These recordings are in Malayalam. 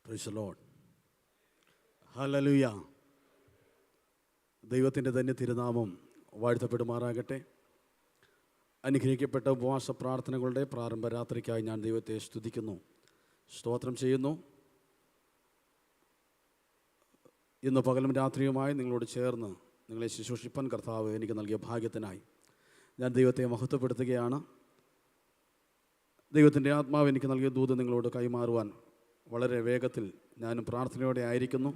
Praise the Lord. ഹല്ലേലൂയ. ദൈവത്തിൻ്റെ തന്നെ തിരുനാമം വാഴ്ത്തപ്പെടുമാറാകട്ടെ. അനുഗ്രഹിക്കപ്പെട്ട ഉപവാസ പ്രാർത്ഥനകളുടെ പ്രാരംഭ രാത്രിക്കായി ഞാൻ ദൈവത്തെ സ്തുതിക്കുന്നു, സ്തോത്രം ചെയ്യുന്നു. ഇന്ന് പകലും രാത്രിയുമായി നിങ്ങളോട് ചേർന്ന് നിങ്ങളെ ശുശ്രൂഷിപ്പാൻ കർത്താവ് എനിക്ക് നൽകിയ ഭാഗ്യത്തിനായി ഞാൻ ദൈവത്തെ മഹത്വപ്പെടുത്തുകയാണ്. ദൈവത്തിൻ്റെ ആത്മാവ് എനിക്ക് നൽകിയ ദൂത് നിങ്ങളോട് കൈമാറുവാൻ വളരെ വേഗത്തിൽ ഞാനും പ്രാർത്ഥനയോടെ ആയിരിക്കുന്നു.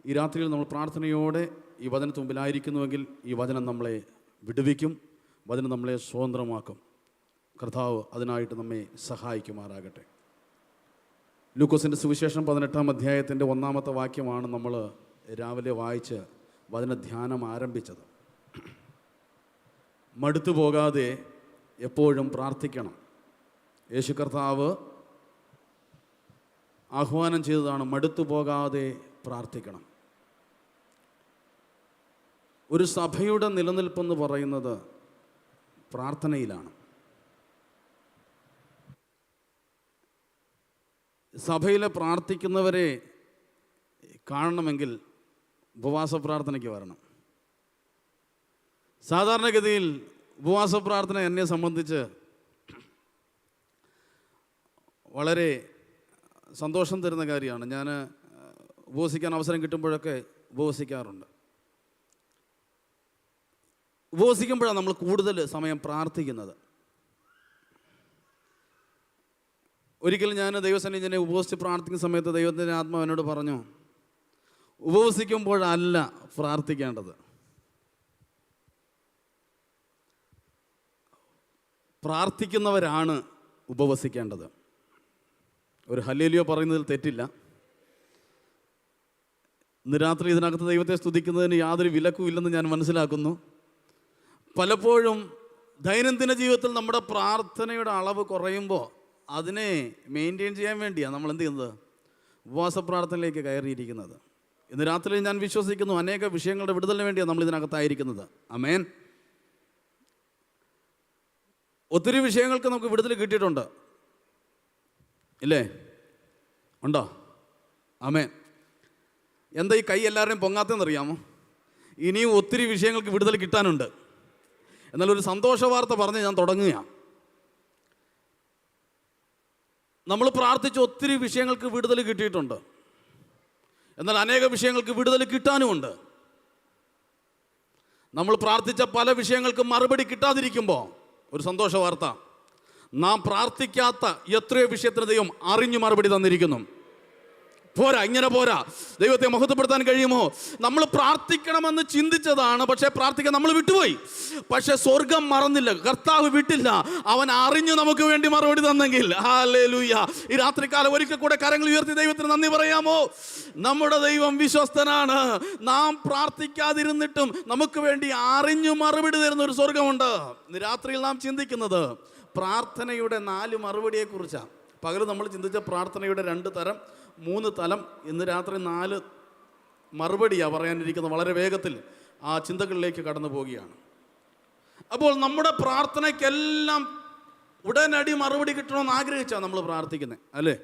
ഈ രാത്രിയിൽ നമ്മൾ പ്രാർത്ഥനയോടെ ഈ വചനത്തിന് മുമ്പിലായിരിക്കുന്നുവെങ്കിൽ ഈ വചനം നമ്മളെ വിടുവിക്കും, വചനം നമ്മളെ സ്വതന്ത്രമാക്കും. കർത്താവ് അതിനായിട്ട് നമ്മെ സഹായിക്കുമാറാകട്ടെ. ലൂക്കോസിൻ്റെ സുവിശേഷം 18-ാം അധ്യായത്തിൻ്റെ 1-ാമത്തെ വാക്യമാണ് നമ്മൾ രാവിലെ വായിച്ച് വചനധ്യാനം ആരംഭിച്ചത്. മടുത്തു പോകാതെ എപ്പോഴും പ്രാർത്ഥിക്കണം. യേശു കർത്താവ് ആഹ്വാനം ചെയ്തതാണ്, മടുത്തു പോകാതെ പ്രാർത്ഥിക്കണം. ഒരു സഭയുടെ നിലനിൽപ്പെന്ന് പറയുന്നത് പ്രാർത്ഥനയിലാണ്. സഭയിലെ പ്രാർത്ഥിക്കുന്നവരെ കാണണമെങ്കിൽ ഉപവാസ പ്രാർത്ഥനയ്ക്ക് വരണം. സാധാരണഗതിയിൽ ഉപവാസ പ്രാർത്ഥന എന്നെ സംബന്ധിച്ച് വളരെ സന്തോഷം തരുന്ന കാര്യമാണ്. ഞാൻ ഉപവസിക്കാൻ അവസരം കിട്ടുമ്പോഴൊക്കെ ഉപവസിക്കാറുണ്ട്. ഉപവസിക്കുമ്പോഴാണ് നമ്മൾ കൂടുതൽ സമയം പ്രാർത്ഥിക്കുന്നത്. ഒരിക്കലും ഞാൻ ദൈവസന്നിധിനെ ഉപവസിച്ച് പ്രാർത്ഥിക്കുന്ന സമയത്ത് ദൈവത്തിൻ്റെ ആത്മാവ് എന്നോട് പറഞ്ഞു, ഉപവസിക്കുമ്പോഴല്ല പ്രാർത്ഥിക്കേണ്ടത്, പ്രാർത്ഥിക്കുന്നവരാണ് ഉപവസിക്കേണ്ടത്. ഒരു ഹല്ലേലൂയ പറയുന്നതിൽ തെറ്റില്ല. ഇന്ന് രാത്രി ഇതിനകത്ത് ദൈവത്തെ സ്തുതിക്കുന്നതിന് യാതൊരു വിലക്കും ഇല്ലെന്ന് ഞാൻ മനസ്സിലാക്കുന്നു. പലപ്പോഴും ദൈനംദിന ജീവിതത്തിൽ നമ്മുടെ പ്രാർത്ഥനയുടെ അളവ് കുറയുമ്പോൾ അതിനെ മെയിൻറ്റെയിൻ ചെയ്യാൻ വേണ്ടിയാണ് നമ്മൾ എന്ത് ചെയ്യുന്നത്, ഉപവാസ പ്രാർത്ഥനയിലേക്ക് കയറിയിരിക്കുന്നത്. ഇന്ന് രാത്രി ഞാൻ വിശ്വസിക്കുന്നു അനേക വിഷയങ്ങളുടെ വിടുതലിന് വേണ്ടിയാണ് നമ്മൾ ഇതിനകത്തായിരിക്കുന്നത്. ആമേൻ. ഒത്തിരി വിഷയങ്ങൾക്ക് നമുക്ക് വിടുതൽ കിട്ടിയിട്ടുണ്ട്, ഇല്ലേ? ഉണ്ടോ? ആമേൻ. എന്താ ഈ കൈ എല്ലാവരുടെയും പൊങ്ങാത്തതെന്നറിയാമോ? ഇനിയും ഒത്തിരി വിഷയങ്ങൾക്ക് വിടുതൽ കിട്ടാനുണ്ട്. എന്നാൽ ഒരു സന്തോഷ വാർത്ത പറഞ്ഞ് ഞാൻ തുടങ്ങുകയാണ്. നമ്മൾ പ്രാർത്ഥിച്ച ഒത്തിരി വിഷയങ്ങൾക്ക് വിടുതൽ കിട്ടിയിട്ടുണ്ട്, എന്നാൽ അനേക വിഷയങ്ങൾക്ക് വിടുതൽ കിട്ടാനുമുണ്ട്. നമ്മൾ പ്രാർത്ഥിച്ച പല വിഷയങ്ങൾക്ക് മറുപടി കിട്ടാതിരിക്കുമ്പോൾ ഒരു സന്തോഷ വാർത്ത, നാം പ്രാർത്ഥിക്കാത്ത എത്രയോ വിഷയത്തിന് ദൈവം അറിഞ്ഞു മറുപടി തന്നിരിക്കുന്നു. പോരാ, ഇങ്ങനെ പോരാ. ദൈവത്തെ മഹത്വപ്പെടുത്താൻ കഴിയുമോ? നമ്മൾ പ്രാർത്ഥിക്കണമെന്ന് ചിന്തിച്ചതാണ്, പക്ഷേ പ്രാർത്ഥിക്കാൻ നമ്മൾ വിട്ടുപോയി. പക്ഷെ സ്വർഗം മറന്നില്ല, കർത്താവ് വിട്ടില്ല. അവൻ അറിഞ്ഞു നമുക്ക് വേണ്ടി മറുപടി തന്നെങ്കിൽ ഹല്ലേലൂയ. ഈ രാത്രികാലം ഒരിക്കൽ കൂടെ കരങ്ങൾ ഉയർത്തി ദൈവത്തിന് നന്ദി പറയാമോ? നമ്മുടെ ദൈവം വിശ്വസ്തനാണ്. നാം പ്രാർത്ഥിക്കാതിരുന്നിട്ടും നമുക്ക് വേണ്ടി അറിഞ്ഞു മറുപടി തരുന്ന ഒരു സ്വർഗമുണ്ട്. ഇന്ന് രാത്രിയിൽ നാം ചിന്തിക്കുന്നത് പ്രാർത്ഥനയുടെ 4 മറുപടിയെക്കുറിച്ചാണ്. പകൽ നമ്മൾ ചിന്തിച്ച പ്രാർത്ഥനയുടെ 2 തരം 3 തലം. ഇന്ന് രാത്രി 4 മറുപടിയാണ് പറയാനിരിക്കുന്നത്. വളരെ വേഗത്തിൽ ആ ചിന്തകളിലേക്ക് കടന്നു പോവുകയാണ്. അപ്പോൾ നമ്മുടെ പ്രാർത്ഥനയ്ക്കെല്ലാം ഉടനടി മറുപടി കിട്ടണമെന്ന് ആഗ്രഹിച്ചാണ് നമ്മൾ പ്രാർത്ഥിക്കുന്നത്, അല്ലേ?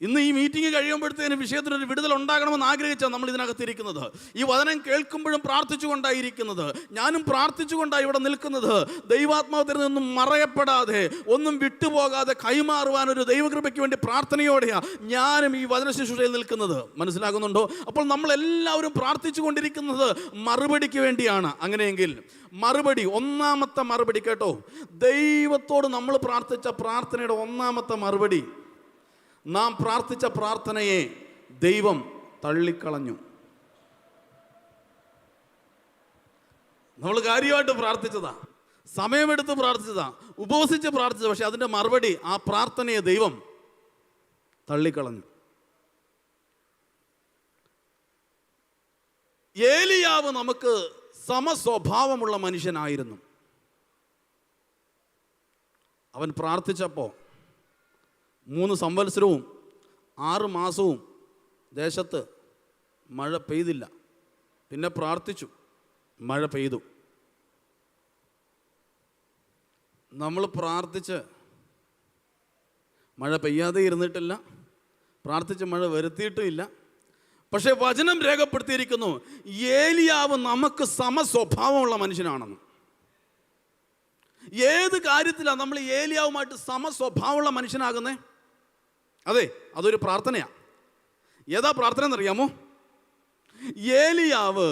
ഇന്ന് ഈ മീറ്റിംഗ് കഴിയുമ്പോഴത്തേന് വിഷയത്തിനൊരു വിടുതൽ ഉണ്ടാകണമെന്ന് ആഗ്രഹിച്ചാണ് നമ്മൾ ഇതിനകത്തിരിക്കുന്നത്. ഈ വചനം കേൾക്കുമ്പോഴും പ്രാർത്ഥിച്ചുകൊണ്ടായിരിക്കുന്നത്. ഞാനും പ്രാർത്ഥിച്ചുകൊണ്ടാണ് ഇവിടെ നിൽക്കുന്നത്. ദൈവാത്മാവത്തിൽ നിന്നും മറയപ്പെടാതെ, ഒന്നും വിട്ടുപോകാതെ കൈമാറുവാനൊരു ദൈവകൃപയ്ക്ക് വേണ്ടി പ്രാർത്ഥനയോടെയാണ് ഞാനും ഈ വചന ശുശ്രൂഷയിൽ നിൽക്കുന്നത്. മനസ്സിലാകുന്നുണ്ടോ? അപ്പോൾ നമ്മളെല്ലാവരും പ്രാർത്ഥിച്ചു കൊണ്ടിരിക്കുന്നത് മറുപടിക്ക് വേണ്ടിയാണ്. അങ്ങനെയെങ്കിൽ മറുപടി, 1-ാമത്തെ മറുപടി കേട്ടോ. ദൈവത്തോട് നമ്മൾ പ്രാർത്ഥിച്ച പ്രാർത്ഥനയുടെ 1-ാമത്തെ മറുപടി, നാം പ്രാർത്ഥിച്ച പ്രാർത്ഥനയെ ദൈവം തള്ളിക്കളഞ്ഞു. നമ്മൾ കാര്യമായിട്ട് പ്രാർത്ഥിച്ചതാ, സമയമെടുത്ത് പ്രാർത്ഥിച്ചതാ, ഉപവസിച്ച് പ്രാർത്ഥിച്ചത്. പക്ഷെ അതിൻ്റെ മറുപടി, ആ പ്രാർത്ഥനയെ ദൈവം തള്ളിക്കളഞ്ഞു. ഏലിയാവ് നമുക്ക് സമസ്വഭാവമുള്ള മനുഷ്യനായിരുന്നു. അവൻ പ്രാർത്ഥിച്ചപ്പോൾ 3 സംവത്സരവും 6 മാസവും ദേശത്ത് മഴ പെയ്തില്ല. പിന്നെ പ്രാർത്ഥിച്ചു, മഴ പെയ്തു. നമ്മൾ പ്രാർത്ഥിച്ച് മഴ പെയ്യാതെ ഇരുന്നിട്ടില്ല, പ്രാർത്ഥിച്ച് മഴ വരുത്തിയിട്ടുമില്ല. പക്ഷേ വചനം രേഖപ്പെടുത്തിയിരിക്കുന്നു ഏലിയാവ് നമുക്ക് സമസ്വഭാവമുള്ള മനുഷ്യനാണെന്ന്. ഏത് കാര്യത്തിലാണ് നമ്മൾ ഏലിയാവുമായിട്ട് സമസ്വഭാവമുള്ള മനുഷ്യനാകുന്നേ? അതെ, അതൊരു പ്രാർത്ഥനയാണ്. ഏതാ പ്രാർത്ഥന എന്നറിയാമോ? ഏലിയാവ്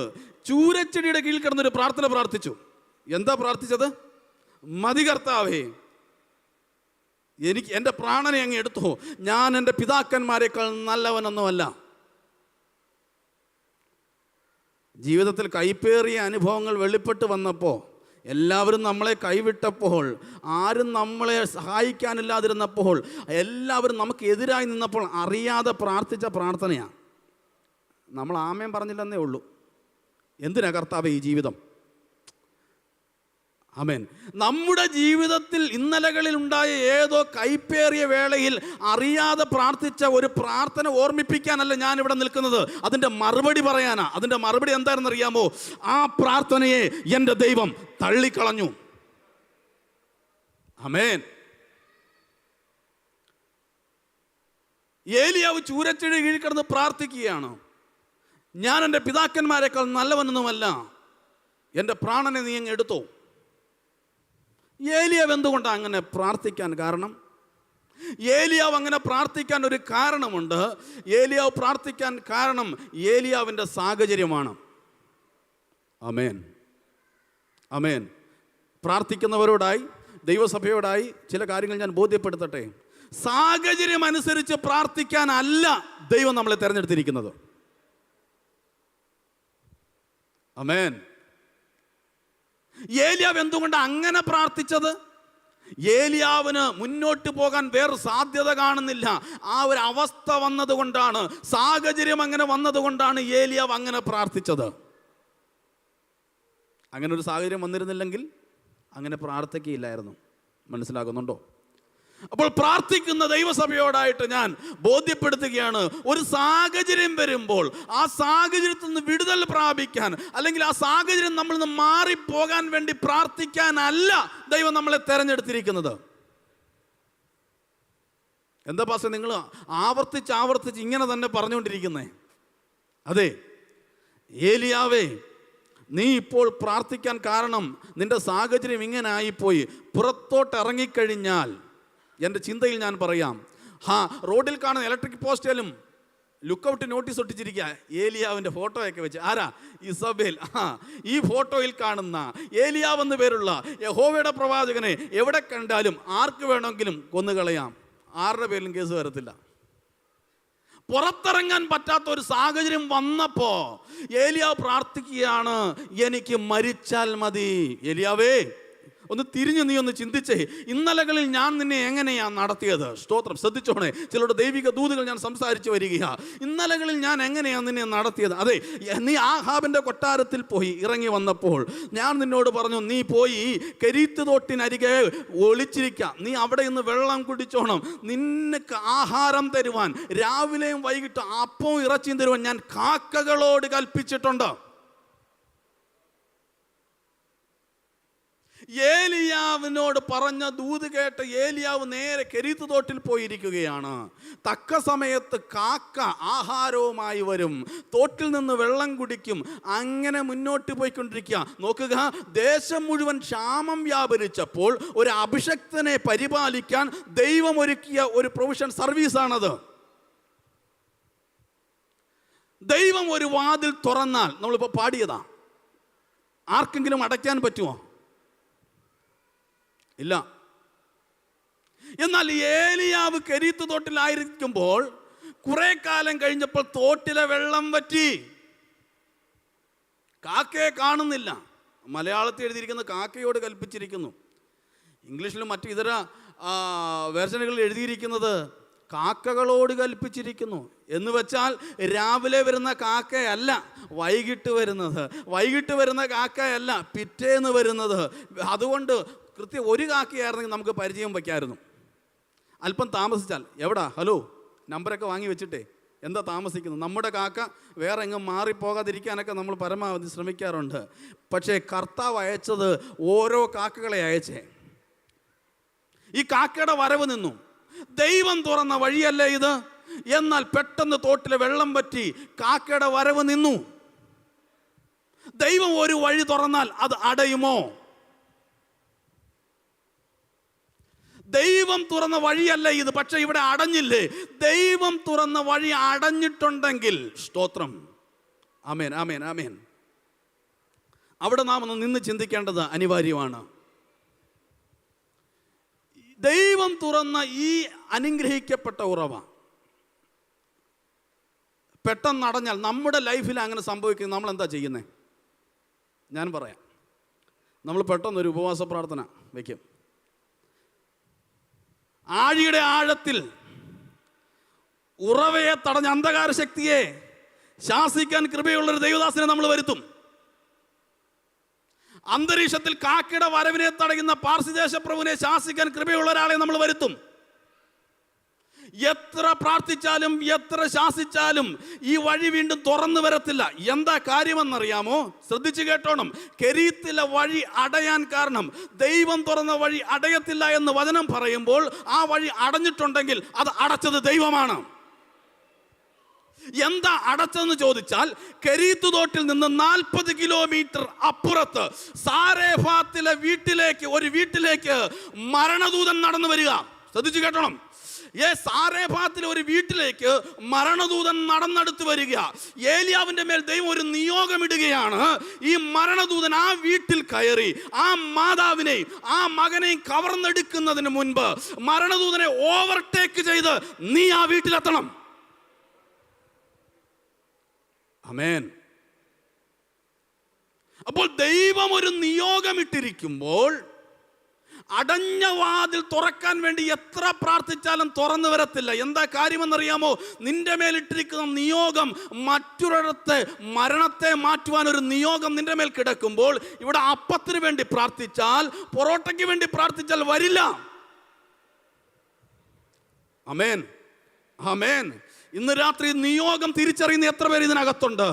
ചൂരച്ചെടിയുടെ കീഴിൽ കിടന്നൊരു പ്രാർത്ഥന പ്രാർത്ഥിച്ചു. എന്താ പ്രാർത്ഥിച്ചത്? മതി കർത്താവേ, എനിക്ക് എൻ്റെ പ്രാണനെ അങ്ങ് എടുത്തോ, ഞാൻ എൻ്റെ പിതാക്കന്മാരെക്കാൾ നല്ലവനൊന്നുമല്ല. ജീവിതത്തിൽ കൈപ്പേറിയ അനുഭവങ്ങൾ വെളിപ്പെട്ട് വന്നപ്പോൾ, എല്ലാവരും നമ്മളെ കൈവിട്ടപ്പോൾ, ആരും നമ്മളെ സഹായിക്കാനില്ലാതിരുന്നപ്പോൾ, എല്ലാവരും നമുക്ക് എതിരായി നിന്നപ്പോൾ അറിയാതെ പ്രാർത്ഥിച്ച പ്രാർത്ഥനയാണ്. നമ്മൾ ആമേൻ പറഞ്ഞില്ലെന്നേ ഉള്ളൂ. എന്തിനാ കർത്താവേ ഈ ജീവിതം? ആമേൻ. നമ്മുടെ ജീവിതത്തിൽ ഇന്നലകളിൽ ഉണ്ടായ ഏതോ കൈപ്പേറിയ വേളയിൽ അറിയാതെ പ്രാർത്ഥിച്ച ഒരു പ്രാർത്ഥന ഓർമ്മിപ്പിക്കാനല്ല ഞാനിവിടെ നിൽക്കുന്നത്, അതിൻ്റെ മറുപടി പറയാനാ. അതിൻ്റെ മറുപടി എന്താണെന്ന് അറിയാമോ? ആ പ്രാർത്ഥനയെ എൻ്റെ ദൈവം തള്ളിക്കളഞ്ഞു. ആമേൻ. ഏലിയാവ് ചൂരച്ചെടി കീഴിൽ കിടന്ന് പ്രാർത്ഥിക്കുകയാണ്, ഞാൻ എൻ്റെ പിതാക്കന്മാരെക്കാൾ നല്ലവനൊന്നുമല്ല, എൻ്റെ പ്രാണനെ നീ അങ്ങ് എടുത്തോ. ഏലിയാവ് എന്തുകൊണ്ടാണ് അങ്ങനെ പ്രാർത്ഥിക്കാൻ കാരണം? ഏലിയാവ് അങ്ങനെ പ്രാർത്ഥിക്കാൻ ഒരു കാരണമുണ്ട്. ഏലിയാവ് പ്രാർത്ഥിക്കാൻ കാരണം ഏലിയാവിൻ്റെ സാഹചര്യമാണ്. ആമേൻ, ആമേൻ. പ്രാർത്ഥിക്കുന്നവരോടായി, ദൈവസഭയോടായി ചില കാര്യങ്ങൾ ഞാൻ ബോധ്യപ്പെടുത്തട്ടെ. സാഹചര്യം അനുസരിച്ച് പ്രാർത്ഥിക്കാനല്ല ദൈവം നമ്മളെ തിരഞ്ഞെടുത്തിരിക്കുന്നത്. ആമേൻ. ഏലിയാവ് എന്തുകൊണ്ട് അങ്ങനെ പ്രാർത്ഥിച്ചത്? ഏലിയാവിന് മുന്നോട്ട് പോകാൻ വേറെ സാധ്യത കാണുന്നില്ല. ആ ഒരു അവസ്ഥ വന്നതുകൊണ്ടാണ്, സാഹചര്യം അങ്ങനെ വന്നതുകൊണ്ടാണ് ഏലിയാവ് അങ്ങനെ പ്രാർത്ഥിച്ചത്. അങ്ങനെ ഒരു സാഹചര്യം വന്നിരുന്നില്ലെങ്കിൽ അങ്ങനെ പ്രാർത്ഥിക്കുകയില്ലായിരുന്നു. മനസ്സിലാകുന്നുണ്ടോ? അപ്പോൾ പ്രാർത്ഥിക്കുന്ന ദൈവസഭയോടായിട്ട് ഞാൻ ബോധ്യപ്പെടുത്തുകയാണ്, ഒരു സാഹചര്യം വരുമ്പോൾ ആ സാഹചര്യത്തിൽ നിന്ന് വിടുതൽ പ്രാപിക്കാൻ, അല്ലെങ്കിൽ ആ സാഹചര്യം നമ്മളിൽ നിന്ന് മാറിപ്പോകാൻ വേണ്ടി പ്രാർത്ഥിക്കാനല്ല ദൈവം നമ്മളെ തെരഞ്ഞെടുത്തിരിക്കുന്നത്. എന്താ പാസ്റ്റർ നിങ്ങൾ ആവർത്തിച്ച് ഇങ്ങനെ തന്നെ പറഞ്ഞുകൊണ്ടിരിക്കുന്നേ? അതെ, ഏലിയാവേ, നീ ഇപ്പോൾ പ്രാർത്ഥിക്കാൻ കാരണം നിന്റെ സാഹചര്യം ഇങ്ങനെ ആയിപ്പോയി. പുറത്തോട്ട് ഇറങ്ങിക്കഴിഞ്ഞാൽ എൻ്റെ ചിന്തയിൽ ഞാൻ പറയാം, റോഡിൽ കാണുന്ന ഇലക്ട്രിക് പോസ്റ്റിലും ലുക്കൗട്ട് നോട്ടീസ് ഒട്ടിച്ചിരിക്കുക ഏലിയാവിൻ്റെ ഫോട്ടോയൊക്കെ വെച്ച്. ആരാ? ഇസബേൽ. ഈ ഫോട്ടോയിൽ കാണുന്ന ഏലിയാവ് എന്ന് പേരുള്ള യഹോവയുടെ പ്രവാചകനെ എവിടെ കണ്ടാലും ആർക്ക് വേണമെങ്കിലും കൊന്നുകളയാം, ആരുടെ പേരിലും കേസ് വരത്തില്ല. പുറത്തിറങ്ങാൻ പറ്റാത്ത ഒരു സാഹചര്യം വന്നപ്പോ ഏലിയാവ് പ്രാർത്ഥിക്കുകയാണ്, എനിക്ക് മരിച്ചാൽ മതി. ഏലിയാവേ, ഒന്ന് തിരിഞ്ഞു നീ ഒന്ന് ചിന്തിച്ചേ, ഇന്നലകളിൽ ഞാൻ നിന്നെ എങ്ങനെയാ നടത്തിയത്? സ്തോത്രം. ശ്രദ്ധിച്ചോണേ, ചിലരുടെ ദൈവിക ദൂതുകൾ ഞാൻ സംസാരിച്ചു വരികയാ. ഇന്നലകളിൽ ഞാൻ എങ്ങനെയാ നിന്നെ നടത്തിയത്? അതെ, നീ ആഹാബിൻ്റെ കൊട്ടാരത്തിൽ പോയി ഇറങ്ങി വന്നപ്പോൾ ഞാൻ നിന്നോട് പറഞ്ഞു, നീ പോയി കെരീത്ത് തോട്ടിനരികെ ഒളിച്ചിരിക്കുക, നീ അവിടെ നിന്ന് വെള്ളം കുടിച്ചോണം, നിനക്ക് ആഹാരം തരുവാൻ രാവിലെയും വൈകിട്ട് അപ്പവും ഇറച്ചിയും തരുവാൻ ഞാൻ കാക്കകളോട് കൽപ്പിച്ചിട്ടുണ്ട്. ഏലിയാവിനോട് പറഞ്ഞ ദൂത് കേട്ട് ഏലിയാവ് നേരെ കെരീത്ത് തോട്ടിൽ പോയിരിക്കുകയാണ്. തക്ക സമയത്ത് കാക്ക ആഹാരവുമായി വരും, തോട്ടിൽ നിന്ന് വെള്ളം കുടിക്കും. അങ്ങനെ മുന്നോട്ട് പോയിക്കൊണ്ടിരിക്കുക. നോക്കുക, ദേശം മുഴുവൻ ക്ഷാമം വ്യാപരിച്ചപ്പോൾ ഒരു അഭിഷക്തനെ പരിപാലിക്കാൻ ദൈവം ഒരുക്കിയ ഒരു പ്രൊവിഷൻ സർവീസാണത്. ദൈവം ഒരു വാതിൽ തുറന്നാൽ, നമ്മളിപ്പോൾ പാടിയതാ, ആർക്കെങ്കിലും അടയ്ക്കാൻ പറ്റുമോ? ഇല്ല. എന്നാൽ ഏലിയാവ് കെരീത്ത് തോട്ടിലായിരിക്കുമ്പോൾ കുറെ കാലം കഴിഞ്ഞപ്പോൾ തോട്ടിലെ വെള്ളം വറ്റി. കാക്കയെ കാണുന്നില്ല. മലയാളത്തിൽ എഴുതിയിരിക്കുന്ന കാക്കയോട് കൽപ്പിച്ചിരിക്കുന്നു. ഇംഗ്ലീഷിലും മറ്റു ഇതര വേർഷനുകളിൽ എഴുതിയിരിക്കുന്നത് കാക്കകളോട് കൽപ്പിച്ചിരിക്കുന്നു. എന്ന് വെച്ചാൽ രാവിലെ വരുന്ന കാക്കയല്ല വൈകിട്ട് വരുന്നത്, വൈകിട്ട് വരുന്ന കാക്കയല്ല പിറ്റേന്ന് വരുന്നത്. അതുകൊണ്ട് കൃത്യം ഒരു കാക്കയായിരുന്നെങ്കിൽ നമുക്ക് പരിചയം വയ്ക്കായിരുന്നു. അല്പം താമസിച്ചാൽ എവിടാ, ഹലോ, നമ്പറൊക്കെ വാങ്ങി വെച്ചിട്ടേ എന്താ താമസിക്കുന്നത്? നമ്മുടെ കാക്ക വേറെ എങ്ങും മാറിപ്പോകാതിരിക്കാനൊക്കെ നമ്മൾ പരമാവധി ശ്രമിക്കാറുണ്ട്. പക്ഷേ കർത്താവ് അയച്ചത് ഓരോ കാക്കകളെ അയച്ചേ. ഈ കാക്കയുടെ വരവ് നിന്നു. ദൈവം തുറന്ന വഴിയല്ലേ ഇത്? എന്നാൽ പെട്ടെന്ന് തോട്ടിലെ വെള്ളം പറ്റി കാക്കയുടെ വരവ് നിന്നു. ദൈവം ഒരു വഴി തുറന്നാൽ അത് അടയുമോ? ദൈവം തുറന്ന വഴിയല്ല ഇത്, പക്ഷെ ഇവിടെ അടഞ്ഞില്ലേ? ദൈവം തുറന്ന വഴി അടഞ്ഞിട്ടുണ്ടെങ്കിൽ സ്തോത്രം. ആമേൻ, ആമേൻ, ആമേൻ. അവിടെ നാം ഒന്ന് നിന്ന് ചിന്തിക്കേണ്ടത് അനിവാര്യമാണ്. ദൈവം തുറന്ന ഈ അനുഗ്രഹിക്കപ്പെട്ട ഉറവ പെട്ടെന്ന് അടഞ്ഞാൽ നമ്മുടെ ലൈഫിൽ അങ്ങനെ സംഭവിക്കുന്നത് നമ്മൾ എന്താ ചെയ്യുന്നത്? ഞാൻ പറയാം. നമ്മൾ പെട്ടെന്നൊരു ഉപവാസ പ്രാർത്ഥന വയ്ക്കും. ആഴിയുടെ ആഴത്തിൽ ഉറവയെ തടഞ്ഞ അന്ധകാര ശക്തിയെ ശാസിക്കാൻ കൃപയുള്ളൊരു ദൈവദാസനെ നമ്മൾ വരുത്തും. അന്തരീക്ഷത്തിൽ കാക്കയുടെ വരവിനെ തടയുന്ന പാർസിദേശ പ്രഭുവിനെ ശാസിക്കാൻ കൃപയുള്ള ഒരാളെ നമ്മൾ വരുത്തും. എത്ര പ്രാർത്ഥിച്ചാലും എത്ര ശാസിച്ചാലും ഈ വഴി വീണ്ടും തുറന്നു വരത്തില്ല. എന്താ കാര്യമെന്നറിയാമോ? ശ്രദ്ധിച്ചു കേട്ടോണം. കെരീത്തിലെ വഴി അടയാൻ കാരണം ദൈവം തുറന്ന വഴി അടയത്തില്ല എന്ന് വചനം പറയുമ്പോൾ ആ വഴി അടഞ്ഞിട്ടുണ്ടെങ്കിൽ അത് അടച്ചത് ദൈവമാണ്. എന്താ അടച്ചതെന്ന് ചോദിച്ചാൽ, കെരീത്ത് തോട്ടിൽ നിന്ന് 40 കിലോമീറ്റർ അപ്പുറത്ത് സാരേഫാത്തിലെ ഒരു വീട്ടിലേക്ക് മരണദൂതൻ നടന്നു വരിക. ശ്രദ്ധിച്ചു കേട്ടോണം. സാരേഫാത്തിലെ ഒരു വീട്ടിലേക്ക് മരണദൂതൻ നടന്നെടുത്ത് വരിക. ഏലിയാവിന്റെ മേൽ ദൈവം ഒരു നിയോഗമിടുകയാണ്. ഈ മരണദൂതൻ ആ വീട്ടിൽ കയറി ആ മാതാവിനെയും ആ മകനെയും കവർന്നെടുക്കുന്നതിന് മുൻപ് മരണദൂതനെ ഓവർടേക്ക് ചെയ്ത് നീ ആ വീട്ടിലെത്തണം. ആമേൻ. അപ്പോൾ ദൈവം ഒരു നിയോഗമിട്ടിരിക്കുമ്പോൾ അടഞ്ഞ വാതിൽ തുറക്കാൻ വേണ്ടി എത്ര പ്രാർത്ഥിച്ചാലും തുറന്നു വരത്തില്ല. എന്താ കാര്യമെന്നറിയാമോ? നിന്റെ മേലിട്ടിരിക്കുന്ന നിയോഗം മറ്റൊരിടത്ത് മരണത്തെ മാറ്റുവാൻ ഒരു നിയോഗം നിന്റെ മേൽ കിടക്കുമ്പോൾ ഇവിടെ അപ്പത്തിന് വേണ്ടി പ്രാർത്ഥിച്ചാൽ, പൊറോട്ടയ്ക്ക് വേണ്ടി പ്രാർത്ഥിച്ചാൽ വരില്ല. ആമേൻ, ആമേൻ. ഇന്ന് രാത്രി നിയോഗം തിരിച്ചറിയുന്ന എത്ര പേര് ഇതിനകത്തുണ്ട്?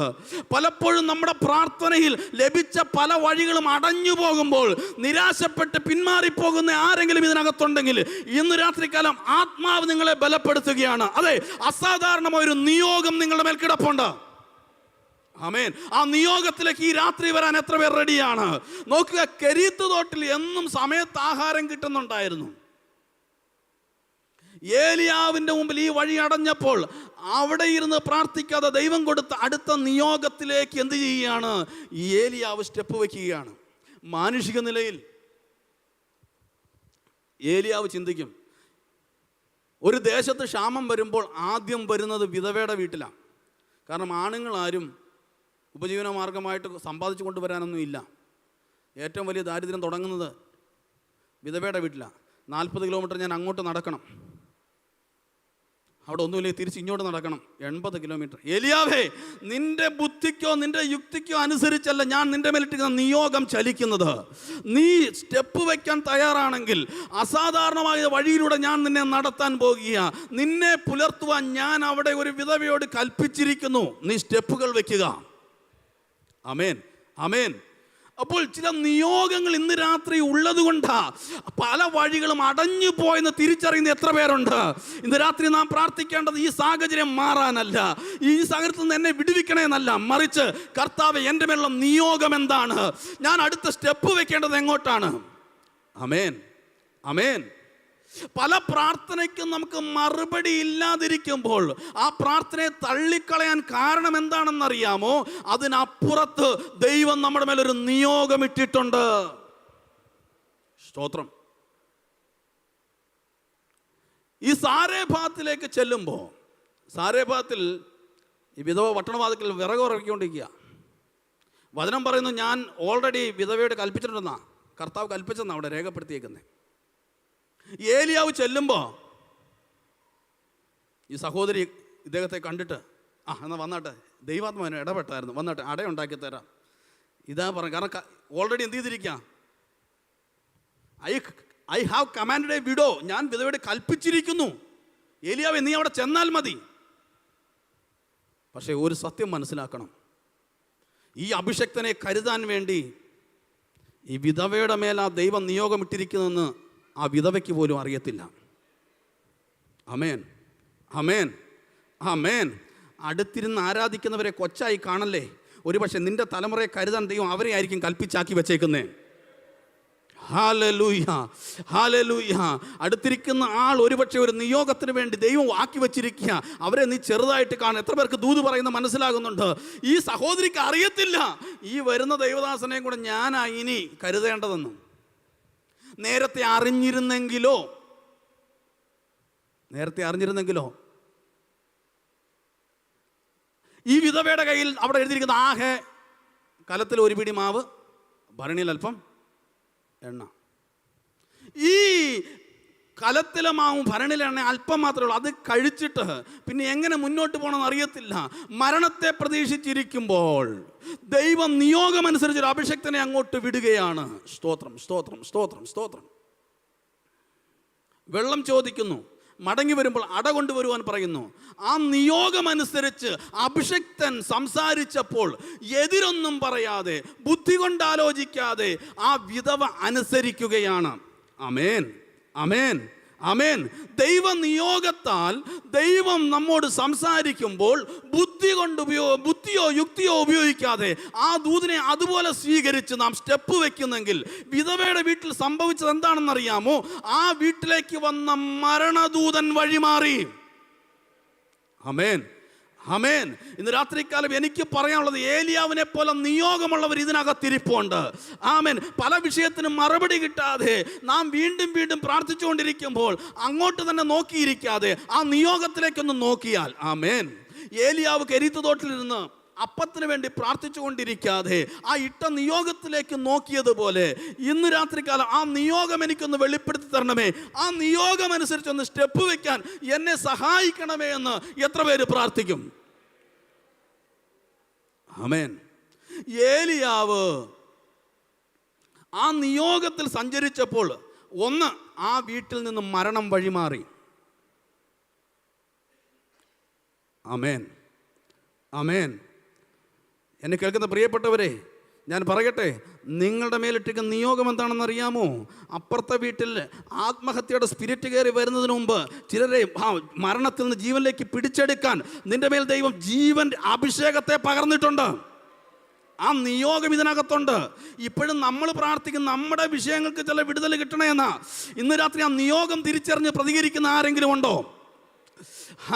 പലപ്പോഴും നമ്മുടെ പ്രാർത്ഥനയിൽ ലഭിച്ച പല വഴികളും അടഞ്ഞു പോകുമ്പോൾ നിരാശപ്പെട്ട് പിന്മാറിപ്പോകുന്ന ആരെങ്കിലും ഇതിനകത്തുണ്ടെങ്കിൽ ഇന്ന് രാത്രികാലം ആത്മാവ് നിങ്ങളെ ബലപ്പെടുത്തുകയാണ്. അതെ, അസാധാരണമായൊരു നിയോഗം നിങ്ങളുടെ മേൽ കിടപ്പുണ്ട്. ആമേൻ. ആ നിയോഗത്തിലേക്ക് ഈ രാത്രി വരാൻ എത്ര പേർ റെഡിയാണ്? നോക്കുക, കെരീത്ത് തോട്ടിൽ എന്നും സമയത്ത് ആഹാരം കിട്ടുന്നുണ്ടായിരുന്നു. ഏലിയാവിന്റെ മുമ്പിൽ ഈ വഴി അടഞ്ഞപ്പോൾ അവിടെ ഇരുന്ന് പ്രാർത്ഥിക്കാതെ ദൈവം കൊടുത്ത അടുത്ത നിയോഗത്തിലേക്ക് എന്ത് ചെയ്യുകയാണ്? ഈ ഏലിയാവ് സ്റ്റെപ്പ് വയ്ക്കുകയാണ്. മാനുഷിക നിലയിൽ ഏലിയാവ് ചിന്തിക്കും, ഒരു ദേശത്ത് ക്ഷാമം വരുമ്പോൾ ആദ്യം വരുന്നത് വിധവയുടെ വീട്ടിലാണ്. കാരണം ആണുങ്ങളാരും ഉപജീവന മാർഗമായിട്ട് സമ്പാദിച്ചു കൊണ്ടുവരാനൊന്നും ഇല്ല. ഏറ്റവും വലിയ ദാരിദ്ര്യം തുടങ്ങുന്നത് വിധവയുടെ വീട്ടിലാണ്. 40 കിലോമീറ്റർ ഞാൻ അങ്ങോട്ട് നടക്കണം, അവിടെ ഒന്നുമില്ലെങ്കിൽ തിരിച്ച് ഇങ്ങോട്ട് നടക്കണം, 80 കിലോമീറ്റർ. ഏലിയാവേ, നിന്റെ ബുദ്ധിക്കോ നിന്റെ യുക്തിക്കോ അനുസരിച്ചല്ല ഞാൻ നിന്റെ മേലിട്ടിരിക്കുന്ന നിയോഗം ചലിക്കുന്നത്. നീ സ്റ്റെപ്പ് വയ്ക്കാൻ തയ്യാറാണെങ്കിൽ അസാധാരണമായ വഴിയിലൂടെ ഞാൻ നിന്നെ നടത്താൻ പോകുക. നിന്നെ പുലർത്തുവാൻ ഞാൻ അവിടെ ഒരു വിധവയോട് കൽപ്പിച്ചിരിക്കുന്നു. നീ സ്റ്റെപ്പുകൾ വയ്ക്കുക. ആമേൻ, ആമേൻ. അപ്പോൾ ചില നിയോഗങ്ങൾ ഇന്ന് രാത്രി ഉള്ളത് കൊണ്ടാ പല വഴികളും അടഞ്ഞു പോയെന്ന് തിരിച്ചറിയുന്ന എത്ര പേരുണ്ട്? ഇന്ന് രാത്രി നാം പ്രാർത്ഥിക്കേണ്ടത് ഈ സാഹചര്യം മാറാനല്ല, ഈ സാഹചര്യത്തിൽ നിന്ന് എന്നെ വിടുവിക്കണേന്നല്ല, മറിച്ച് കർത്താവേ, എൻ്റെ മേലുള്ള നിയോഗം എന്താണ്? ഞാൻ അടുത്ത സ്റ്റെപ്പ് വെക്കേണ്ടത് എങ്ങോട്ടാണ്? ആമേൻ, ആമേൻ. പല പ്രാർത്ഥനയ്ക്കും നമുക്ക് മറുപടി ഇല്ലാതിരിക്കുമ്പോൾ ആ പ്രാർത്ഥനയെ തള്ളിക്കളയാൻ കാരണം എന്താണെന്നറിയാമോ? അതിനപ്പുറത്ത് ദൈവം നമ്മുടെ മേലൊരു നിയോഗമിട്ടിട്ടുണ്ട്. സ്തോത്രം. ഈ സാരേഫാത്തിലേക്ക് ചെല്ലുമ്പോൾ, സാരേഫാത്തിൽ ഈ വിധവ പട്ടണവാതിക്കൽ വിറക് ഉറക്കിക്കൊണ്ടിരിക്കുക. വചനം പറയുന്നു, ഞാൻ ഓൾറെഡി വിധവയോട് കൽപ്പിച്ചിട്ടുണ്ടെന്നാ, കർത്താവ് കൽപ്പിച്ചെന്നാണ് അവിടെ രേഖപ്പെടുത്തിയേക്കുന്നത്. ഏലിയാവ് ചെല്ലുമ്പോൾ ഈ സഹോദരി ഇദ്ദേഹത്തെ കണ്ടിട്ട്, എന്നാൽ വന്നാട്ടെ, ദൈവാത്മാവിനെ ഇടപെട്ടായിരുന്നു, വന്നാട്ടെ അടയുണ്ടാക്കി തരാം, ഇതാ പറഞ്ഞു. കാരണം ഓൾറെഡി എന്ത് ചെയ്തിരിക്കുക? I have commanded A widow, ഞാൻ വിധവയോട് കൽപ്പിച്ചിരിക്കുന്നു. ഏലിയാവേ, നീ അവിടെ ചെന്നാൽ മതി. പക്ഷേ ഒരു സത്യം മനസ്സിലാക്കണം, ഈ അഭിഷക്തനെ കരുതാൻ വേണ്ടി ഈ വിധവയുടെ മേൽ ആ ദൈവം നിയോഗം ഇട്ടിരിക്കുന്നതെന്ന് ആ വിധവയ്ക്ക് പോലും അറിയത്തില്ല. ആമേൻ, ആമേൻ, ആമേൻ. അടുത്തിരുന്ന് ആരാധിക്കുന്നവരെ കൊച്ചായി കാണല്ലേ. ഒരുപക്ഷെ നിന്റെ തലമുറയെ കരുതാൻ ദൈവം അവരെ ആയിരിക്കും കൽപ്പിച്ചാക്കി വെച്ചേക്കുന്നേ. Hallelujah, hallelujah. അടുത്തിരിക്കുന്ന ആൾ ഒരുപക്ഷെ ഒരു നിയോഗത്തിന് വേണ്ടി ദൈവം ആക്കി വെച്ചിരിക്കുക. അവരെ നീ ചെറുതായിട്ട് കാണും. എത്ര പേർക്ക് ദൂത് പറയുന്ന മനസ്സിലാകുന്നുണ്ട്? ഈ സഹോദരിക്ക് അറിയത്തില്ല ഈ വരുന്ന ദൈവദാസനെയും കൂടെ ഞാനാ ഇനി കരുതേണ്ടതെന്ന്. നേരത്തെ അറിഞ്ഞിരുന്നെങ്കിലോ ഈ വിധവയുടെ കയ്യിൽ അവിടെ എഴുതിയിരിക്കുന്ന ആകെ കലത്തിൽ ഒരു പിടി മാവ്, ഭരണിയിൽ അല്പം എണ്ണ. ഈ കലത്തിലെ മാവും ഭരണിയിലെ എണ്ണ അല്പം മാത്രമേ ഉള്ളൂ. അത് കഴിച്ചിട്ട് പിന്നെ എങ്ങനെ മുന്നോട്ട് പോകണമെന്ന് അറിയത്തില്ല. മരണത്തെ പ്രതീക്ഷിച്ചിരിക്കുമ്പോൾ ദൈവം നിയോഗമനുസരിച്ചൊരു അഭിഷക്തനെ അങ്ങോട്ട് വിടുകയാണ്. സ്തോത്രം, സ്തോത്രം, സ്തോത്രം, സ്തോത്രം. വെള്ളം ചോദിക്കുന്നു, മടങ്ങി വരുമ്പോൾ അട കൊണ്ടുവരുവാൻ പറയുന്നു. ആ നിയോഗമനുസരിച്ച് അഭിഷക്തൻ സംസാരിച്ചപ്പോൾ എതിരൊന്നും പറയാതെ, ബുദ്ധി കൊണ്ടാലോചിക്കാതെ ആ വിധവ അനുസരിക്കുകയാണ്. ആമേൻ, ആമേൻ, ആമേൻ. ദൈവ നിയോഗത്താൽ ദൈവം നമ്മോട് സംസാരിക്കുമ്പോൾ ബുദ്ധിയോ യുക്തിയോ ഉപയോഗിക്കാതെ ആ ദൂതിനെ അതുപോലെ സ്വീകരിച്ച് നാം സ്റ്റെപ്പ് വെക്കുന്നെങ്കിൽ, വിധവയുടെ വീട്ടിൽ സംഭവിച്ചത് എന്താണെന്നറിയാമോ? ആ വീട്ടിലേക്ക് വന്ന മരണദൂതൻ വഴിമാറി. ആമേൻ, ആമേൻ. ഇന്ന് രാത്രികാലം എനിക്ക് പറയാനുള്ളത്, ഏലിയാവിനെ പോലെ നിയോഗമുള്ളവർ ഇതിനകത്തിരിപ്പുണ്ട്. ആമേൻ. പല വിഷയത്തിനും മറുപടി കിട്ടാതെ നാം വീണ്ടും വീണ്ടും പ്രാർത്ഥിച്ചുകൊണ്ടിരിക്കുമ്പോൾ അങ്ങോട്ട് തന്നെ നോക്കിയിരിക്കാതെ ആ നിയോഗത്തിലേക്കൊന്ന് നോക്കിയാൽ, ആമേൻ. ഏലിയാവ് കെരീത്ത് തോട്ടിലിരുന്ന് അപ്പത്തിന് വേണ്ടി പ്രാർത്ഥിച്ചു കൊണ്ടിരിക്കാതെ ആ ഇട്ട നിയോഗത്തിലേക്ക് നോക്കിയതുപോലെ ഇന്ന് രാത്രികാലം ആ നിയോഗം എനിക്കൊന്ന് വെളിപ്പെടുത്തി തരണമേ, ആ നിയോഗം അനുസരിച്ചൊന്ന് സ്റ്റെപ്പ് വെക്കാൻ എന്നെ സഹായിക്കണമേ എന്ന് എത്ര പേര് പ്രാർത്ഥിക്കും? ആമേൻ. ഏലിയാവ് ആ നിയോഗത്തിൽ സഞ്ചരിച്ചപ്പോൾ ഒന്ന്, ആ വീട്ടിൽ നിന്ന് മരണം വഴിമാറി. ആമേൻ, ആമേൻ. എന്നെ കേൾക്കുന്ന പ്രിയപ്പെട്ടവരെ, ഞാൻ പറയട്ടെ, നിങ്ങളുടെ മേലിട്ടിരിക്കുന്ന നിയോഗം എന്താണെന്ന് അറിയാമോ? അപ്പുറത്തെ വീട്ടിൽ ആത്മഹത്യയുടെ സ്പിരിറ്റ് കയറി വരുന്നതിന് മുമ്പ് ചിലരെ മരണത്തിൽ നിന്ന് ജീവനിലേക്ക് പിടിച്ചെടുക്കാൻ നിന്റെ മേൽ ദൈവം ജീവൻ അഭിഷേകത്തെ പകർന്നിട്ടുണ്ട്. ആ നിയോഗം ഇതിനകത്തുണ്ട്. ഇപ്പോഴും നമ്മൾ പ്രാർത്ഥിക്കുന്ന നമ്മുടെ വിഷയങ്ങൾക്ക് ചില വിടുതൽ കിട്ടണമെന്നാ. ഇന്ന് രാത്രി ആ നിയോഗം തിരിച്ചറിഞ്ഞ് പ്രതികരിക്കുന്ന ആരെങ്കിലും ഉണ്ടോ?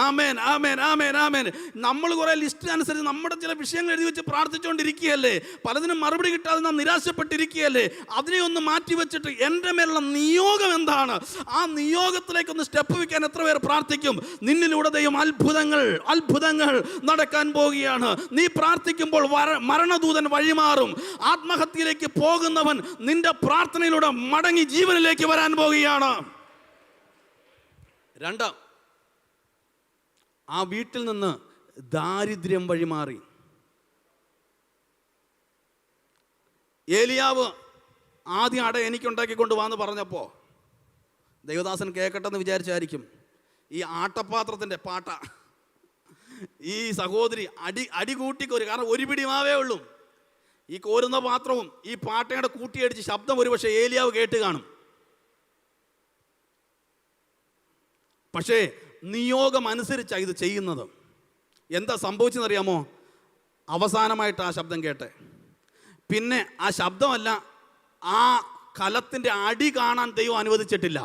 ആമേൻ, ആമേൻ, ആമേൻ, ആമേൻ. നമ്മൾ കുറേ ലിസ്റ്റ് അനുസരിച്ച് നമ്മുടെ ചില വിഷയങ്ങൾ എഴുതി വെച്ച് പ്രാർത്ഥിച്ചുകൊണ്ടിരിക്കുകയല്ലേ, പലതിനും മറുപടി കിട്ടാതെ നാം നിരാശപ്പെട്ടിരിക്കുകയല്ലേ. അതിനെ ഒന്ന് മാറ്റി വെച്ചിട്ട് എൻ്റെ മേലുള്ള നിയോഗം എന്താണ്, ആ നിയോഗത്തിലേക്കൊന്ന് സ്റ്റെപ്പ് വയ്ക്കാൻ എത്ര പേർ പ്രാർത്ഥിക്കും? നിന്നിലൂടെ ദൈവം അത്ഭുതങ്ങൾ നടക്കാൻ പോവുകയാണ്. നീ പ്രാർത്ഥിക്കുമ്പോൾ മരണദൂതൻ വഴിമാറും. ആത്മഹത്യയിലേക്ക് പോകുന്നവൻ നിന്റെ പ്രാർത്ഥനയിലൂടെ മടങ്ങി ജീവനിലേക്ക് വരാൻ പോവുകയാണ്. രണ്ട്, ആ വീട്ടിൽ നിന്ന് ദാരിദ്ര്യം വഴിമാറി. ഏലിയാവ് ആദ്യം അട എനിക്കുണ്ടാക്കിക്കൊണ്ട് വാന്ന് പറഞ്ഞപ്പോൾ ദൈവദാസൻ കേൾക്കട്ടെന്ന് വിചാരിച്ചായിരിക്കും ഈ ആട്ടപാത്രത്തിൻ്റെ പാട്ട ഈ സഹോദരി അടി കൂട്ടിക്കോരി. കാരണം ഒരു പിടി മാവേ ഉള്ളൂ. ഈ കോരുന്ന പാത്രവും ഈ പാട്ടയുടെ കൂട്ടിയടിച്ച് ശബ്ദം ഒരുപക്ഷെ ഏലിയാവ് കേട്ട് കാണും. പക്ഷേ നിയോഗം അനുസരിച്ചാണ് ഇത് ചെയ്യുന്നത്. എന്താ സംഭവിച്ചെന്നറിയാമോ? അവസാനമായിട്ട് ആ ശബ്ദം കേട്ടെ. പിന്നെ ആ ശബ്ദമല്ല, ആ കലത്തിൻ്റെ അടി കാണാൻ ദൈവം അനുവദിച്ചിട്ടില്ല.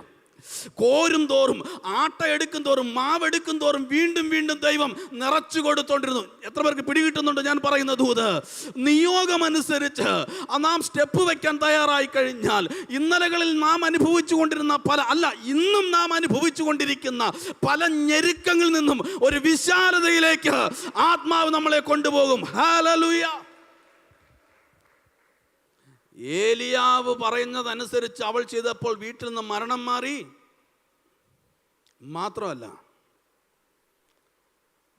കോരും തോറും, ആട്ട എടുക്കും തോറും, മാവെടുക്കും തോറും വീണ്ടും വീണ്ടും ദൈവം നിറച്ചു കൊടുത്തോണ്ടിരുന്നു. എത്ര പേർക്ക് പിടികിട്ടുന്നുണ്ട് ഞാൻ പറയുന്ന ദൂത്? നിയോഗമനുസരിച്ച് നാം സ്റ്റെപ്പ് വെക്കാൻ തയ്യാറായി കഴിഞ്ഞാൽ ഇന്നലകളിൽ നാം അനുഭവിച്ചു കൊണ്ടിരുന്ന ഇന്നും നാം അനുഭവിച്ചു കൊണ്ടിരിക്കുന്ന പല ഞെരുക്കങ്ങളിൽ നിന്നും ഒരു വിശാലതയിലേക്ക് ആത്മാവ് നമ്മളെ കൊണ്ടുപോകും. ഹല്ലേലൂയ. ഏലിയാവ് പറയുന്നതനുസരിച്ച് അവൾ ചെയ്തപ്പോൾ വീട്ടിൽ നിന്ന് മരണം മാറി. മാത്രമല്ല,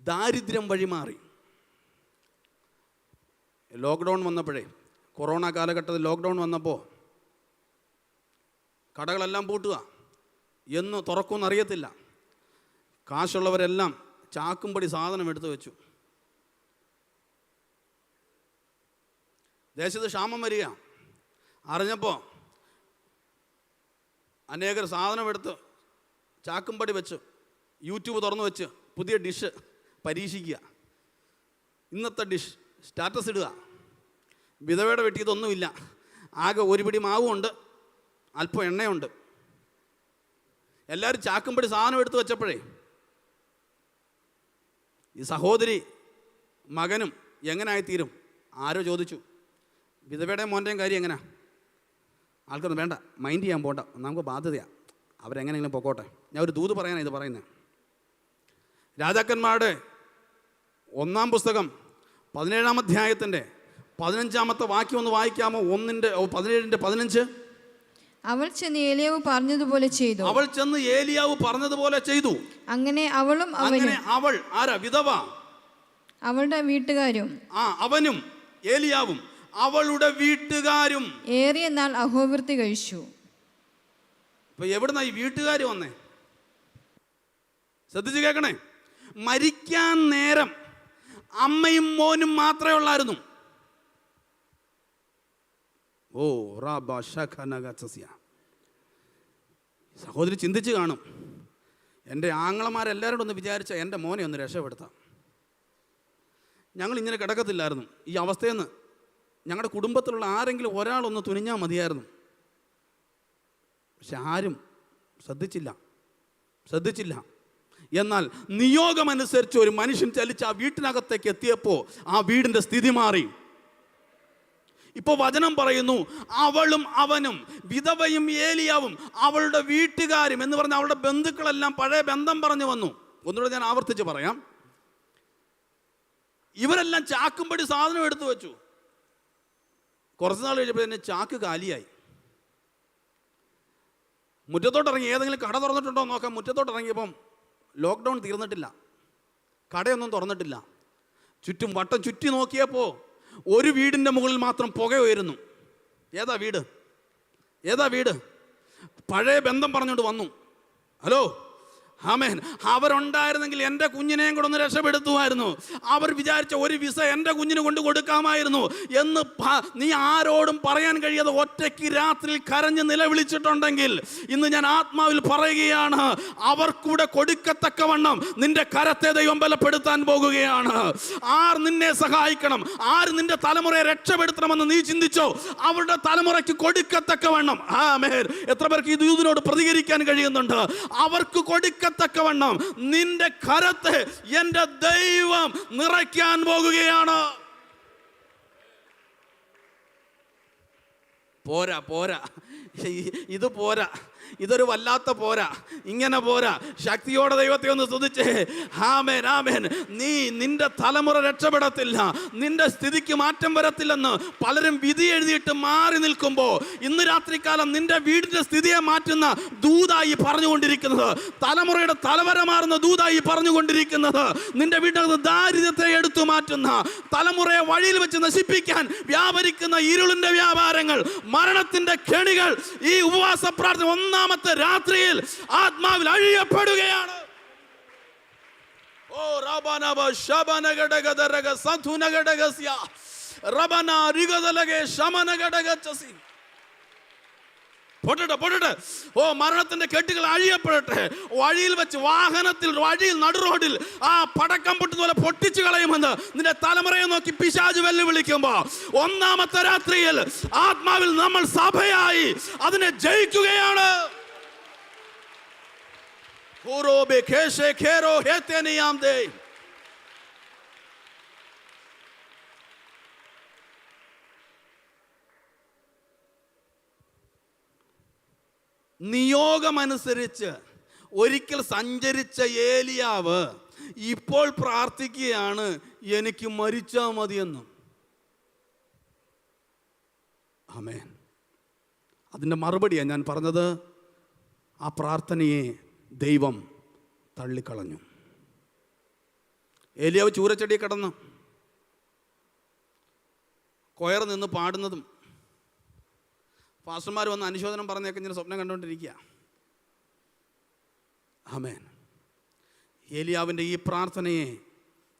ദാരിദ്ര്യം വഴിമാറി. ലോക്ക്ഡൗൺ വന്നപ്പോഴേ, കൊറോണ കാലഘട്ടത്തിൽ ലോക്ക്ഡൗൺ വന്നപ്പോൾ കടകളെല്ലാം പൂട്ടുക, എന്ന് തുറക്കുമെന്ന് അറിയത്തില്ല. കാശുള്ളവരെല്ലാം ചാക്കുംപടി സാധനം എടുത്തു വെച്ചു. ദേശത്ത് ക്ഷാമം വരിക അറിഞ്ഞപ്പോൾ അനേകർ സാധനമെടുത്ത് ചാക്കുംപടി വെച്ചു യൂട്യൂബ് തുറന്നു വെച്ച് പുതിയ ഡിഷ് പരീക്ഷിക്കുക. ഇന്നത്തെ ഡിഷ് സ്റ്റാറ്റസ് ഇടുക. വിധവയുടെ വീട്ടിൽ ഇതൊന്നുമില്ല, ആകെ ഒരു പിടി മാവുമുണ്ട്, അല്പം എണ്ണയുണ്ട്. എല്ലാവരും ചാക്കുംപടി സാധനം എടുത്ത് വെച്ചപ്പോഴേ ഈ സഹോദരി മകനും എങ്ങനായിത്തീരും? ആരോ ചോദിച്ചു, വിധവയുടെയും മോൻ്റെയും കാര്യം എങ്ങനെയാ? ആൾക്കൊന്നും വേണ്ട, മൈൻഡ് ചെയ്യാൻ പോകണ്ട, നമുക്ക് ബാധ്യതയാണ്, അവരെങ്ങനെയെങ്കിലും പൊക്കോട്ടെ. ഞാൻ ഒരു ദൂത് പറയാനാണ് ഇത് പറയുന്നത്. രാജാക്കന്മാരുടെ 1-ാം പുസ്തകം 17-ാം അധ്യായത്തിൻ്റെ 15-ാമത്തെ വാക്യം ഒന്ന് വായിക്കാമോ? 1:17-15. അവൾ ചെന്ന് ഏലിയാവ് പറഞ്ഞതുപോലെ ചെയ്തു. അവൾ ചെന്ന് ഏലിയാവ് പറഞ്ഞതുപോലെ ചെയ്തു. അങ്ങനെ അവളും അവൾ ആരാ? വിധവ. അവളുടെ വീട്ടുകാരും അവനും ഏലിയാവും അവളുടെ വീട്ടുകാരും ഏറിയ നാൾ അഹോവൃത്തി കഴിച്ചു. ഇപ്പൊ എവിടുന്നാ ഈ വീട്ടുകാർ വന്നേ? ശ്രദ്ധിച്ച് കേൾക്കണേ. മരിക്കാൻ നേരം അമ്മയും മോനും മാത്രമേ ഉള്ളായിരുന്നു. സഹോദരി ചിന്തിച്ച് കാണും, എൻ്റെ ആങ്ങളമാരെല്ലാവരോടും ഒന്ന് വിചാരിച്ച എൻ്റെ മോനെ ഒന്ന് രക്ഷപ്പെടുത്താം. ഞങ്ങൾ ഇങ്ങനെ കിടക്കത്തില്ലായിരുന്നു. ഈ അവസ്ഥയിൽ നിന്ന് ഞങ്ങളുടെ കുടുംബത്തിലുള്ള ആരെങ്കിലും ഒരാളൊന്ന് തുനിഞ്ഞാൽ മതിയായിരുന്നു. പക്ഷെ ആരും ശ്രദ്ധിച്ചില്ല. എന്നാൽ നിയോഗമനുസരിച്ച് ഒരു മനുഷ്യൻ ചലിച്ച് ആ വീട്ടിനകത്തേക്ക് എത്തിയപ്പോൾ ആ വീടിൻ്റെ സ്ഥിതി മാറി. ഇപ്പോൾ വചനം പറയുന്നു, അവളും അവനും, വിധവയും ഏലിയാവും അവളുടെ വീട്ടുകാരും എന്ന് പറഞ്ഞ അവളുടെ ബന്ധുക്കളെല്ലാം പഴയ ബന്ധം പറഞ്ഞു വന്നു. ഒന്നുകൂടെ ഞാൻ ആവർത്തിച്ച് പറയാം. ഇവരെല്ലാം ചാക്കുംപടി സാധനം എടുത്തു വെച്ചു. കുറച്ച് നാൾ കഴിഞ്ഞപ്പോൾ തന്നെ ചാക്ക് കാലിയായി. മുറ്റത്തോട്ടിറങ്ങി ഏതെങ്കിലും കട തുറന്നിട്ടുണ്ടോ നോക്കാം. മുറ്റത്തോട്ടിറങ്ങിയപ്പം ലോക്ക്ഡൗൺ തീർന്നിട്ടില്ല, കടയൊന്നും തുറന്നിട്ടില്ല. ചുറ്റും വട്ടം ചുറ്റി നോക്കിയപ്പോൾ ഒരു വീടിൻ്റെ മുകളിൽ മാത്രം പുക ഉയരുന്നു. ഏതാ വീട്? പഴയ ബന്ധം പറഞ്ഞുകൊണ്ട് വന്നു. ഹലോ, ആമേൻ. അവരുണ്ടായിരുന്നെങ്കിൽ എൻ്റെ കുഞ്ഞിനെയും കൂടെ ഒന്ന് രക്ഷപ്പെടുത്തുമായിരുന്നു. അവർ വിചാരിച്ച ഒരു വിസ എൻ്റെ കുഞ്ഞിന് കൊണ്ട് കൊടുക്കാമായിരുന്നു എന്ന് നീ ആരോടും പറയാൻ കഴിയാതെ ഒറ്റയ്ക്ക് രാത്രിയിൽ കരഞ്ഞ് നിലവിളിച്ചിട്ടുണ്ടെങ്കിൽ ഇന്ന് ഞാൻ ആത്മാവിൽ പറയുകയാണ്, അവർക്കൂടെ കൊടുക്കത്തക്കവണ്ണം നിന്റെ കരത്തെ ദൈവം ബലപ്പെടുത്താൻ പോകുകയാണ്. ആർ നിന്നെ സഹായിക്കണം, ആര് നിന്റെ തലമുറയെ രക്ഷപ്പെടുത്തണമെന്ന് നീ ചിന്തിച്ചോ, അവരുടെ തലമുറയ്ക്ക് കൊടുക്കത്തക്കവണ്ണം. ആമേൻ. എത്ര പേർക്ക് ഈ ദൂതിനോട് പ്രതികരിക്കാൻ കഴിയുന്നുണ്ട്? അവർക്ക് തക്കവണ്ണം നിന്റെ കരത്തെ എൻ്റെ ദൈവം നിറയ്ക്കാൻ പോകുകയാണ്. പോരാ ഇത് പോരാ, ഇതൊരു വല്ലാത്ത പോരാ, ഇങ്ങനെ പോരാ. ശക്തിയോടെ ദൈവത്തെ ഒന്ന് സ്തുതിച്ചേ. ആമേൻ. നിന്റെ തലമുറ രക്ഷപ്പെടത്തില്ല, നിന്റെ സ്ഥിതിക്ക് മാറ്റം വരത്തില്ലെന്ന് പലരും വിധി എഴുതിയിട്ട് മാറി നിൽക്കുമ്പോൾ ഇന്ന് രാത്രികാലം നിന്റെ വീടിന്റെ സ്ഥിതിയെ മാറ്റുന്ന ദൂതായി പറഞ്ഞുകൊണ്ടിരിക്കുന്നത്, തലമുറയുടെ തലവര മാറുന്ന ദൂതായി പറഞ്ഞുകൊണ്ടിരിക്കുന്നത്, നിന്റെ വീട്ടിനകത്ത് ദാരിദ്ര്യത്തെ എടുത്തു മാറ്റുന്ന, തലമുറയെ വഴിയിൽ വെച്ച് നശിപ്പിക്കാൻ വ്യാപരിക്കുന്ന ഇരുളിന്റെ വ്യാപാരങ്ങൾ, മരണത്തിന്റെ കെണികൾ ഈ ഉപവാസ പ്രാർത്ഥന 1-ാമത്തെ രാത്രിയിൽ ആത്മാവിൽ അഴിയപ്പെടുകയാണ്. മരണത്തിന്റെ കെട്ടുകൾ അഴിയപ്പെടട്ടെ. വഴിയിൽ വെച്ച്, വാഹനത്തിൽ, വഴിയിൽ, നടുറോഡിൽ ആ പടക്കം പൊട്ടുന്ന പോലെ പൊട്ടിച്ചു കളയുമെന്ന് നിന്റെ തലമുറയെ നോക്കി പിശാച് വെല്ലുവിളിക്കുമ്പോ 1-ാമത്തെ രാത്രിയിൽ ആത്മാവിൽ നമ്മൾ സഭയായി അതിനെ ജയിക്കുകയാണ്. നിയോഗമനുസരിച്ച് ഒരിക്കൽ സഞ്ചരിച്ച ഏലിയാവ് ഇപ്പോൾ പ്രാർത്ഥിക്കുകയാണ്, എനിക്ക് മരിച്ചാൽ മതിയെന്ന്. ആമേൻ. അതിൻ്റെ മറുപടിയാണ് ഞാൻ പറഞ്ഞത്. ആ പ്രാർത്ഥനയെ ദൈവം തള്ളിക്കളഞ്ഞു. ഏലിയാവ് ചൂരച്ചെടി കിടന്ന് കൊയർ നിന്ന് പാടുന്നതും പാസ്റ്റർമാർ വന്ന് അനുശോചനം പറഞ്ഞൊക്കെ ഇങ്ങനെ സ്വപ്നം കണ്ടുകൊണ്ടിരിക്കുക. ആമേൻ. ഏലിയാവിൻ്റെ ഈ പ്രാർത്ഥനയെ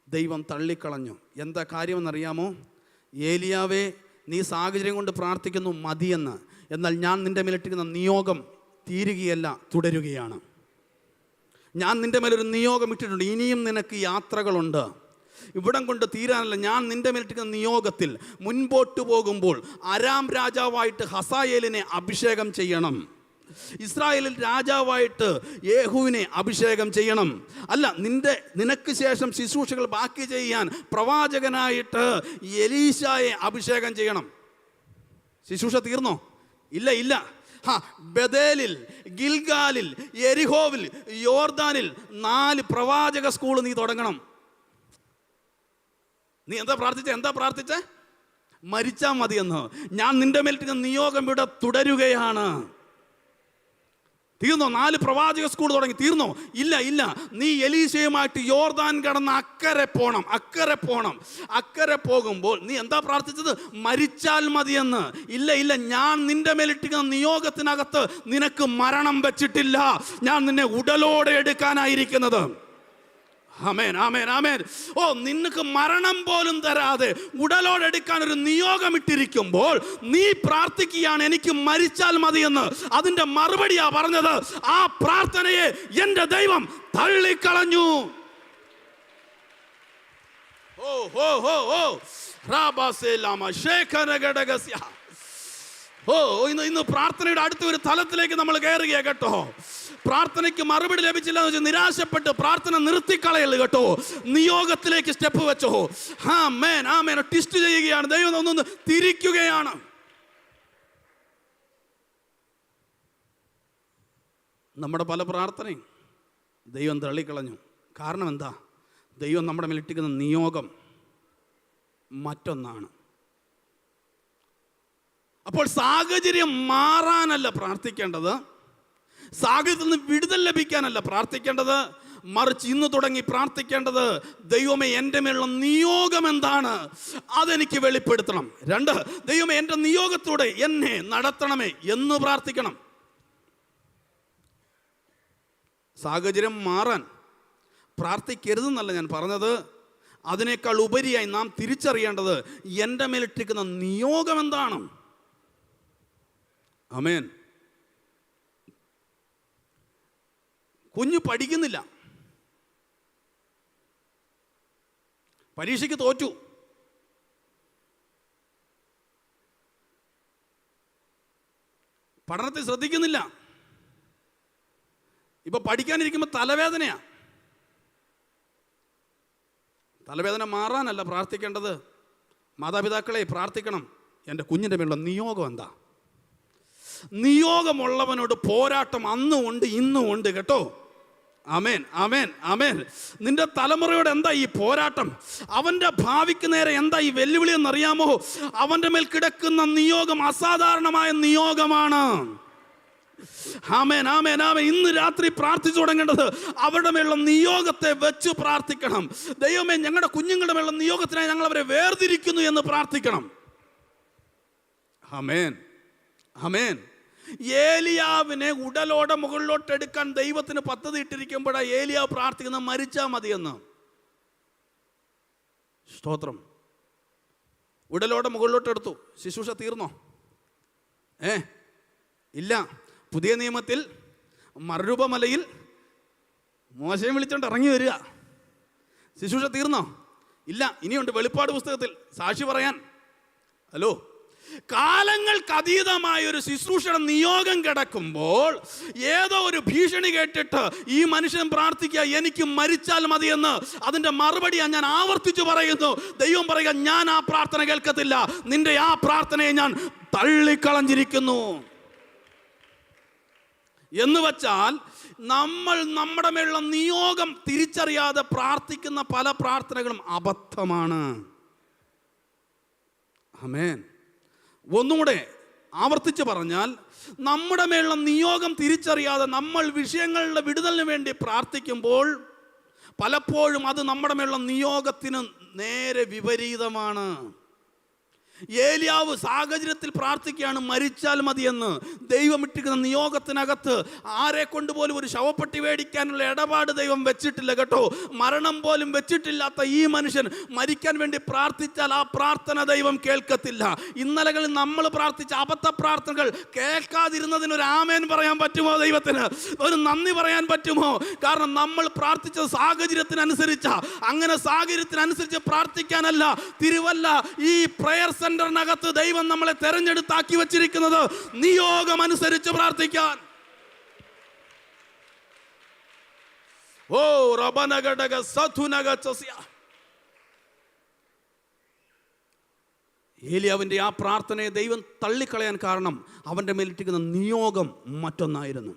ദൈവം തള്ളിക്കളഞ്ഞു. എന്താ കാര്യമെന്നറിയാമോ? ഏലിയാവേ, നീ സാഹചര്യം കൊണ്ട് പ്രാർത്ഥിക്കുന്നു മതിയെന്ന്, എന്നാൽ ഞാൻ നിൻ്റെ മേലിട്ടിരിക്കുന്ന നിയോഗം തീരുകയല്ല, തുടരുകയാണ്. ഞാൻ നിൻ്റെ മേലൊരു നിയോഗം ഇട്ടിട്ടുണ്ട്, ഇനിയും നിനക്ക് യാത്രകളുണ്ട്. ഇവിടം കൊണ്ട് തീരാനല്ല, ഞാൻ നിൻ്റെ മേലിട്ടിരിക്കുന്ന നിയോഗത്തിൽ മുൻപോട്ട് പോകുമ്പോൾ അരാം രാജാവായിട്ട് ഹസായേലിനെ അഭിഷേകം ചെയ്യണം, ഇസ്രായേലിൽ രാജാവായിട്ട് യേഹൂവിനെ അഭിഷേകം ചെയ്യണം. അല്ല, നിനക്ക് ശേഷം ശുശ്രൂഷകൾ ബാക്കി ചെയ്യാൻ പ്രവാചകനായിട്ട് എലീശായെ അഭിഷേകം ചെയ്യണം. ശുശ്രൂഷ തീർന്നോ? ഇല്ല. ബദേലിൽ, ഗിൽഗാലിൽ, യെരിഹോവിൽ, യോർദാനിൽ 4 പ്രവാചക സ്കൂൾ നീ തുടങ്ങണം. നീ എന്താ പ്രാർത്ഥിച്ചേ? മരിച്ചാൽ മതിയെന്ന്. ഞാൻ നിന്റെ മേലിട്ട് നിയോഗം ഇവിടെ തുടരുകയാണ്. തീർന്നോ? 4 പ്രവാചക സ്കൂൾ തുടങ്ങി. തീർന്നോ? ഇല്ല. നീ എലീശയുമായിട്ട് യോർദാൻ കടന്ന് അക്കരെ പോണം. അക്കരെ പോകുമ്പോൾ നീ എന്താ പ്രാർത്ഥിച്ചത്? മരിച്ചാൽ മതിയെന്ന്. ഇല്ല. ഞാൻ നിന്റെ മേലിട്ടിരിക്കുന്ന നിയോഗത്തിനകത്ത് നിനക്ക് മരണം വെച്ചിട്ടില്ല. ഞാൻ നിന്നെ ഉടലോടെ എടുക്കാനായിരിക്കുന്നത്. ആമേൻ. ഓ, നിനക്ക് മരണം പോലും തരാതെ ഉടലോടെടുക്കാൻ ഒരു നിയോഗം ഇട്ടിരിക്കുമ്പോൾ നീ പ്രാർത്ഥിക്കുകയാണ്, എനിക്ക് മരിച്ചാൽ മതിയെന്ന്. അതിന്റെ മറുപടിയാ പറഞ്ഞത്. ആ പ്രാർത്ഥനയെ എന്റെ ദൈവം തള്ളിക്കളഞ്ഞു. ഇന്ന് പ്രാർത്ഥനയുടെ അടുത്ത ഒരു തലത്തിലേക്ക് നമ്മൾ കയറുക കേട്ടോ. പ്രാർത്ഥനയ്ക്ക് മറുപടി ലഭിച്ചില്ല എന്ന് വെച്ചാൽ നിരാശപ്പെട്ട് പ്രാർത്ഥന നിർത്തിക്കളയല് കേട്ടോ. നിയോഗത്തിലേക്ക് സ്റ്റെപ്പ് വെച്ചോ. ആമേൻ. ട്വിസ്റ്റ് ചെയ്യുകയാണ്. ദൈവം ഒന്നൊന്ന് തിരിക്കുകയാണ്. നമ്മുടെ പല പ്രാർത്ഥനയും ദൈവം തള്ളിക്കളഞ്ഞു. കാരണം എന്താ? ദൈവം നമ്മുടെ മേലിട്ടിരിക്കുന്ന നിയോഗം മറ്റൊന്നാണ്. അപ്പോൾ സാഹചര്യം മാറാനല്ല പ്രാർത്ഥിക്കേണ്ടത്, സാഹചര്യത്തിൽ നിന്ന് വിടുതൽ ലഭിക്കാനല്ല പ്രാർത്ഥിക്കേണ്ടത്, മറിച്ച് ഇന്ന് തുടങ്ങി പ്രാർത്ഥിക്കേണ്ടത്, ദൈവമേ എൻ്റെ മേലുള്ള നിയോഗം എന്താണ്, അതെനിക്ക് വെളിപ്പെടുത്തണം. 2, ദൈവമേ എൻ്റെ നിയോഗത്തോടെ എന്നെ നടത്തണമേ എന്ന് പ്രാർത്ഥിക്കണം. സാഹചര്യം മാറാൻ പ്രാർത്ഥിക്കരുതെന്നല്ല ഞാൻ പറഞ്ഞത്. അതിനേക്കാൾ ഉപരിയായി നാം തിരിച്ചറിയേണ്ടത് എൻ്റെ മേലിട്ടിരിക്കുന്ന നിയോഗം എന്താണ്. ആമേൻ. കുഞ്ഞ് പഠിക്കുന്നില്ല, പരീക്ഷയ്ക്ക് തോറ്റു, പഠനത്തിൽ ശ്രദ്ധിക്കുന്നില്ല, ഇപ്പൊ പഠിക്കാനിരിക്കുമ്പോൾ തലവേദനയാ. തലവേദന മാറാനല്ല പ്രാർത്ഥിക്കേണ്ടത്. മാതാപിതാക്കളെ പ്രാർത്ഥിക്കണം, എൻ്റെ കുഞ്ഞിൻ്റെ മേലുള്ള നിയോഗം എന്താ. നിയോഗമുള്ളവനോട് പോരാട്ടം അന്നും ഉണ്ട് ഇന്നും ഉണ്ട് കേട്ടോ. ആമേൻ. നിന്റെ തലമുറയോട് എന്താ ഈ പോരാട്ടം? അവന്റെ ഭാവിക്ക് നേരെ എന്താ ഈ വെല്ലുവിളി എന്നറിയാമോ? അവന്റെ മേൽ കിടക്കുന്ന നിയോഗം അസാധാരണമായ നിയോഗമാണ്. ആമേൻ. ഇന്ന് രാത്രി പ്രാർത്ഥിച്ചു തുടങ്ങേണ്ടത് അവരുടെ മേലുള്ള നിയോഗത്തെ വെച്ച് പ്രാർത്ഥിക്കണം. ദൈവമേ, ഞങ്ങളുടെ കുഞ്ഞുങ്ങളുടെ മേലുള്ള നിയോഗത്തിനായി ഞങ്ങൾ അവരെ വേർതിരിക്കുന്നു എന്ന് പ്രാർത്ഥിക്കണം. ആമേൻ. ഏലിയാവിനെ ഉടലോടെ മുകളിലോട്ട് എടുക്കാൻ ദൈവത്തിന് പദ്ധതി ഇട്ടിരിക്കുമ്പോഴാണ് ഏലിയാവ് പ്രാർത്ഥിക്കുന്ന മരിച്ചാൽ മതിയെന്ന്. സ്തോത്രം. ഉടലോടെ മുകളിലോട്ട് എടുത്തു. ശുശ്രൂഷ തീർന്നോ? ഇല്ല. പുതിയ നിയമത്തിൽ മറുരൂപമലയിൽ മോശയെ വിളിച്ചോണ്ട് ഇറങ്ങി വരിക. ശുശ്രൂഷ തീർന്നോ? ഇല്ല. ഇനിയുണ്ട് വെളിപ്പാട് പുസ്തകത്തിൽ സാക്ഷി പറയാൻ. ഹലോ, കാലങ്ങൾക്ക് അതീതമായ ഒരു ശുശ്രൂഷയുടെ നിയോഗം കിടക്കുമ്പോൾ ഏതോ ഒരു ഭീഷണി കേട്ടിട്ട് ഈ മനുഷ്യൻ പ്രാർത്ഥിക്കുക, എനിക്ക് മരിച്ചാൽ മതിയെന്ന്. അതിന്റെ മറുപടിയാണ് ഞാൻ ആവർത്തിച്ചു പറയുന്നു. ദൈവം പറയുക, ഞാൻ ആ പ്രാർത്ഥന കേൾക്കത്തില്ല, നിന്റെ ആ പ്രാർത്ഥനയെ ഞാൻ തള്ളിക്കളഞ്ഞിരിക്കുന്നു എന്ന് വച്ചാൽ നമ്മൾ നമ്മുടെ മേലുള്ള നിയോഗം തിരിച്ചറിയാതെ പ്രാർത്ഥിക്കുന്ന പല പ്രാർത്ഥനകളും അബദ്ധമാണ്. ആമേൻ. ഒന്നുകൂടെ ആവർത്തിച്ച് പറഞ്ഞാൽ, നമ്മുടെ മേലുള്ള നിയോഗം തിരിച്ചറിയാതെ നമ്മൾ വിഷയങ്ങളുടെ വിടുതലിന് വേണ്ടി പ്രാർത്ഥിക്കുമ്പോൾ പലപ്പോഴും അത് നമ്മുടെ മേലുള്ള നിയോഗത്തിന് നേരെ വിപരീതമാണ്. ഏലിയാവ് സാഹചര്യത്തിൽ പ്രാർത്ഥിക്കുകയാണ്, മരിച്ചാൽ മതിയെന്ന്. ദൈവം ഇട്ടിരിക്കുന്ന നിയോഗത്തിനകത്ത് ആരെ കൊണ്ടുപോലും ഒരു ശവപ്പെട്ടി മേടിക്കാനുള്ള ഇടപാട് ദൈവം വെച്ചിട്ടില്ല കേട്ടോ. മരണം പോലും വെച്ചിട്ടില്ലാത്ത ഈ മനുഷ്യൻ മരിക്കാൻ വേണ്ടി പ്രാർത്ഥിച്ചാൽ ആ പ്രാർത്ഥന ദൈവം കേൾക്കത്തില്ല. ഇന്നലകളിൽ നമ്മൾ പ്രാർത്ഥിച്ച അബദ്ധ പ്രാർത്ഥനകൾ കേൾക്കാതിരുന്നതിന് ഒരു ആമേൻ പറയാൻ പറ്റുമോ? ദൈവത്തിന് ഒരു നന്ദി പറയാൻ പറ്റുമോ? കാരണം നമ്മൾ പ്രാർത്ഥിച്ച സാഹചര്യത്തിനനുസരിച്ച, അങ്ങനെ സാഹചര്യത്തിനനുസരിച്ച് പ്രാർത്ഥിക്കാനല്ല, തിരുവല്ല ഈ പ്രയർ സെന്ററിനകത്ത് ദൈവം നമ്മളെ തെരഞ്ഞെടുത്താക്കി വെച്ചിരിക്കുന്നത് നിയോഗം അനുസരിച്ച് പ്രാർത്ഥിക്കാൻ. ഓ റബനഗടക സതുനഗ ചസ്യ. ഏലിയാവിന്റെ ആ പ്രാർത്ഥനയെ ദൈവം തള്ളിക്കളയാൻ കാരണം അവന്റെ മേലിട്ടിരിക്കുന്ന നിയോഗം മറ്റൊന്നായിരുന്നു.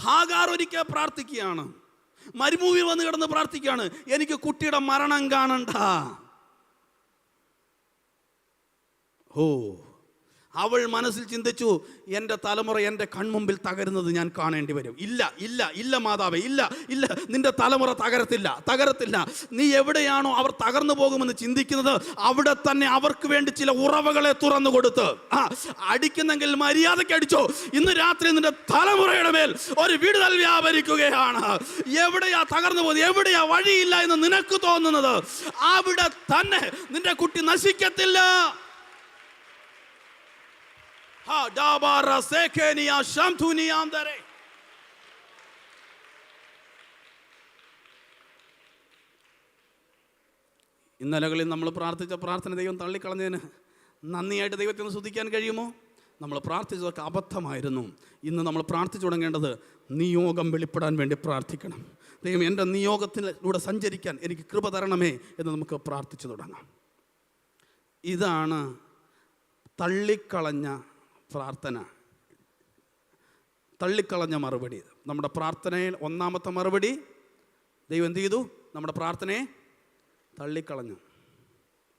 ഹാഗാർ ഒരിക്കൽ പ്രാർത്ഥിക്കുകയാണ്, മരുഭൂമിയിൽ വന്ന് കിടന്ന് പ്രാർത്ഥിക്കുകയാണ്, എനിക്ക് കുട്ടിയുടെ മരണം കാണണ്ട. ഓ, അവൾ മനസ്സിൽ ചിന്തിച്ചു, എൻ്റെ തലമുറ എൻ്റെ കൺമുമ്പിൽ തകരുന്നത് ഞാൻ കാണേണ്ടി വരും. ഇല്ല ഇല്ല ഇല്ല മാതാവേ, ഇല്ല ഇല്ല, നിന്റെ തലമുറ തകരത്തില്ല. നീ എവിടെയാണോ അവർ തകർന്നു പോകുമെന്ന് ചിന്തിക്കുന്നത്, അവിടെ തന്നെ അവർക്ക് വേണ്ടി ചില ഉറവകളെ തുറന്നു കൊടുത്ത്, അടിക്കുന്നെങ്കിൽ മര്യാദയ്ക്ക് അടിച്ചോ. ഇന്ന് രാത്രി നിന്റെ തലമുറയുടെ മേൽ ഒരു വിടുതൽ വ്യാപരിക്കുകയാണ്. എവിടെയാ തകർന്നു പോകുന്നത്, എവിടെയാ വഴിയില്ല എന്ന് നിനക്ക് തോന്നുന്നത്, അവിടെ തന്നെ നിന്റെ കുട്ടി നശിക്കത്തില്ല. ഇന്നലകളിൽ നമ്മൾ പ്രാർത്ഥിച്ച പ്രാർത്ഥന ദൈവം തള്ളിക്കളഞ്ഞതിന് നന്ദിയായിട്ട് ദൈവത്തെ ഒന്ന് സ്തുതിക്കാൻ കഴിയുമോ? നമ്മൾ പ്രാർത്ഥിച്ചതൊക്കെ അബദ്ധമായിരുന്നു. ഇന്ന് നമ്മൾ പ്രാർത്ഥിച്ചു തുടങ്ങേണ്ടത് നിയോഗം വെളിപ്പെടാൻ വേണ്ടി പ്രാർത്ഥിക്കണം. ദൈവം എൻ്റെ നിയോഗത്തിലൂടെ സഞ്ചരിക്കാൻ എനിക്ക് കൃപ തരണമേ എന്ന് നമുക്ക് പ്രാർത്ഥിച്ചു തുടങ്ങാം. ഇതാണ് തള്ളിക്കളഞ്ഞ പ്രാർത്ഥന, തള്ളിക്കളഞ്ഞ മറുപടി. നമ്മുടെ പ്രാർത്ഥനയിൽ ഒന്നാമത്തെ മറുപടി ദൈവം എന്ത് ചെയ്തു? നമ്മുടെ പ്രാർത്ഥനയെ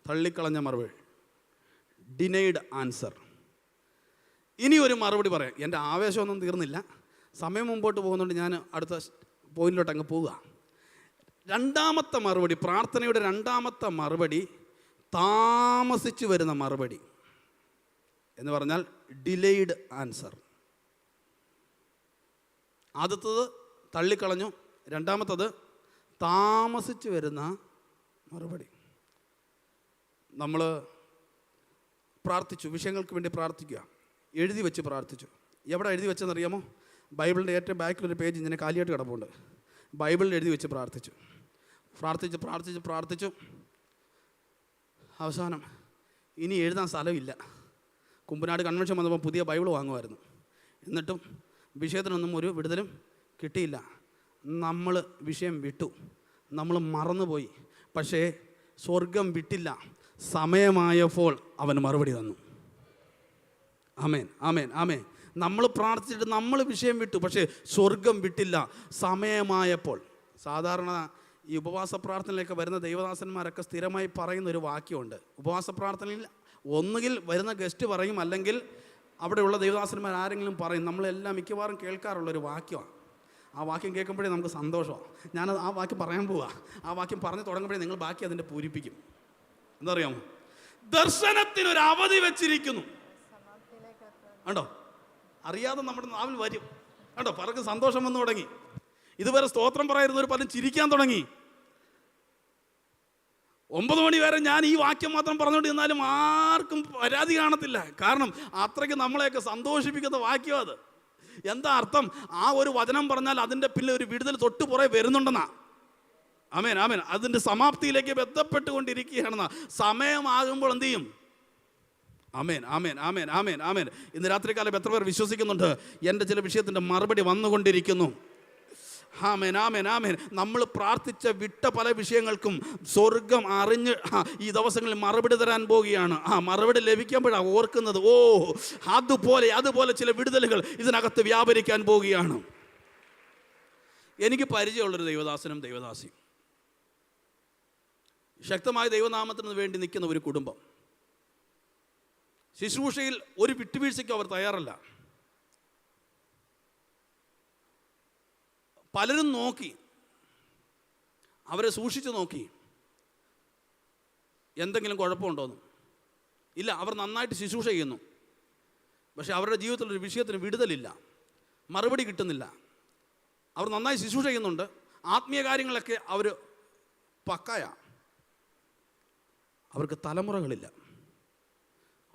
തള്ളിക്കളഞ്ഞ മറുപടി, ഡിനൈഡ് ആൻസർ. ഇനി ഒരു മറുപടി പറയാം. എൻ്റെ ആവേശമൊന്നും തീർന്നില്ല, സമയം മുമ്പോട്ട് പോകുന്നുണ്ട്, ഞാൻ അടുത്ത പോയിന്റിലോട്ട് അങ്ങ് പോവുക. രണ്ടാമത്തെ മറുപടി, പ്രാർത്ഥനയുടെ രണ്ടാമത്തെ മറുപടി താമസിച്ചു വരുന്ന മറുപടി എന്ന് പറഞ്ഞാൽ ഡിലേഡ് ആൻസർ. ആദ്യത്തത് തള്ളിക്കളഞ്ഞു, രണ്ടാമത്തത് താമസിച്ചു വരുന്ന മറുപടി. നമ്മൾ പ്രാർത്ഥിച്ചു, വിഷയങ്ങൾക്ക് വേണ്ടി പ്രാർത്ഥിക്കുക, എഴുതി വെച്ച് പ്രാർത്ഥിച്ചു. എവിടെ എഴുതി വെച്ചെന്നറിയാമോ? ബൈബിളിൻ്റെ ഏറ്റവും ബാക്കിലൊരു പേജ് ഇങ്ങനെ കാലിയായിട്ട് കിടപ്പുണ്ട്. ബൈബിളിൽ എഴുതി വെച്ച് പ്രാർത്ഥിച്ചു. അവസാനം ഇനി എഴുതാൻ സ്ഥലമില്ല. കുമ്പനാട് കൺവെൻഷൻ വന്നപ്പോൾ പുതിയ ബൈബിൾ വാങ്ങുമായിരുന്നു. എന്നിട്ടും വിഷയത്തിനൊന്നും ഒരു വിടുതലും കിട്ടിയില്ല. നമ്മൾ വിഷയം വിട്ടു, നമ്മൾ മറന്നുപോയി. പക്ഷേ സ്വർഗം വിട്ടില്ല. സമയമായപ്പോൾ അവൻ മറുപടി തന്നു. ആമേൻ, ആമേൻ, ആമേൻ. നമ്മൾ പ്രാർത്ഥിച്ചിട്ട് നമ്മൾ വിഷയം വിട്ടു, പക്ഷേ സ്വർഗം വിട്ടില്ല. സമയമായപ്പോൾ. സാധാരണ ഈ ഉപവാസ പ്രാർത്ഥനയിലേക്ക് വരുന്ന ദൈവദാസന്മാരൊക്കെ സ്ഥിരമായി പറയുന്ന ഒരു വാക്യമുണ്ട്. ഉപവാസ പ്രാർത്ഥനയിൽ ഒന്നുകിൽ വരുന്ന ഗസ്റ്റ് പറയും, അല്ലെങ്കിൽ അവിടെയുള്ള ദൈവദാസന്മാർ ആരെങ്കിലും പറയും. നമ്മളെല്ലാം മിക്കവാറും കേൾക്കാറുള്ളൊരു വാക്യമാണ്. ആ വാക്യം കേൾക്കുമ്പോഴേ നമുക്ക് സന്തോഷമാണ്. ഞാനത് ആ വാക്യം പറയാൻ പോവുക. ആ വാക്യം പറഞ്ഞ് തുടങ്ങുമ്പോഴേ നിങ്ങൾ ബാക്കി അതിൻ്റെ പൂരിപ്പിക്കും. എന്താ അറിയാമോ? ദർശനത്തിനൊരു അവധി വെച്ചിരിക്കുന്നു. കണ്ടോ? അറിയാതെ നമ്മുടെ നാവിൽ വരും. കണ്ടോ? പലർക്കും സന്തോഷം വന്നു തുടങ്ങി. ഇതുവരെ സ്തോത്രം പറയുന്നവർ പലരും ചിരിക്കാൻ തുടങ്ങി. 9 മണി വരെ ഞാൻ ഈ വാക്യം മാത്രം പറഞ്ഞുകൊണ്ടിരുന്നാലും ആർക്കും പരാതി കാണത്തില്ല. കാരണം അത്രയ്ക്ക് നമ്മളെയൊക്കെ സന്തോഷിപ്പിക്കുന്ന വാക്യം അത്. എന്താ അർത്ഥം? ആ ഒരു വചനം പറഞ്ഞാൽ അതിൻ്റെ പിന്നെ ഒരു വിടുതൽ തൊട്ട് പുറകെ വരുന്നുണ്ടെന്നാ. ആമേൻ, ആമേൻ. അതിൻ്റെ സമാപ്തിയിലേക്ക് ബന്ധപ്പെട്ടുകൊണ്ടിരിക്കുകയാണെന്നാ. സമയമാകുമ്പോൾ എന്ത് ചെയ്യും? ആമേൻ, ആമേൻ, ആമേൻ, ആമേൻ, ആമേൻ. ഇന്ന് രാത്രികാലം എത്ര പേർ വിശ്വസിക്കുന്നുണ്ട് എൻ്റെ ചില വിഷയത്തിൻ്റെ മറുപടി വന്നുകൊണ്ടിരിക്കുന്നു? ആമേൻ, ആമേൻ, ആമേൻ. നമ്മൾ പ്രാർത്ഥിച്ച വിട്ട പല വിഷയങ്ങൾക്കും സ്വർഗം അറിഞ്ഞ് ഈ ദിവസങ്ങളിൽ മറുപടി തരാൻ പോവുകയാണ്. മറുപടി ലഭിക്കുമ്പോഴാണ് ഓർക്കുന്നത്, ഓ അതുപോലെ ചില വിടുതലുകൾ ഇതിനകത്ത് വ്യാപരിക്കാൻ പോവുകയാണ്. എനിക്ക് പരിചയമുള്ളൊരു ദൈവദാസിയും ശക്തമായ ദൈവനാമത്തിന് വേണ്ടി നിൽക്കുന്ന ഒരു കുടുംബം. ശുശ്രൂഷയിൽ ഒരു വിട്ടുവീഴ്ചയ്ക്കും അവർ തയ്യാറല്ല. പലരും നോക്കി, അവരെ സൂക്ഷിച്ചു നോക്കി, എന്തെങ്കിലും കുഴപ്പമുണ്ടോയെന്ന്. ഇല്ല, അവർ നന്നായിട്ട് ശുശ്രൂഷ ചെയ്യുന്നു, പക്ഷേ അവരുടെ ജീവിതത്തിൽ ഒരു വിഷയത്തിന് വിടുതലില്ല, മറുപടി കിട്ടുന്നില്ല. അവർ നന്നായി ശുശ്രൂഷ ചെയ്യുന്നുണ്ട്, ആത്മീയ കാര്യങ്ങളൊക്കെ അവർ പക്കായ, അവർക്ക് തലമുറകളില്ല.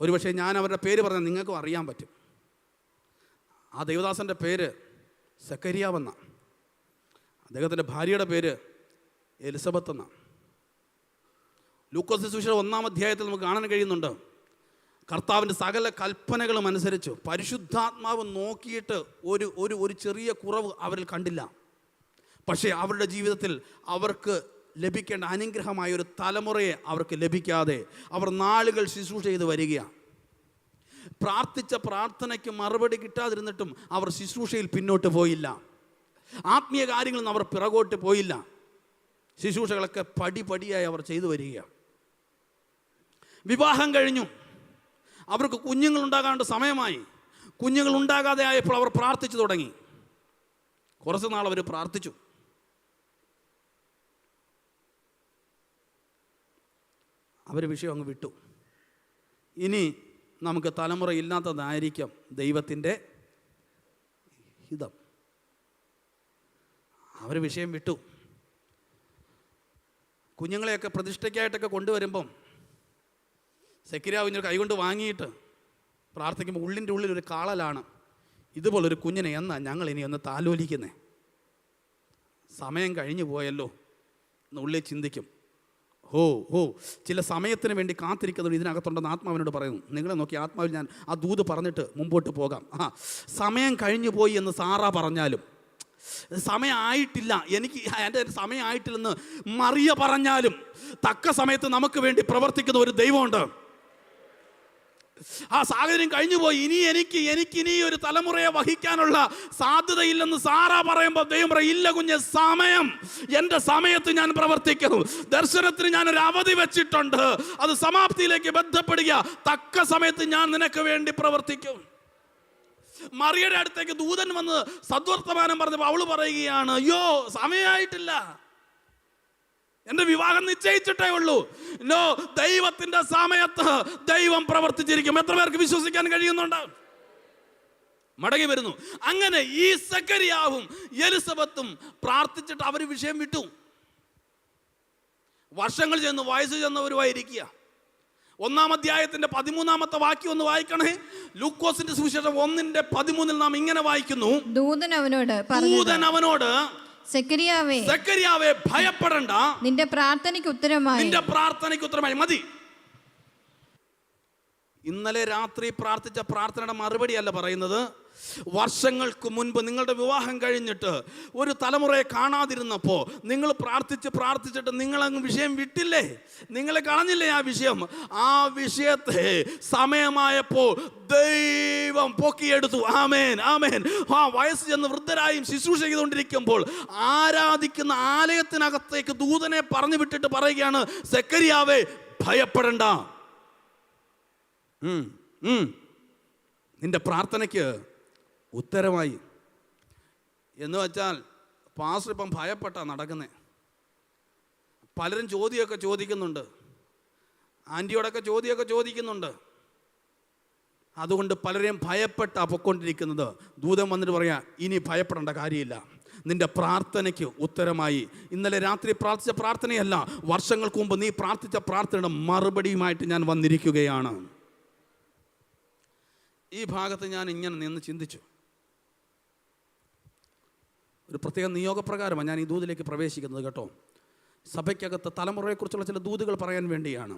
ഒരുപക്ഷെ ഞാൻ അവരുടെ പേര് പറഞ്ഞാൽ നിങ്ങൾക്കും അറിയാൻ പറ്റും. ആ ദൈവദാസൻ്റെ പേര് സെക്കരിയാവെന്ന, അദ്ദേഹത്തിൻ്റെ ഭാര്യയുടെ പേര് എലിസബത്ത് എന്ന. ലൂക്കോസ് സുവിശേഷം 1-ാം അധ്യായത്തിൽ നമുക്ക് കാണാൻ കഴിയുന്നുണ്ട്, കർത്താവിൻ്റെ സകല കൽപ്പനകളും അനുസരിച്ചു പരിശുദ്ധാത്മാവ് നോക്കിയിട്ട് ഒരു ചെറിയ കുറവ് അവരിൽ കണ്ടില്ല. പക്ഷേ അവരുടെ ജീവിതത്തിൽ അവർക്ക് ലഭിക്കേണ്ട അനുഗ്രഹമായ ഒരു തലമുറയെ അവർക്ക് ലഭിക്കാതെ അവർ നാളുകൾ ശുശ്രൂഷ ചെയ്ത് വരികയാണ്. പ്രാർത്ഥിച്ച പ്രാർത്ഥനയ്ക്ക് മറുപടി കിട്ടാതിരുന്നിട്ടും അവർ ശുശ്രൂഷയിൽ പിന്നോട്ട് പോയില്ല, ആത്മീയ കാര്യങ്ങളിൽ നിന്ന് അവർ പിറകോട്ട് പോയില്ല. ശുശ്രൂഷകളൊക്കെ പടിപടിയായി അവർ ചെയ്തു വരികയാണ്. വിവാഹം കഴിഞ്ഞു, അവർക്ക് കുഞ്ഞുങ്ങളുണ്ടാകാണ്ട് സമയമായി. കുഞ്ഞുങ്ങളുണ്ടാകാതെ ആയപ്പോൾ അവർ പ്രാർത്ഥിച്ചു തുടങ്ങി. കുറച്ച് നാൾ അവർ പ്രാർത്ഥിച്ചു. അവർ വിഷയം അങ്ങ് വിട്ടു. ഇനി നമുക്ക് തലമുറ ഇല്ലാത്തതായിരിക്കും ദൈവത്തിൻ്റെ ഹിതം. അവർ വിഷയം വിട്ടു. കുഞ്ഞുങ്ങളെയൊക്കെ പ്രതിഷ്ഠയ്ക്കായിട്ടൊക്കെ കൊണ്ടുവരുമ്പം സെക്കരിയാവ് കൈകൊണ്ട് വാങ്ങിയിട്ട് പ്രാർത്ഥിക്കുമ്പോൾ ഉള്ളിൻ്റെ ഉള്ളിൽ ഒരു കാളലാണ്, ഇതുപോലൊരു കുഞ്ഞിനെ എന്നാ ഞങ്ങൾ ഇനി ഒന്ന് താലോലിക്കുന്നേ, സമയം കഴിഞ്ഞു പോയല്ലോ എന്നുള്ളിൽ ചിന്തിക്കും. ചില സമയത്തിന് വേണ്ടി കാത്തിരിക്കുന്നത് ഇതിനകത്തുണ്ടെന്ന് ആത്മാവിനോട് പറയുന്നു. നിങ്ങളെ നോക്കി ആത്മാവിൽ ഞാൻ ആ ദൂത് പറഞ്ഞിട്ട് മുമ്പോട്ട് പോകാം. സമയം കഴിഞ്ഞു പോയി എന്ന് സാറാ പറഞ്ഞാലും, സമയമായിട്ടില്ല, എൻ്റെ സമയമായിട്ടില്ലെന്ന് മറിയ പറഞ്ഞാലും, തക്ക സമയത്ത് നമുക്ക് വേണ്ടി പ്രവർത്തിക്കുന്ന ഒരു ദൈവമുണ്ട്. ആ സാഹചര്യം കഴിഞ്ഞു പോയി, എനിക്കിനി ഒരു തലമുറയെ വഹിക്കാനുള്ള സാധ്യതയില്ലെന്ന് സാറാ പറയുമ്പോൾ ദൈവം പറയും, ഇല്ല കുഞ്ഞ്, സമയം, എൻ്റെ സമയത്ത് ഞാൻ പ്രവർത്തിക്കും. ദർശനത്തിന് ഞാനൊരു അവധി വെച്ചിട്ടുണ്ട്, അത് സമാപ്തിയിലേക്ക് ബന്ധപ്പെടുക. തക്ക സമയത്ത് ഞാൻ നിനക്ക് വേണ്ടി പ്രവർത്തിക്കും. മറിയയുടെ അടുത്തേക്ക് ദൂതൻ വന്ന് സദ്വർത്തമാനം പറഞ്ഞപ്പോൾ അവള് പറയുകയാണ്, അയ്യോ സമയമായിട്ടില്ല, എൻ്റെ വിവാഹം നിശ്ചയിച്ചിട്ടേ ഉള്ളൂ. ദൈവത്തിന്റെ സമയത്ത് ദൈവം പ്രവർത്തിച്ചിരിക്കും. എത്ര പേർക്ക് വിശ്വസിക്കാൻ കഴിയുന്നുണ്ട്? മടങ്ങി വരുന്നു. അങ്ങനെ ഈ സെക്കരിയാവും എലിസബത്തും പ്രാർത്ഥിച്ചിട്ട് അവർ വിഷയം വിട്ടു. വർഷങ്ങൾ ചെന്ന് വയസ്സ് ചെന്നവരുമായിരിക്കുക. 1-ാം അധ്യായത്തിന്റെ 13-ാമത്തെ വാക്യം ഒന്ന് വായിക്കണേ. ലൂക്കോസിന്റെ സുവിശേഷം 1:13 നാം ഇങ്ങനെ വായിക്കുന്നു, ദൂതൻ അവനോട് സെക്കരിയാവേ ഭയപ്പെടണ്ട, നിന്റെ പ്രാർത്ഥനയ്ക്ക് ഉത്തരമായി. മതി. ഇന്നലെ രാത്രി പ്രാർത്ഥിച്ച പ്രാർത്ഥനയുടെ മറുപടി അല്ല പറയുന്നത്. വർഷങ്ങൾക്ക് മുൻപ് നിങ്ങളുടെ വിവാഹം കഴിഞ്ഞിട്ട് ഒരു തലമുറയെ കാണാതിരുന്നപ്പോൾ നിങ്ങൾ പ്രാർത്ഥിച്ചിട്ട് നിങ്ങളങ്ങ് വിഷയം വിട്ടില്ലേ, നിങ്ങളെ കളഞ്ഞില്ലേ ആ വിഷയം. ആ വിഷയത്തെ സമയമായപ്പോൾ ദൈവം പൊക്കിയെടുത്തു. ആമേൻ, ആമേൻ. വയസ്സ് ചെന്ന് വൃദ്ധരായും ശുശ്രൂഷ ചെയ്തുകൊണ്ടിരിക്കുമ്പോൾ ആരാധിക്കുന്ന ആലയത്തിനകത്തേക്ക് ദൂതനെ പറഞ്ഞു വിട്ടിട്ട് പറയുകയാണ്, സെക്കരിയാവേ ഭയപ്പെടണ്ട, നിന്റെ പ്രാർത്ഥനയ്ക്ക് ഉത്തരമായി. എന്ന് വെച്ചാൽ പാസ്റ്റർ ഇപ്പം ഭയപ്പെട്ടാ നടക്കുന്നത്. പലരും ചോദ്യമൊക്കെ ചോദിക്കുന്നുണ്ട്, ആൻറ്റിയോടൊക്കെ ചോദ്യമൊക്കെ ചോദിക്കുന്നുണ്ട്. അതുകൊണ്ട് പലരെയും ഭയപ്പെട്ടാ പൊക്കൊണ്ടിരിക്കുന്നത്. ദൂതൻ വന്നിട്ട് പറയാ, ഇനി ഭയപ്പെടേണ്ട കാര്യമില്ല, നിന്റെ പ്രാർത്ഥനയ്ക്ക് ഉത്തരമായി. ഇന്നലെ രാത്രി പ്രാർത്ഥിച്ച പ്രാർത്ഥനയല്ല, വർഷങ്ങൾക്ക് മുമ്പ് നീ പ്രാർത്ഥിച്ച പ്രാർത്ഥനയുടെ മറുപടിയുമായിട്ട് ഞാൻ വന്നിരിക്കുകയാണ്. ഈ ഭാഗത്ത് ഞാൻ ഇങ്ങനെ നിന്ന് ചിന്തിച്ചു. ഒരു പ്രത്യേക നിയോഗപ്രകാരമാണ് ഞാൻ ഈ ദൂതിലേക്ക് പ്രവേശിക്കുന്നത് കേട്ടോ. സഭയ്ക്കകത്ത് തലമുറയെക്കുറിച്ചുള്ള ചില ദൂതുകൾ പറയാൻ വേണ്ടിയാണ്.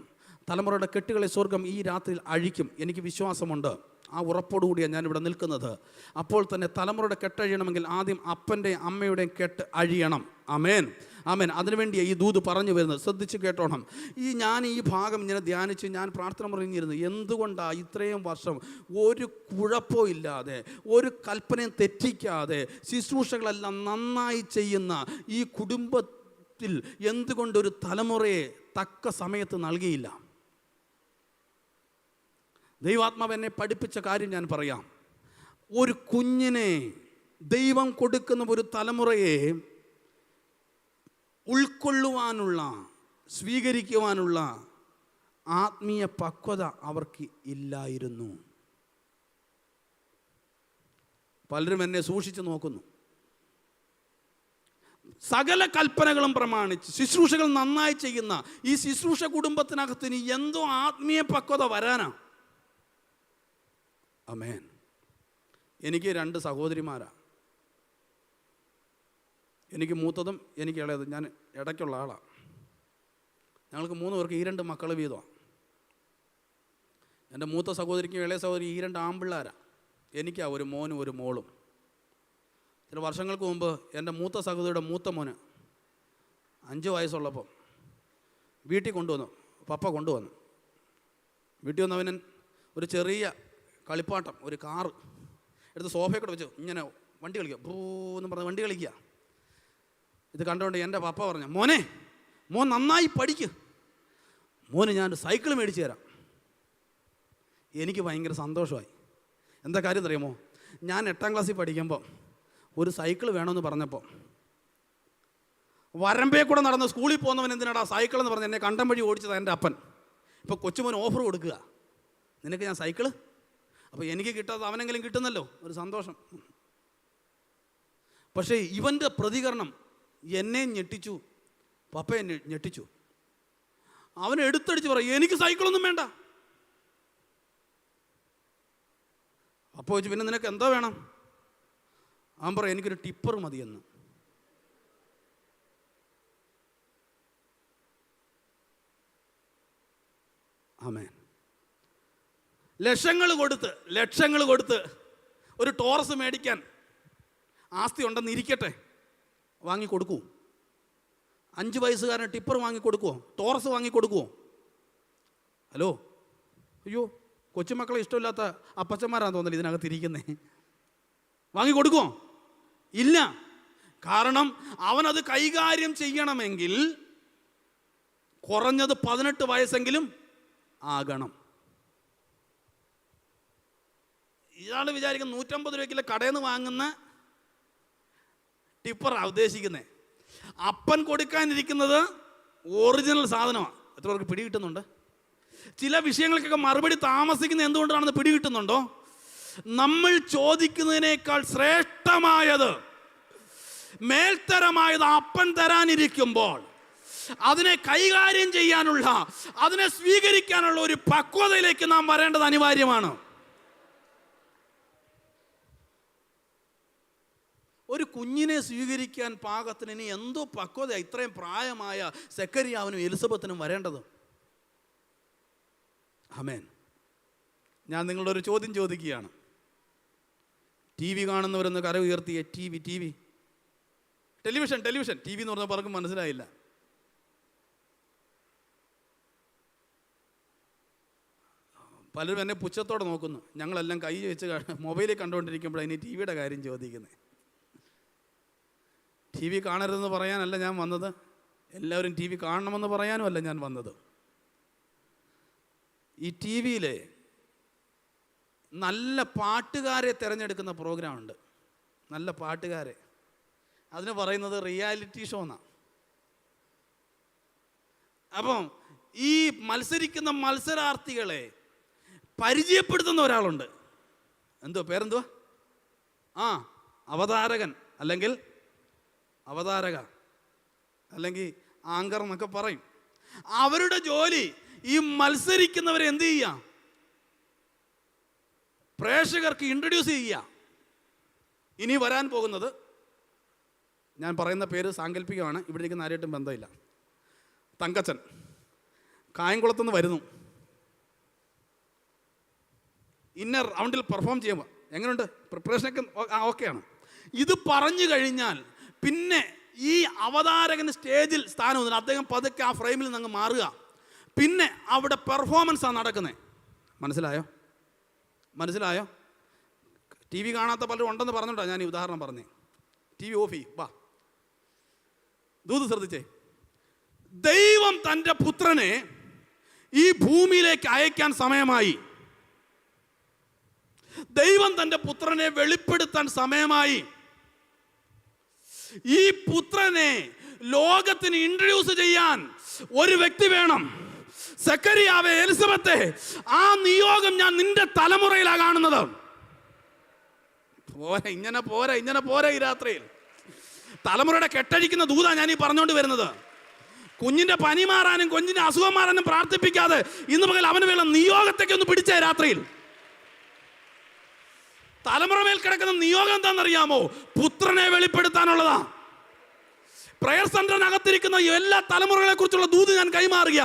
തലമുറയുടെ കെട്ടുകളെ സ്വർഗം ഈ രാത്രിയിൽ അഴിക്കും, എനിക്ക് വിശ്വാസമുണ്ട്. ആ ഉറപ്പോടുകൂടിയാണ് ഞാനിവിടെ നിൽക്കുന്നത്. അപ്പോൾ തന്നെ തലമുറയുടെ കെട്ടഴിയണമെങ്കിൽ ആദ്യം അപ്പൻ്റെയും അമ്മയുടെയും കെട്ട് അഴിയണം. ആമേൻ, ആമേൻ. അതിനുവേണ്ടിയാണ് ഈ ദൂത് പറഞ്ഞു വരുന്നത്. ശ്രദ്ധിച്ച് കേട്ടോണം. ഞാൻ ഈ ഭാഗം ഇങ്ങനെ ധ്യാനിച്ച് ഞാൻ പ്രാർത്ഥന പറഞ്ഞിരുന്നു, എന്തുകൊണ്ടാണ് ഇത്രയും വർഷം ഒരു കുഴപ്പവും ഇല്ലാതെ, ഒരു കൽപ്പനയും തെറ്റിക്കാതെ ശുശ്രൂഷകളെല്ലാം നന്നായി ചെയ്യുന്ന ഈ കുടുംബത്തിൽ എന്തുകൊണ്ടൊരു തലമുറയെ തക്ക സമയത്ത് നൽകിയില്ല? ദൈവാത്മാവ് എന്നെ പഠിപ്പിച്ച കാര്യം ഞാൻ പറയാം. ഒരു കുഞ്ഞിനെ ദൈവം കൊടുക്കുന്ന ഒരു തലമുറയെ ഉൾക്കൊള്ളുവാനുള്ള, സ്വീകരിക്കുവാനുള്ള ആത്മീയ പക്വത അവർക്ക് ഇല്ലായിരുന്നു. പലരും എന്നെ സൂക്ഷിച്ചു നോക്കുന്നു. സകല കൽപ്പനകളും പ്രമാണിച്ച് ശുശ്രൂഷകൾ നന്നായി ചെയ്യുന്ന ഈ ശുശ്രൂഷ കുടുംബത്തിനകത്ത് ഇനി എന്തോ ആത്മീയ പക്വത വരാനാ. ആമേൻ. എനിക്ക് 2 സഹോദരിമാരാ. എനിക്ക് മൂത്തതും എനിക്ക് ഇളയതും. ഞാൻ ഇടയ്ക്കുള്ള ആളാണ്. ഞങ്ങൾക്ക് 3 പേർക്ക് 2 മക്കൾ വീതമാണ്. എൻ്റെ മൂത്ത സഹോദരിക്കും ഇളയ സഹോദരി 2 ആൺപിള്ളേരാണ്. എനിക്കാ ഒരു മോനും ഒരു മോളും. ചില വർഷങ്ങൾക്ക് മുമ്പ് എൻ്റെ മൂത്ത സഹോദരിയുടെ മൂത്ത മോന് 5 വയസ്സുള്ളപ്പം വീട്ടിൽ കൊണ്ടുവന്നു. പപ്പ കൊണ്ടുവന്നു. വീട്ടിൽ വന്നവന് ഒരു ചെറിയ കളിപ്പാട്ടം, ഒരു കാറ് എടുത്ത് സോഫയിൽ കൂടെ വെച്ചു ഇങ്ങനെ വണ്ടി കളിക്കുക, പൂന്ന് പറഞ്ഞ് വണ്ടി കളിക്കുക. ഇത് കണ്ടുകൊണ്ട് എൻ്റെ പപ്പ പറഞ്ഞു, മോൻ നന്നായി പഠിക്ക്, മോന് ഞാനൊരു സൈക്കിൾ മേടിച്ചു തരാം. എനിക്ക് ഭയങ്കര സന്തോഷമായി. എന്താ കാര്യം അറിയാമോ? ഞാൻ 8ാം ക്ലാസ്സിൽ പഠിക്കുമ്പോൾ ഒരു സൈക്കിൾ വേണമെന്ന് പറഞ്ഞപ്പോൾ വരമ്പേ കൂടെ നടന്ന് സ്കൂളിൽ പോകുന്നവൻ എന്തിനാടാ സൈക്കിൾ എന്ന് പറഞ്ഞ് എന്നെ കണ്ടം വഴി ഓടിച്ചതാണ് എൻ്റെ അപ്പൻ. ഇപ്പോൾ കൊച്ചുമോൻ ഓഫർ കൊടുക്കുക, നിനക്ക് ഞാൻ സൈക്കിള്. അപ്പോൾ എനിക്ക് കിട്ടാതെ അവനെങ്കിലും കിട്ടുന്നല്ലോ, ഒരു സന്തോഷം. പക്ഷേ ഇവൻ്റെ പ്രതികരണം എന്നെ ഞെട്ടിച്ചു, പപ്പയെ ഞെട്ടിച്ചു. അവൻ എടുത്തടിച്ച് പറയും, എനിക്ക് സൈക്കിളൊന്നും വേണ്ട. അപ്പോൾ വെച്ച് പിന്നെ നിനക്ക് എന്താ വേണം? അവൻ പറയും, എനിക്കൊരു ടിപ്പർ മതിയെന്ന്. ആമേൻ. ലക്ഷങ്ങൾ കൊടുത്ത് ഒരു ടോറസ് മേടിക്കാൻ ആസ്തി ഉണ്ടെന്ന് ഇരിക്കട്ടെ, വാങ്ങിക്കൊടുക്കൂ. 5 വയസ്സുകാരന് ടിപ്പർ വാങ്ങിക്കൊടുക്കുമോ? ടോറസ് വാങ്ങിക്കൊടുക്കുമോ? ഹലോ, അയ്യോ, കൊച്ചുമക്കളെ ഇഷ്ടമില്ലാത്ത അപ്പച്ചന്മാരാന്ന് തോന്നില്ല ഇതിനകത്ത് ഇരിക്കുന്നേ. വാങ്ങിക്കൊടുക്കുമോ? ഇല്ല. കാരണം അവനത് കൈകാര്യം ചെയ്യണമെങ്കിൽ കുറഞ്ഞത് 18 വയസ്സെങ്കിലും ആകണം. ഇയാൾ വിചാരിക്കുന്ന 150 രൂപയ്ക്കുള്ള കടയിൽ നിന്ന് വാങ്ങുന്ന ടിപ്പറാണ് ഉദ്ദേശിക്കുന്നത്. അപ്പൻ കൊടുക്കാനിരിക്കുന്നത് ഒറിജിനൽ സാധനമാണ്. എത്ര പേർക്ക് പിടി കിട്ടുന്നുണ്ട്? ചില വിഷയങ്ങൾക്കൊക്കെ മറുപടി താമസിക്കുന്നത് എന്തുകൊണ്ടാണെന്ന് പിടി കിട്ടുന്നുണ്ടോ? നമ്മൾ ചോദിക്കുന്നതിനേക്കാൾ ശ്രേഷ്ഠമായത്, മേൽത്തരമായത് അപ്പൻ തരാനിരിക്കുമ്പോൾ അതിനെ കൈകാര്യം ചെയ്യാനുള്ള, അതിനെ സ്വീകരിക്കാനുള്ള ഒരു പക്വതയിലേക്ക് നാം വരേണ്ടത് അനിവാര്യമാണ്. ഒരു കുഞ്ഞിനെ സ്വീകരിക്കാൻ പാകത്തിന് ഇനി എന്തോ പക്വത ഇത്രയും പ്രായമായ സെക്കരിയാവിനും എലിസബത്തിനും വരേണ്ടത്. ആമേൻ. ഞാൻ നിങ്ങളുടെ ഒരു ചോദ്യം ചോദിക്കുകയാണ്. TV കാണുന്നവരൊന്ന് കര ഉയർത്തിയ ടെലിവിഷൻ TV എന്ന് പറഞ്ഞാൽ പലർക്കും മനസ്സിലായില്ല. പലരും എന്നെ പുച്ഛത്തോടെ നോക്കുന്നു. ഞങ്ങളെല്ലാം കൈ വെച്ച് മൊബൈലിൽ കണ്ടുകൊണ്ടിരിക്കുമ്പോഴാണ് ഇനി TV യുടെ കാര്യം ചോദിക്കുന്നത്. TV കാണരുതെന്ന് പറയാനല്ല ഞാൻ വന്നത്, എല്ലാവരും TV കാണണമെന്ന് പറയാനുമല്ല ഞാൻ വന്നത്. ഈ TV-യിൽ നല്ല പാട്ടുകാരെ തിരഞ്ഞെടുക്കുന്ന പ്രോഗ്രാമുണ്ട്. നല്ല പാട്ടുകാരെ, അതിന് പറയുന്നത് റിയാലിറ്റി ഷോ എന്നാണ്. അപ്പം ഈ മത്സരിക്കുന്ന മത്സരാർത്ഥികളെ പരിചയപ്പെടുത്തുന്ന ഒരാളുണ്ട്. പേരെന്തുവാ? അവതാരകൻ അല്ലെങ്കിൽ അവതാരക അല്ലെങ്കിൽ ആങ്കർ എന്നൊക്കെ പറയും. അവരുടെ ജോലി ഈ മത്സരിക്കുന്നവരെ എന്ത് ചെയ്യുക? പ്രേക്ഷകർക്ക് ഇൻട്രൊഡ്യൂസ് ചെയ്യുക. ഇനി വരാൻ പോകുന്നത്, ഞാൻ പറയുന്ന പേര് സാങ്കല്പികമാണ്, ഇവിടെ ഇരിക്കുന്ന ആരായിട്ടും ബന്ധമില്ല. തങ്കച്ചൻ കായംകുളത്തുനിന്ന് വരുന്നു. ഇന്നർ റൗണ്ടിൽ പെർഫോം ചെയ്യുമ്പോൾ എങ്ങനെയുണ്ട്? പ്രിപ്പറേഷനൊക്കെ ഓക്കെയാണ്. ഇത് പറഞ്ഞു കഴിഞ്ഞാൽ പിന്നെ ഈ അവതാരകന് സ്റ്റേജിൽ സ്ഥാനമൊന്നുമില്ല. അദ്ദേഹം പതുക്കെ ആ ഫ്രെയിമിൽ നിന്ന് മാറുക. പിന്നെ അവിടെ പെർഫോമൻസാണ് നടക്കുന്നത്. മനസ്സിലായോ? TV കാണാത്ത പലരും ഉണ്ടെന്ന് പറഞ്ഞിട്ടാണ് ഞാൻ ഈ ഉദാഹരണം പറഞ്ഞേ. TV ഓഫ് ചെയ്യും. വാ, ദൂത് ശ്രദ്ധിച്ചേ. ദൈവം തൻ്റെ പുത്രനെ ഈ ഭൂമിയിലേക്ക് അയക്കാൻ സമയമായി. ദൈവം തൻ്റെ പുത്രനെ വെളിപ്പെടുത്താൻ സമയമായി. ഈ പുത്രനെ ലോകത്തിന് ഇൻട്രൊഡ്യൂസ് ചെയ്യാൻ ഒരു വ്യക്തി വേണം. സെക്കരിയാവേ, എലിസബത്തെ, ആ നിയോഗം ഞാൻ നിന്റെ തലമുറയിലാണ് കാണുന്നത്. പോരാ, ഇങ്ങനെ പോരാ ഈ രാത്രിയിൽ. തലമുറയുടെ കെട്ടഴിക്കുന്ന ദൂതാ ഞാൻ ഈ പറഞ്ഞുകൊണ്ട് വരുന്നത്. കുഞ്ഞിന്റെ പനി മാറാനും കുഞ്ഞിന്റെ അസുഖം മാറാനും പ്രാർത്ഥിപ്പിക്കാതെ ഇന്ന് പകൽ അവന് വേണ്ട നിയോഗത്തേക്ക് ഒന്ന് പിടിച്ചേ. രാത്രിയിൽ തലമുറ മേൽ കിടക്കുന്ന നിയോഗം എന്താണെന്നറിയാമോ? പുത്രനെ വെളിപ്പെടുത്താനുള്ളതാ. പ്രയർ സെന്ററിനകത്തിരിക്കുന്ന എല്ലാ തലമുറകളെ കുറിച്ചുള്ള ദൂത് ഞാൻ കൈമാറുക.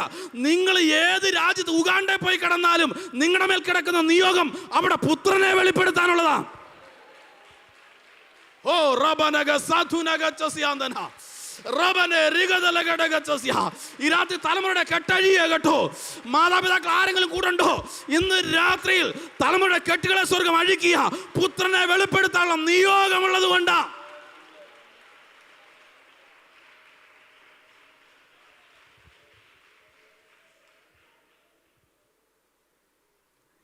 നിങ്ങൾ ഏത് രാജ്യത്ത് ഉഗാണ്ടയിൽ പോയി കിടന്നാലും നിങ്ങളുടെ മേൽ കിടക്കുന്ന നിയോഗം അവിടെ പുത്രനെ വെളിപ്പെടുത്താനുള്ളതാ. ഓ റബനഗ സാധുനഗ ചസ്യാന്തന റബനെ റിഗദലഗഡഗ ചസ്യ. ഈ രാത്രി തലമുറയുടെ കെട്ടഴിയ കേട്ടോ. മാതാപിതാക്കൾ ആരെങ്കിലും കൂടണ്ടോ? ഇന്ന് രാത്രിയിൽ തലമുറയുടെ കെട്ടുകളെ സ്വർഗം അഴിക്കുക. പുത്രനെ വെളിപ്പെടുത്താനുള്ള നിയോഗമുള്ളത് കൊണ്ടാ.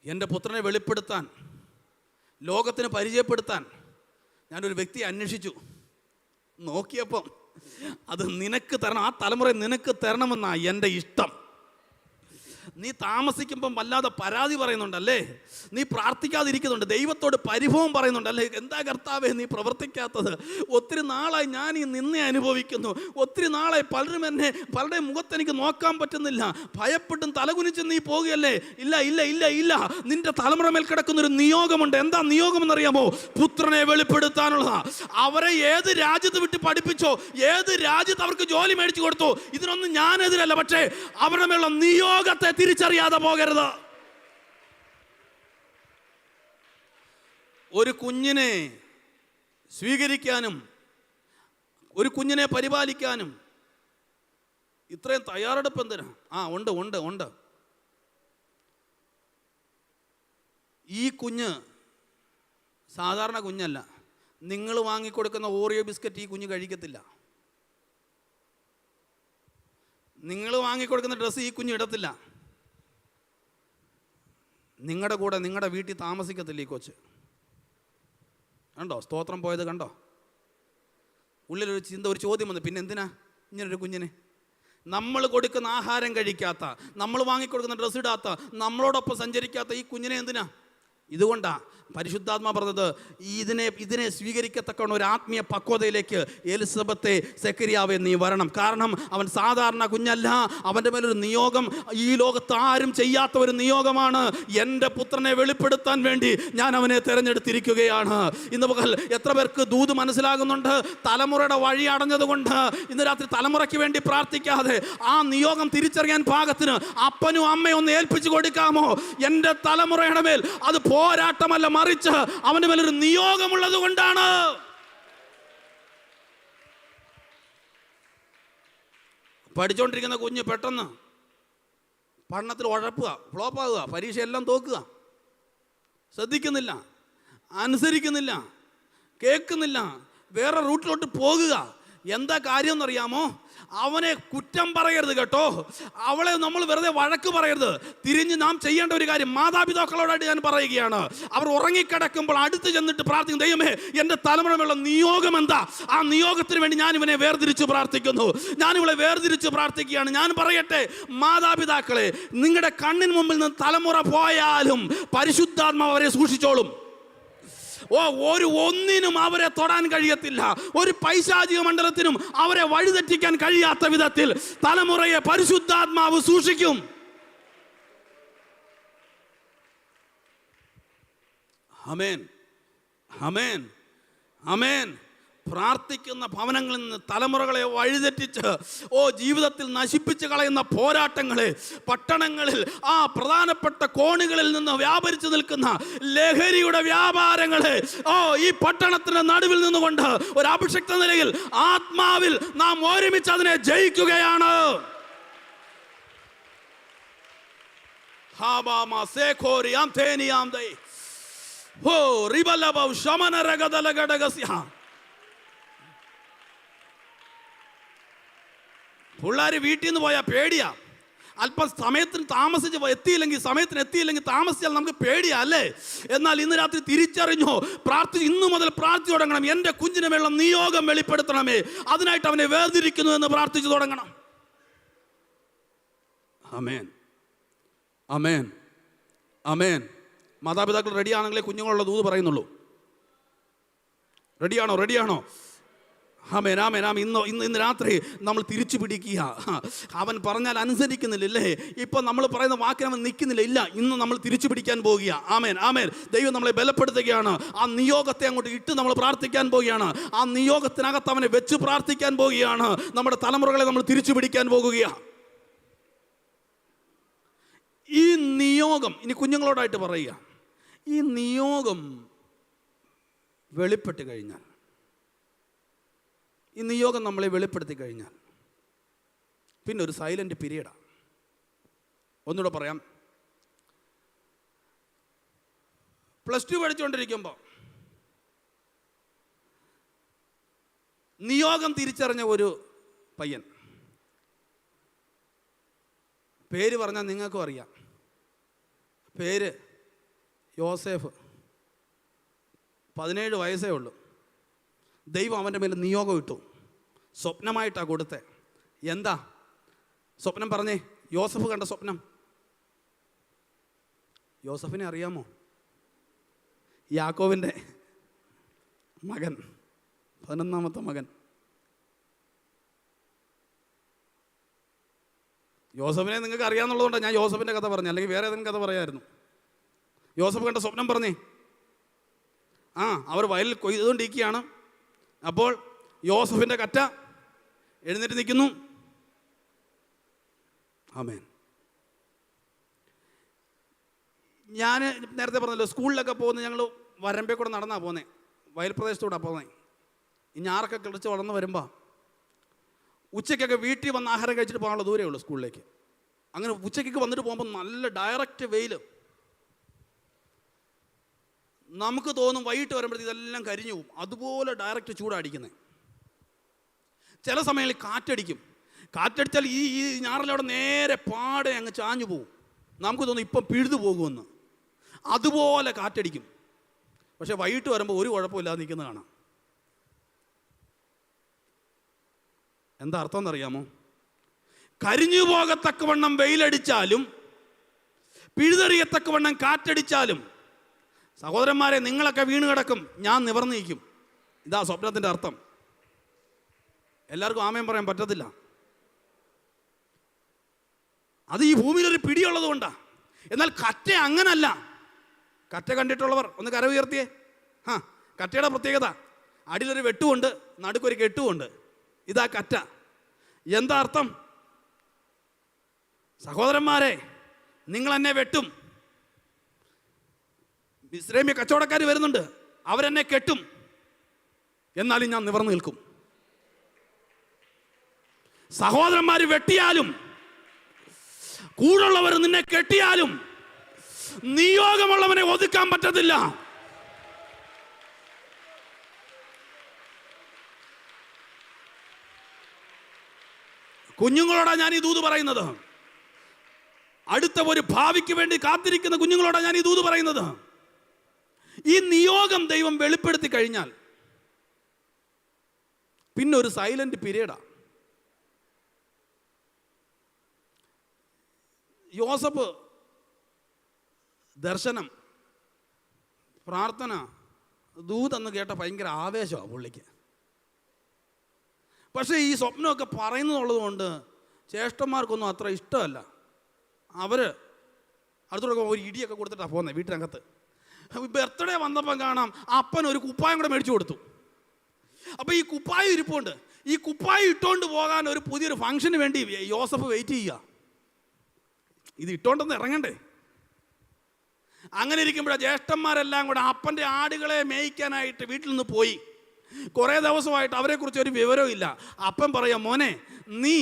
എൻ്റെ പുത്രനെ വെളിപ്പെടുത്താൻ, ലോകത്തിന് പരിചയപ്പെടുത്താൻ ഞാനൊരു വ്യക്തിയെ അന്വേഷിച്ചു. നോക്കിയപ്പം അത് നിനക്ക് തരണം, ആ തലമുറ നിനക്ക് തരണമെന്നാ എൻ്റെ ഇഷ്ടം. നീ താമസിക്കുമ്പം വല്ലാതെ പരാതി പറയുന്നുണ്ടല്ലേ, നീ പ്രാർത്ഥിക്കാതിരിക്കുന്നുണ്ട്, ദൈവത്തോട് പരിഭവം പറയുന്നുണ്ടല്ലേ. എന്താ കർത്താവേ നീ പ്രവർത്തിക്കാത്തത്? ഒത്തിരി നാളായി ഞാൻ ഈ നിന്നെ അനുഭവിക്കുന്നു. ഒത്തിരി നാളായി പലരുടെ മുഖത്ത് എനിക്ക് നോക്കാൻ പറ്റുന്നില്ല. ഭയപ്പെട്ടും തലകുനിച്ചും നീ പോകുകയല്ലേ. ഇല്ല ഇല്ല ഇല്ല ഇല്ല, നിന്റെ തലമുറ മേൽ കിടക്കുന്നൊരു നിയോഗമുണ്ട്. എന്താ നിയോഗം എന്നറിയാമോ? പുത്രനെ വെളിപ്പെടുത്താനുള്ളതാ. അവരെ ഏത് രാജ്യത്ത് വിട്ട് പഠിപ്പിച്ചോ, ഏത് രാജ്യത്ത് അവർക്ക് ജോലി മേടിച്ചു കൊടുത്തോ, ഇതിനൊന്നും ഞാനെതിരല്ല. പക്ഷേ അവരുടെ മേലുള്ള നിയോഗത്തെ തിരിച്ചറിയാതെ പോകരുത്. ഒരു കുഞ്ഞിനെ സ്വീകരിക്കാനും ഒരു കുഞ്ഞിനെ പരിപാലിക്കാനും ഇത്രയും തയ്യാറെടുപ്പ് എന്തിനാ? ഉണ്ട് ഉണ്ട് ഉണ്ട്. ഈ കുഞ്ഞ് സാധാരണ കുഞ്ഞല്ല. നിങ്ങൾ വാങ്ങിക്കൊടുക്കുന്ന ഓറിയോ ബിസ്ക്കറ്റ് ഈ കുഞ്ഞ് കഴിക്കത്തില്ല. നിങ്ങൾ വാങ്ങിക്കൊടുക്കുന്ന ഡ്രസ്സ് ഈ കുഞ്ഞ് ഇടത്തില്ല. നിങ്ങളുടെ കൂടെ നിങ്ങളുടെ വീട്ടിൽ താമസിക്കത്തില്ല ഈ കൊച്ച്. കണ്ടോ സ്തോത്രം പോയത്? കണ്ടോ? ഉള്ളിലൊരു ചിന്ത, ഒരു ചോദ്യം വന്നു, പിന്നെ എന്തിനാ ഇങ്ങനൊരു കുഞ്ഞിനെ? നമ്മൾ കൊടുക്കുന്ന ആഹാരം കഴിക്കാത്ത, നമ്മൾ വാങ്ങിക്കൊടുക്കുന്ന ഡ്രസ്സ് ഇടാത്ത, നമ്മളോടൊപ്പം സഞ്ചരിക്കാത്ത ഈ കുഞ്ഞിനെ എന്തിനാ? ഇതുകൊണ്ടാ പരിശുദ്ധാത്മാ പറഞ്ഞത്, ഇതിനെ സ്വീകരിക്കത്തക്ക ഒരു ആത്മീയ പക്വതയിലേക്ക് എലിസബത്തെ, സെക്കരിയാവെ നീ വരണം. കാരണം അവൻ സാധാരണ കുഞ്ഞല്ല. അവൻ്റെ മേലൊരു നിയോഗം ഈ ലോകത്ത് ആരും ചെയ്യാത്ത ഒരു നിയോഗമാണ്. എൻ്റെ പുത്രനെ വെളിപ്പെടുത്താൻ വേണ്ടി ഞാൻ അവനെ തിരഞ്ഞെടുത്തിരിക്കുകയാണ്. ഇന്ന് പകൽ എത്ര പേർക്ക് ദൂത് മനസ്സിലാകുന്നുണ്ട്? തലമുറയുടെ വഴി അടഞ്ഞതുകൊണ്ട് ഇന്ന് രാത്രി തലമുറയ്ക്ക് വേണ്ടി പ്രാർത്ഥിക്കാതെ ആ നിയോഗം തിരിച്ചറിയാൻ പാകത്തിന് അപ്പനും അമ്മയും ഒന്ന് ഏൽപ്പിച്ചു കൊടുക്കാമോ? എൻ്റെ തലമുറയുടെ മേൽ അത് പോരാട്ടമല്ല, മറിച്ച് അവന്റെ മേലൊരു നിയോഗമുള്ളത് കൊണ്ടാണ്. പഠിച്ചുകൊണ്ടിരിക്കുന്ന കുഞ്ഞ് പെട്ടെന്ന് പഠനത്തിൽ ഉഴപ്പുക, ഫ്ലോപ്പാകുക, പരീക്ഷ എല്ലാം തോക്കുക, ശ്രദ്ധിക്കുന്നില്ല, അനുസരിക്കുന്നില്ല, കേൾക്കുന്നില്ല, വേറെ റൂട്ടിലോട്ട് പോകുക. എന്താ കാര്യം എന്നറിയാമോ? അവനെ കുറ്റം പറയരുത് കേട്ടോ. അവളെ നമ്മൾ വെറുതെ വഴക്ക് പറയരുത്. തിരിഞ്ഞ് നാം ചെയ്യേണ്ട ഒരു കാര്യം മാതാപിതാക്കളോടായിട്ട് ഞാൻ പറയുകയാണ്. അവർ ഉറങ്ങിക്കിടക്കുമ്പോൾ അടുത്ത് ചെന്നിട്ട് പ്രാർത്ഥിക്കും, ദൈവമേ എൻ്റെ തലമുറയുള്ള നിയോഗം എന്താ? ആ നിയോഗത്തിന് വേണ്ടി ഞാൻ ഇവനെ വേർതിരിച്ച് പ്രാർത്ഥിക്കുന്നു, ഞാൻ ഇവളെ വേർതിരിച്ച് പ്രാർത്ഥിക്കുകയാണ്. ഞാൻ പറയട്ടെ മാതാപിതാക്കളെ, നിങ്ങളുടെ കണ്ണിന് മുമ്പിൽ നിന്ന് തലമുറ പോയാലും പരിശുദ്ധാത്മാവ് അവരെ സൂക്ഷിച്ചോളും. ഒന്നിനും അവരെ തൊടാൻ കഴിയത്തില്ല. ഒരു പൈശാചിക മണ്ഡലത്തിനും അവരെ വഴിതെറ്റിക്കാൻ കഴിയാത്ത വിധത്തിൽ തലമുറയെ പരിശുദ്ധാത്മാവ് സൂക്ഷിക്കും. ആമേൻ, ആമേൻ, ആമേൻ. പ്രാർത്ഥിക്കുന്ന ഭവനങ്ങളിൽ നിന്ന് തലമുറകളെ വഴിതെറ്റിച്ച് ജീവിതത്തിൽ നശിപ്പിച്ച് കളയുന്ന പോരാട്ടങ്ങളെ, പട്ടണങ്ങളിൽ ആ പ്രധാനപ്പെട്ട കോണുകളിൽ നിന്ന് വ്യാപരിച്ചു നിൽക്കുന്ന ലഹരിയുടെ വ്യാപാരങ്ങളെ ഈ പട്ടണത്തിന്റെ നടുവിൽ നിന്നുകൊണ്ട് ഒരു അഭിഷിക്ത നിലയിൽ ആത്മാവിൽ നാം ഒരുമിച്ച് അതിനെ ജയിക്കുകയാണ്. പിള്ളേര് വീട്ടിൽ നിന്ന് പോയാൽ പേടിയാ. അല്പം സമയത്തിന് സമയത്തിന് എത്തിയില്ലെങ്കിൽ താമസിച്ചാൽ നമുക്ക് പേടിയാ അല്ലേ? എന്നാൽ ഇന്ന് രാത്രി തിരിച്ചറിഞ്ഞോ, ഇന്നു മുതൽ പ്രാർത്ഥിച്ചു തുടങ്ങണം. എൻ്റെ കുഞ്ഞിന് മേലുള്ള നിയോഗം വെളിപ്പെടുത്തണമേ, അതിനായിട്ട് അവനെ വേർതിരിക്കുന്നു എന്ന് പ്രാർത്ഥിച്ചു തുടങ്ങണം. ആമേൻ. അമേൻ, അമേൻ. മാതാപിതാക്കൾ റെഡിയാണെങ്കിലേ കുഞ്ഞുങ്ങളുള്ള ദൂത് പറയുന്നുള്ളൂ. റെഡിയാണോ? റെഡിയാണോ? ആമേൻ, ആമേൻ, ആമേൻ. ഇന്ന് രാത്രി നമ്മൾ തിരിച്ചു പിടിക്കുക. അവൻ പറഞ്ഞാൽ അനുസരിക്കുന്നില്ലല്ലേ? ഇപ്പം നമ്മൾ പറയുന്ന വാക്കിന് അവൻ നിൽക്കുന്നില്ല. ഇല്ല, ഇന്ന് നമ്മൾ തിരിച്ചു പിടിക്കാൻ പോകുക. ആമേൻ, ആമേൻ. ദൈവം നമ്മളെ ബലപ്പെടുത്തുകയാണ്. ആ നിയോഗത്തെ അങ്ങോട്ട് ഇട്ട് നമ്മൾ പ്രാർത്ഥിക്കാൻ പോവുകയാണ്. ആ നിയോഗത്തിനകത്ത് അവനെ വെച്ച് പ്രാർത്ഥിക്കാൻ പോവുകയാണ്. നമ്മുടെ തലമുറകളെ നമ്മൾ തിരിച്ചു പിടിക്കാൻ പോകുകയാണ്. ഈ നിയോഗം ഇനി കുഞ്ഞുങ്ങളോടായിട്ട് പറയുക. ഈ നിയോഗം വെളിപ്പെട്ട് കഴിഞ്ഞാൽ, ഈ നിയോഗം നമ്മളെ വെളിപ്പെടുത്തി കഴിഞ്ഞാൽ പിന്നെ ഒരു സൈലന്റ് പീരീഡാണ്. ഒന്നുകൂടെ പറയാം. +2 പഠിച്ചുകൊണ്ടിരിക്കുമ്പോൾ നിയോഗം തിരിച്ചറിഞ്ഞ ഒരു പയ്യൻ, പേര് പറഞ്ഞാൽ നിങ്ങൾക്കും അറിയാം. പേര് യോസേഫ്. 17 വയസ്സേ ഉള്ളൂ. ദൈവം അവൻ്റെ മേൽ നിയോഗം ഇട്ടു. സ്വപ്നമായിട്ടാണ് കൊടുത്തത്. എന്താ സ്വപ്നം? പറഞ്ഞേ. യോസഫ് കണ്ട സ്വപ്നം. യോസഫിനെ അറിയാമോ? യാക്കോവിൻ്റെ മകൻ, 11ാമത്തെ മകൻ. യോസഫിനെ നിങ്ങൾക്ക് അറിയാമെന്നുള്ളതുകൊണ്ടാണ് ഞാൻ യോസഫിൻ്റെ കഥ പറഞ്ഞു, അല്ലെങ്കിൽ വേറെ ഏതെങ്കിലും കഥ പറയാമായിരുന്നു. യോസഫ് കണ്ട സ്വപ്നം പറഞ്ഞേ. അവർ വയലിൽ കൊയ്തുകൊണ്ടിരിക്കുകയാണ്. അപ്പോൾ യോസഫിൻ്റെ കറ്റ എഴുന്നേറ്റ് നിൽക്കുന്നു. ആമേൻ. ഞാൻ നേരത്തെ പറഞ്ഞല്ലോ, സ്കൂളിലൊക്കെ പോകുന്നത് ഞങ്ങൾ വരമ്പേ കൂടെ നടന്നാണ് പോകുന്നത്, വയൽ പ്രദേശത്തൂടെ പോകുന്നത്. ഈ ഞാറൊക്കെ കിളിച്ച് വളർന്ന് വരുമ്പോൾ ഉച്ചയ്ക്കൊക്കെ വീട്ടിൽ വന്ന് ആഹാരം കഴിച്ചിട്ട് പോകാനുള്ള ദൂരമേ ഉള്ളൂ സ്കൂളിലേക്ക്. അങ്ങനെ ഉച്ചയ്ക്കൊക്കെ വന്നിട്ട് പോകുമ്പോൾ നല്ല ഡയറക്റ്റ് വെയിൽ. നമുക്ക് തോന്നും വൈകിട്ട് വരുമ്പോഴത്തേക്ക് ഇതെല്ലാം കരിഞ്ഞു പോകും. അതുപോലെ ഡയറക്റ്റ് ചൂടടിക്കുന്നത്. ചില സമയങ്ങളിൽ കാറ്റടിക്കും. കാറ്റടിച്ചാൽ ഈ ഞാറിലവിടെ നേരെ പാടെ അങ്ങ് ചാഞ്ഞു പോകും. നമുക്ക് തോന്നും ഇപ്പം പിഴുതു പോകുമെന്ന്. അതുപോലെ കാറ്റടിക്കും. പക്ഷെ വൈകിട്ട് വരുമ്പോൾ ഒരു കുഴപ്പമില്ലാതെ നിൽക്കുന്നത് കാണാം. എന്താ അർത്ഥം എന്നറിയാമോ? കരിഞ്ഞു പോകത്തക്കവണ്ണം വെയിലടിച്ചാലും പിഴുതെറിയത്തക്കവണ്ണം കാറ്റടിച്ചാലും, സഹോദരന്മാരെ, നിങ്ങളൊക്കെ വീണ് കിടക്കും, ഞാൻ നിവർന്നു നിൽക്കും. ഇതാ സ്വപ്നത്തിൻ്റെ അർത്ഥം. എല്ലാവർക്കും ആമേൻ പറയാൻ പറ്റത്തില്ല. അത് ഈ ഭൂമിയിലൊരു പിടിയുള്ളത് കൊണ്ടാണ്. എന്നാൽ കറ്റ അങ്ങനല്ല. കറ്റ കണ്ടിട്ടുള്ളവർ ഒന്ന് കര ഉയർത്തിയേ. കറ്റയുടെ പ്രത്യേകത, അടിയിലൊരു വെട്ടുമുണ്ട്, നടുക്കൊരു കെട്ടുമുണ്ട്. ഇതാ കറ്റ. എന്താ അർത്ഥം? സഹോദരന്മാരെ, നിങ്ങൾ എന്നെ വെട്ടും. ഇസ്രായേൽ കച്ചവടക്കാർ വരുന്നുണ്ട്, അവരെന്നെ കെട്ടും, എന്നാലും ഞാൻ നിവർന്നു നിൽക്കും. സഹോദരന്മാർ വെട്ടിയാലും കൂടുള്ളവർ നിന്നെ കെട്ടിയാലും നിയോഗമുള്ളവനെ ഒതുക്കാൻ പറ്റത്തില്ല. കുഞ്ഞുങ്ങളോടാ ഞാൻ ഈ ദൂത് പറയുന്നത്. അടുത്ത ഒരു ഭാവിക്ക് വേണ്ടി കാത്തിരിക്കുന്ന കുഞ്ഞുങ്ങളോടാ ഞാൻ ഈ ദൂത് പറയുന്നത്. ഈ നിയോഗം ദൈവം വെളിപ്പെടുത്തി കഴിഞ്ഞാൽ പിന്നെ ഒരു സൈലന്റ് പീരീഡാ. യോസഫ് ദർശനം, പ്രാർത്ഥന, ദൂതെന്ന് കേട്ട ഭയങ്കര ആവേശമാണ് പുള്ളിക്ക്. പക്ഷേ ഈ സ്വപ്നമൊക്കെ പറയുന്നതുള്ളത് കൊണ്ട് ചേഷ്ടന്മാർക്കൊന്നും അത്ര ഇഷ്ടമല്ല. അവർ അടുത്തോടെ ഒരു ഇടിയൊക്കെ കൊടുത്തിട്ടാണ് പോകുന്നത് വീട്ടിനകത്ത്. ബർത്ത്ഡേ വന്നപ്പം കാണാം അപ്പൻ ഒരു കുപ്പായം കൂടെ മേടിച്ചു കൊടുത്തു. അപ്പോൾ ഈ കുപ്പായം ഇരിപ്പുണ്ട്. ഈ കുപ്പായം ഇട്ടുകൊണ്ട് പോകാൻ ഒരു പുതിയൊരു ഫംഗ്ഷന് വേണ്ടി യോസഫ് വെയിറ്റ് ചെയ്യുക. ഇത് ഇട്ടുകൊണ്ടൊന്ന് ഇറങ്ങണ്ടേ? അങ്ങനെ ഇരിക്കുമ്പോഴാണ് ജ്യേഷ്ഠന്മാരെല്ലാം കൂടെ അപ്പൻ്റെ ആടുകളെ മേയ്ക്കാനായിട്ട് വീട്ടിൽ നിന്ന് പോയി. കുറേ ദിവസമായിട്ട് അവരെക്കുറിച്ച് ഒരു വിവരവും ഇല്ല. അപ്പൻ പറയാം, മോനെ, നീ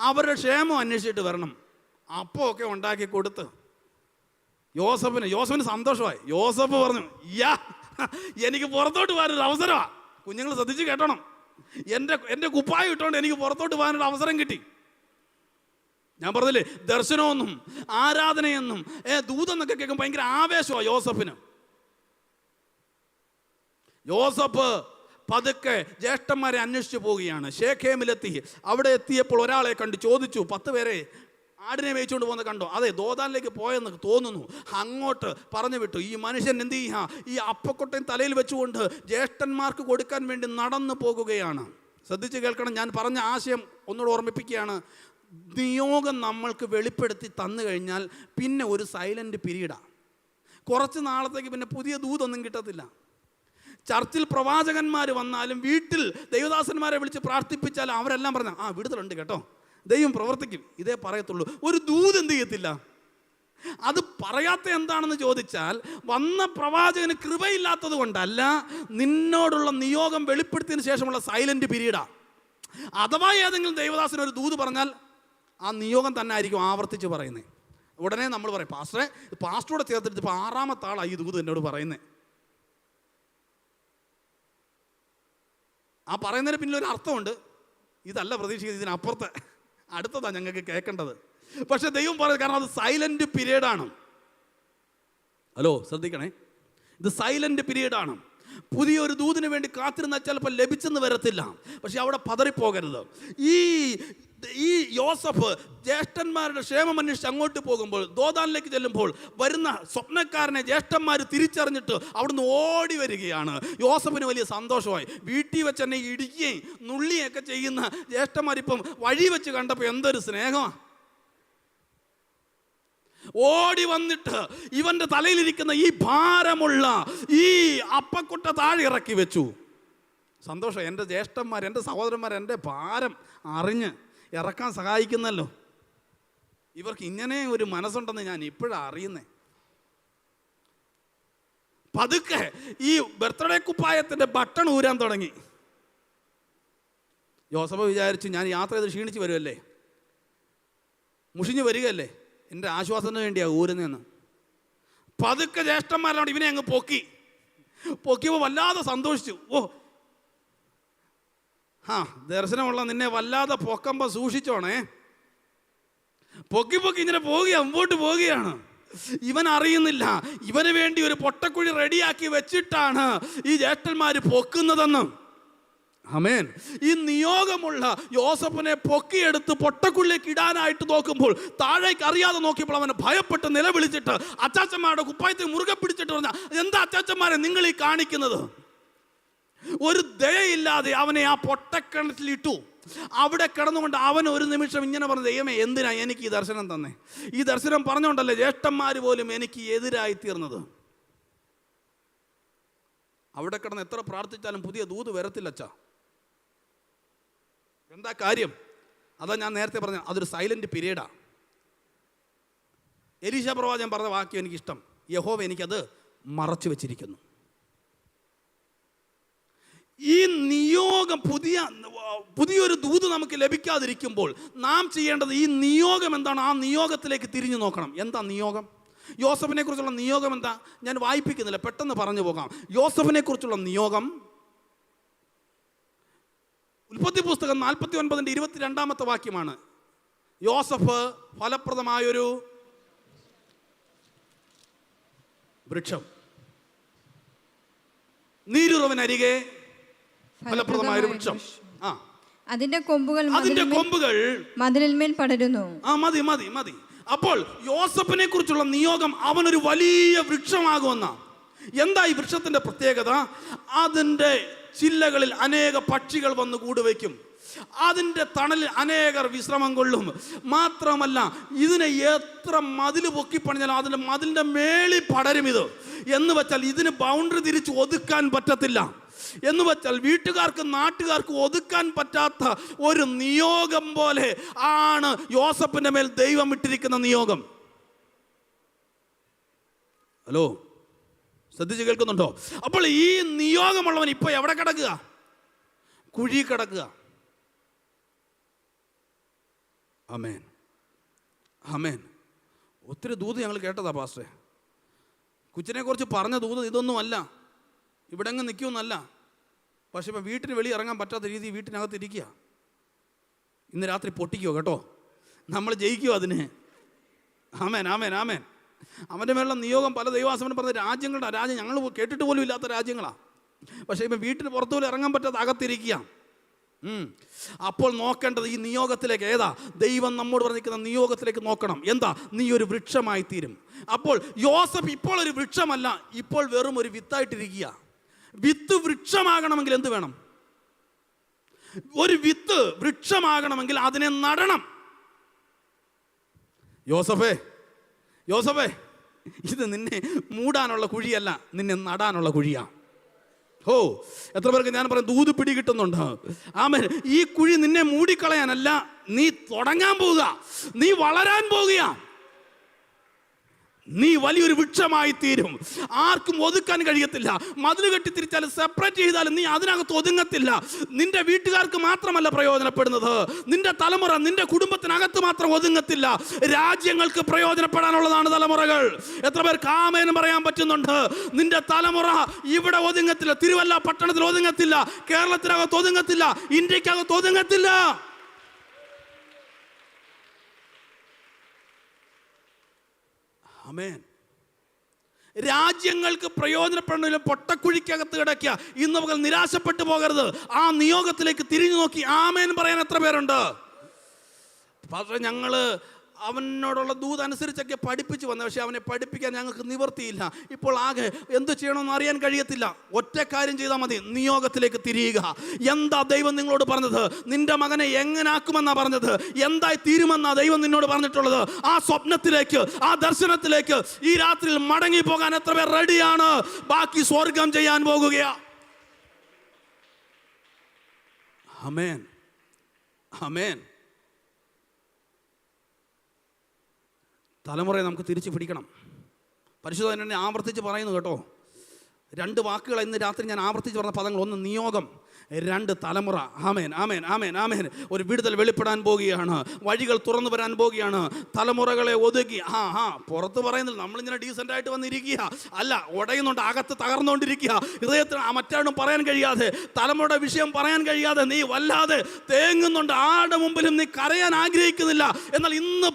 അവരുടെ ക്ഷേമം അന്വേഷിച്ചിട്ട് വരണം. അപ്പമൊക്കെ ഉണ്ടാക്കി കൊടുത്ത് യോസഫിന് സന്തോഷമായി. യോസഫ് പറഞ്ഞു, എനിക്ക് പുറത്തോട്ട് പോകാനൊരു അവസരമാണ്. കുഞ്ഞുങ്ങൾ ശ്രദ്ധിച്ച് കേട്ടണം. എൻ്റെ കുപ്പായം ഇട്ടുകൊണ്ട് എനിക്ക് പുറത്തോട്ട് പോകാനൊരു അവസരം കിട്ടി. ഞാൻ പറഞ്ഞില്ലേ, ദർശനമൊന്നും ആരാധനയെന്നും ദൂതെന്നൊക്കെ കേൾക്കും ഭയങ്കര ആവേശമാണ് യോസഫിന്. യോസഫ് പതുക്കെ ജ്യേഷ്ഠന്മാരെ അന്വേഷിച്ചു പോവുകയാണ്. ശേഖേമിലെത്തി. അവിടെ എത്തിയപ്പോൾ ഒരാളെ കണ്ട് ചോദിച്ചു, 10 പേരെ ആടിനെ മേയിച്ചുകൊണ്ട് പോകുന്നത് കണ്ടോ? അതെ, ദോതാനിലേക്ക് പോയെന്ന് തോന്നുന്നു. അങ്ങോട്ട് പറഞ്ഞു വിട്ടു. ഈ മനുഷ്യൻ എന്ത് ചെയ്യുക? ഈ അപ്പക്കൊട്ടയും തലയിൽ വെച്ചുകൊണ്ട് ജ്യേഷ്ഠന്മാർക്ക് കൊടുക്കാൻ വേണ്ടി നടന്നു പോകുകയാണ്. ശ്രദ്ധിച്ച് കേൾക്കണം, ഞാൻ പറഞ്ഞ ആശയം ഒന്നുകൂടെ ഓർമ്മിപ്പിക്കുകയാണ്. നിയോഗം നമ്മൾക്ക് വെളിപ്പെടുത്തി തന്നു കഴിഞ്ഞാൽ പിന്നെ ഒരു സൈലൻ്റ് പീരീഡാണ്. കുറച്ച് നാളത്തേക്ക് പിന്നെ പുതിയ ദൂതൊന്നും കിട്ടത്തില്ല. ചർച്ചിൽ പ്രവാചകന്മാർ വന്നാലും വീട്ടിൽ ദൈവദാസന്മാരെ വിളിച്ച് പ്രാർത്ഥിപ്പിച്ചാൽ അവരെല്ലാം പറഞ്ഞ വിടുതലുണ്ട് കേട്ടോ, ദൈവം പ്രവർത്തിക്കും, ഇതേ പറയത്തുള്ളൂ. ഒരു ദൂത് എന്ത് ചെയ്യത്തില്ല. അത് പറയാത്ത എന്താണെന്ന് ചോദിച്ചാൽ വന്ന പ്രവാചകന് കൃപയില്ലാത്തത് കൊണ്ടല്ല, നിന്നോടുള്ള നിയോഗം വെളിപ്പെടുത്തിയതിന് ശേഷമുള്ള സൈലന്റ് പീരീഡാണ്. അഥവാ ഏതെങ്കിലും ദൈവദാസന് ഒരു ദൂത് പറഞ്ഞാൽ ആ നിയോഗം തന്നെ ആയിരിക്കും ആവർത്തിച്ച് പറയുന്നത്. ഉടനെ നമ്മൾ പറയും, പാസ്റ്ററോടെ ചേർത്തിട്ട് ഇപ്പോൾ 6ാമത്തെ ആളാണ് ഈ ദൂത് എന്നോട് പറയുന്നത്. ആ പറയുന്നതിന് പിന്നിൽ ഒരു അർത്ഥമുണ്ട്. ഇതല്ല പ്രതീക്ഷിക്കുന്നത്, ഇതിനപ്പുറത്ത് അടുത്തതാണ് ഞങ്ങൾക്ക് കേൾക്കേണ്ടത്. പക്ഷെ ദൈവം പറയുന്നത്, കാരണം അത് സൈലന്റ് പീരീഡാണ്. ഹലോ, ശ്രദ്ധിക്കണേ, ഇത് സൈലന്റ് പീരീഡാണ്. പുതിയൊരു ദൂതിന് വേണ്ടി കാത്തിരുന്നാൽ ചിലപ്പോൾ ലഭിച്ചെന്ന് വരത്തില്ല. പക്ഷെ അവിടെ പതറിപ്പോകരുത്. ഈ യോസഫ് ജ്യേഷ്ഠന്മാരുടെ ക്ഷേമം അന്വേഷിച്ച് അങ്ങോട്ട് പോകുമ്പോൾ, ദോതാനിലേക്ക് ചെല്ലുമ്പോൾ വരുന്ന സ്വപ്നക്കാരനെ ജ്യേഷ്ഠന്മാർ തിരിച്ചറിഞ്ഞിട്ട് അവിടുന്ന് ഓടി വരികയാണ്. യോസഫിന് വലിയ സന്തോഷമായി. വീട്ടിൽ വെച്ച് തന്നെ ഇടിക്കുകയും നുള്ളിയൊക്കെ ചെയ്യുന്ന ജ്യേഷ്ഠന്മാരിപ്പം വഴി വെച്ച് കണ്ടപ്പോൾ എന്തൊരു സ്നേഹമാണ്. ഓടി വന്നിട്ട് ഇവന്റെ തലയിലിരിക്കുന്ന ഈ ഭാരമുള്ള ഈ അപ്പക്കൊട്ട താഴെ ഇറക്കി വെച്ചു. സന്തോഷം. എൻ്റെ ജ്യേഷ്ഠന്മാർ, എൻ്റെ സഹോദരന്മാർ എൻ്റെ ഭാരം അറിഞ്ഞ് ഇറക്കാൻ സഹായിക്കുന്നല്ലോ. ഇവർക്ക് ഇങ്ങനെ ഒരു മനസ്സുണ്ടെന്ന് ഞാൻ ഇപ്പോഴാണ് അറിയുന്നത്. പതുക്കെ ഈ ബർത്ത്ഡേ കുപ്പായത്തിൻ്റെ ബട്ടൺ ഊരാൻ തുടങ്ങി. യോസഫ് വിചാരിച്ചു, ഞാൻ യാത്ര ചെയ്ത് ക്ഷീണിച്ച് വരുമല്ലേ, മുഷിഞ്ഞ് വരികയല്ലേ, എൻ്റെ ആശ്വാസത്തിന് വേണ്ടിയാണ് ഊരുന്നതെന്ന്. പതുക്കെ ജ്യേഷ്ഠന്മാരോട് ഇവനെ അങ്ങ് പൊക്കിയപ്പോൾ വല്ലാതെ സന്തോഷിച്ചു. ദർശനമുള്ള നിന്നെ വല്ലാതെ പൊക്കുമ്പോൾ സൂക്ഷിച്ചോണേ. പൊക്കി ഇങ്ങനെ മുമ്പോട്ട് പോവുകയാണ്. ഇവൻ അറിയുന്നില്ല, ഇവന് വേണ്ടി ഒരു പൊട്ടക്കുഴി റെഡിയാക്കി വെച്ചിട്ടാണ് ഈ ജ്യേഷ്ഠന്മാർ പൊക്കുന്നതെന്ന്. ആമേൻ. ഈ നിയോഗമുള്ള യോസഫിനെ പൊക്കിയെടുത്ത് പൊട്ടക്കുള്ളിലേക്ക് ഇടാനായിട്ട് നോക്കുമ്പോൾ താഴേക്ക് അറിയാതെ നോക്കിയപ്പോൾ അവനെ ഭയപ്പെട്ട് നിലവിളിച്ചിട്ട് അച്ചാച്ചന്മാരുടെ കുപ്പായത്തെ മുറുകെ പിടിച്ചിട്ട് പറഞ്ഞ, എന്താ അച്ചാച്ചന്മാരെ നിങ്ങൾ ഈ കാണിക്കുന്നത്? ഒരു ദയയില്ലാതെ അവനെ ആ പൊട്ടക്കിണറ്റിലിട്ടു. അവിടെ കിടന്നുകൊണ്ട് അവൻ ഒരു നിമിഷം ഇങ്ങനെ പറഞ്ഞു, ദൈവമേ എന്തിനാ എനിക്ക് ഈ ദർശനം തന്നെ? ഈ ദർശനം പറഞ്ഞുകൊണ്ടല്ലേ ജ്യേഷ്ഠന്മാർ പോലും എനിക്ക് എതിരായി തീർന്നത്. അവിടെ കിടന്ന് എത്ര പ്രാർത്ഥിച്ചാലും പുതിയ ദൂത് വരത്തില്ല അച്ഛാ. എന്താ കാര്യം? അതാ ഞാൻ നേരത്തെ പറഞ്ഞ, അതൊരു സൈലന്റ് പീരീഡാണ്. എലീശ പ്രവാചകൻ പറഞ്ഞ വാക്യം എനിക്കിഷ്ടം. യഹോവ എനിക്കത് മറച്ചു വെച്ചിരിക്കുന്നു. ഈ നിയോഗം പുതിയൊരു ദൂത് നമുക്ക് ലഭിക്കാതിരിക്കുമ്പോൾ നാം ചെയ്യേണ്ടത് ഈ നിയോഗം എന്താണ്, ആ നിയോഗത്തിലേക്ക് തിരിഞ്ഞു നോക്കണം. എന്താ നിയോഗം? യോസഫിനെ കുറിച്ചുള്ള നിയോഗം എന്താ? ഞാൻ വായിപ്പിക്കുന്നില്ല, പെട്ടെന്ന് പറഞ്ഞു പോകാം. യോസഫിനെ കുറിച്ചുള്ള നിയോഗം ഉൽപ്പത്തി പുസ്തകം 49:22 വാക്യമാണ്. യോസഫ് ഫലപ്രദമായൊരു വൃക്ഷം, നീരുറവനരികെ ഫലപ്രദമായൊരു വൃക്ഷം. അതിന്റെ കൊമ്പുകൾ മതിലിന്മേൽ പടരുന്നു. മതി. അപ്പോൾ യോസഫിനെ കുറിച്ചുള്ള നിയോഗം അവനൊരു വലിയ വൃക്ഷമാകുമെന്ന. എന്താ ഈ വൃക്ഷത്തിന്റെ പ്രത്യേകത? അതിന്റെ ചില്ലകളിൽ അനേക പക്ഷികൾ വന്ന് കൂടുവയ്ക്കും. അതിൻ്റെ തണലിൽ അനേകർ വിശ്രമം കൊള്ളും. മാത്രമല്ല, ഇതിനെ എത്ര മതിൽ പൊക്കിപ്പണിഞ്ഞാലും അതിൻ്റെ മതിലിൻ്റെ മേളിൽ പടരും. ഇത് എന്ന് വെച്ചാൽ ഇതിന് ബൗണ്ടറി തിരിച്ച് ഒതുക്കാൻ പറ്റത്തില്ല. എന്ന് വെച്ചാൽ വീട്ടുകാർക്കും നാട്ടുകാർക്കും ഒതുക്കാൻ പറ്റാത്ത ഒരു നിയോഗം പോലെ ആണ് യോസഫിന്റെ മേൽ ദൈവം ഇട്ടിരിക്കുന്ന നിയോഗം. ഹലോ, ശ്രദ്ധിച്ച് കേൾക്കുന്നുണ്ടോ? അപ്പോൾ ഈ നിയോഗമുള്ളവൻ ഇപ്പൊ എവിടെ കിടക്കുക? കുഴി കിടക്കുക. ആമേൻ, ആമേൻ. ഒത്തിരി ദൂത് ഞങ്ങൾ കേട്ടതാ പാസ്റ്ററെ. കൊച്ചിനെ കുറിച്ച് പറഞ്ഞ ദൂത് ഇതൊന്നും അല്ല, ഇവിടെ അങ്ങ് നിൽക്കുമെന്നല്ല. പക്ഷെ ഇപ്പം വീട്ടിന് വെളി ഇറങ്ങാൻ പറ്റാത്ത രീതി വീട്ടിനകത്ത് ഇരിക്കുക. ഇന്ന് രാത്രി പൊട്ടിക്കോ കേട്ടോ, നമ്മൾ ജയിക്കുമോ അതിന്? ആമേൻ, ആമേൻ, ആമേൻ. അവൻ്റെ മേലുള്ള നിയോഗം പല ദൈവാസമനം പറഞ്ഞ രാജ്യങ്ങളുടെ ഞങ്ങൾ കേട്ടിട്ട് പോലും ഇല്ലാത്ത രാജ്യങ്ങളാണ്. പക്ഷേ ഇപ്പം വീട്ടിന് പുറത്തു പോലും ഇറങ്ങാൻ പറ്റാത്ത അകത്തിരിക്കുക. അപ്പോൾ നോക്കേണ്ടത് ഈ നിയോഗത്തിലേക്ക്. ഏതാ? ദൈവം നമ്മോട് പറഞ്ഞിരിക്കുന്ന നിയോഗത്തിലേക്ക് നോക്കണം. എന്താ? നീ ഒരു വൃക്ഷമായി തീരും. അപ്പോൾ യോസഫ് ഇപ്പോൾ ഒരു വൃക്ഷമല്ല, ഇപ്പോൾ വെറും ഒരു വിത്തായിട്ടിരിക്കുക. വിത്ത് വൃക്ഷമാകണമെങ്കിൽ എന്ത് വേണം? ഒരു വിത്ത് വൃക്ഷമാകണമെങ്കിൽ അതിനെ നടണം. യോസഫേ, യോസഫേ, ഇത് നിന്നെ മൂടാനുള്ള കുഴിയല്ല, നിന്നെ നടാനുള്ള കുഴിയാ. ഓ, എത്ര പേർക്ക് ഞാൻ പറയും ദൂത് പിടി കിട്ടുന്നുണ്ട്? ആമേൻ. ഈ കുഴി നിന്നെ മൂടിക്കളയാനല്ല, നീ തുടങ്ങാൻ പോവുക, നീ വളരാൻ പോവുക, നീ വലിയൊരു വൃക്ഷമായി തീരും. ആർക്കും ഒതുക്കാൻ കഴിയത്തില്ല. മതിൽ കെട്ടി തിരിച്ചാലും സെപ്പറേറ്റ് ചെയ്താലും നീ അതിനകത്ത് ഒതുങ്ങത്തില്ല. നിന്റെ വീട്ടുകാർക്ക് മാത്രമല്ല പ്രയോജനപ്പെടുന്നത്, നിന്റെ തലമുറ നിന്റെ കുടുംബത്തിനകത്ത് മാത്രം ഒതുങ്ങത്തില്ല, രാജ്യങ്ങൾക്ക് പ്രയോജനപ്പെടാനുള്ളതാണ് തലമുറകൾ. എത്ര പേർക്ക് ആമേൻ പറയാൻ പറ്റുന്നുണ്ട്? നിന്റെ തലമുറ ഇവിടെ ഒതുങ്ങത്തില്ല, തിരുവല്ല പട്ടണത്തിൽ ഒതുങ്ങത്തില്ല, കേരളത്തിനകത്ത് ഒതുങ്ങത്തില്ല, ഇന്ത്യക്കകത്ത് ഒതുങ്ങത്തില്ല. ആമേൻ. രാജ്യങ്ങൾക്ക് പ്രയോജനപ്പെടണമെങ്കിലും പൊട്ടക്കുഴിക്കകത്ത് കിടക്കുക. ഇന്ന് പകൽ നിരാശപ്പെട്ടു പോകരുത്. ആ നിയോഗത്തിലേക്ക് തിരിഞ്ഞു നോക്കി ആമേൻ പറയാൻ എത്ര പേരുണ്ട്? പക്ഷേ ഞങ്ങള് അവനോടുള്ള ദൂത് അനുസരിച്ചൊക്കെ പഠിപ്പിച്ചു വന്നത്, പക്ഷെ അവനെ പഠിപ്പിക്കാൻ ഞങ്ങൾക്ക് നിവർത്തിയില്ല. ഇപ്പോൾ ആകെ എന്ത് ചെയ്യണമെന്ന് അറിയാൻ കഴിയത്തില്ല. ഒറ്റ കാര്യം ചെയ്താൽ മതി, നിയോഗത്തിലേക്ക് തിരിയുക. എന്താ ദൈവം നിങ്ങളോട് പറഞ്ഞത്? നിന്റെ മകനെ എങ്ങനാക്കുമെന്നാ പറഞ്ഞത്? എന്തായി തീരുമെന്നാ ദൈവം നിന്നോട് പറഞ്ഞിട്ടുള്ളത്? ആ സ്വപ്നത്തിലേക്ക്, ആ ദർശനത്തിലേക്ക് ഈ രാത്രിയിൽ മടങ്ങി പോകാൻ എത്ര പേർ റെഡിയാണ്? ബാക്കി സ്വർഗം ചെയ്യാൻ പോകുകയാ. ആമേൻ, ആമേൻ. തലമുറയെ നമുക്ക് തിരിച്ചു പിടിക്കണം. പരിശുദ്ധൻ എന്നെ ആവർത്തിച്ച് പറയുന്നു കേട്ടോ. 2 വാക്കുകൾ ഇന്ന് രാത്രി ഞാൻ ആവർത്തിച്ച് പറഞ്ഞ പദങ്ങൾ. 1 നിയോഗം, 2 തലമുറ. ആമേൻ, ആമേൻ, ആമേൻ, ആമേൻ. ഒരു വിടുതൽ വെളിപ്പെടാൻ പോകുകയാണ്, വഴികൾ തുറന്നു വരാൻ പോകുകയാണ്. തലമുറകളെ ഒതുക്കി. പുറത്ത് പറയുന്നില്ല, നമ്മളിങ്ങനെ ഡീസൻ്റ് ആയിട്ട് വന്നിരിക്കുക അല്ല, ഉടയുന്നുണ്ട്, അകത്ത് തകർന്നുകൊണ്ടിരിക്കുക. ഹൃദയത്തിന് മറ്റാരും പറയാൻ കഴിയാതെ, തലമുറയുടെ വിഷയം പറയാൻ കഴിയാതെ നീ വല്ലാതെ തേങ്ങുന്നുണ്ട്. ആരുടെ മുമ്പിലും നീ കരയാൻ ആഗ്രഹിക്കുന്നില്ല. എന്നാൽ ഇന്ന്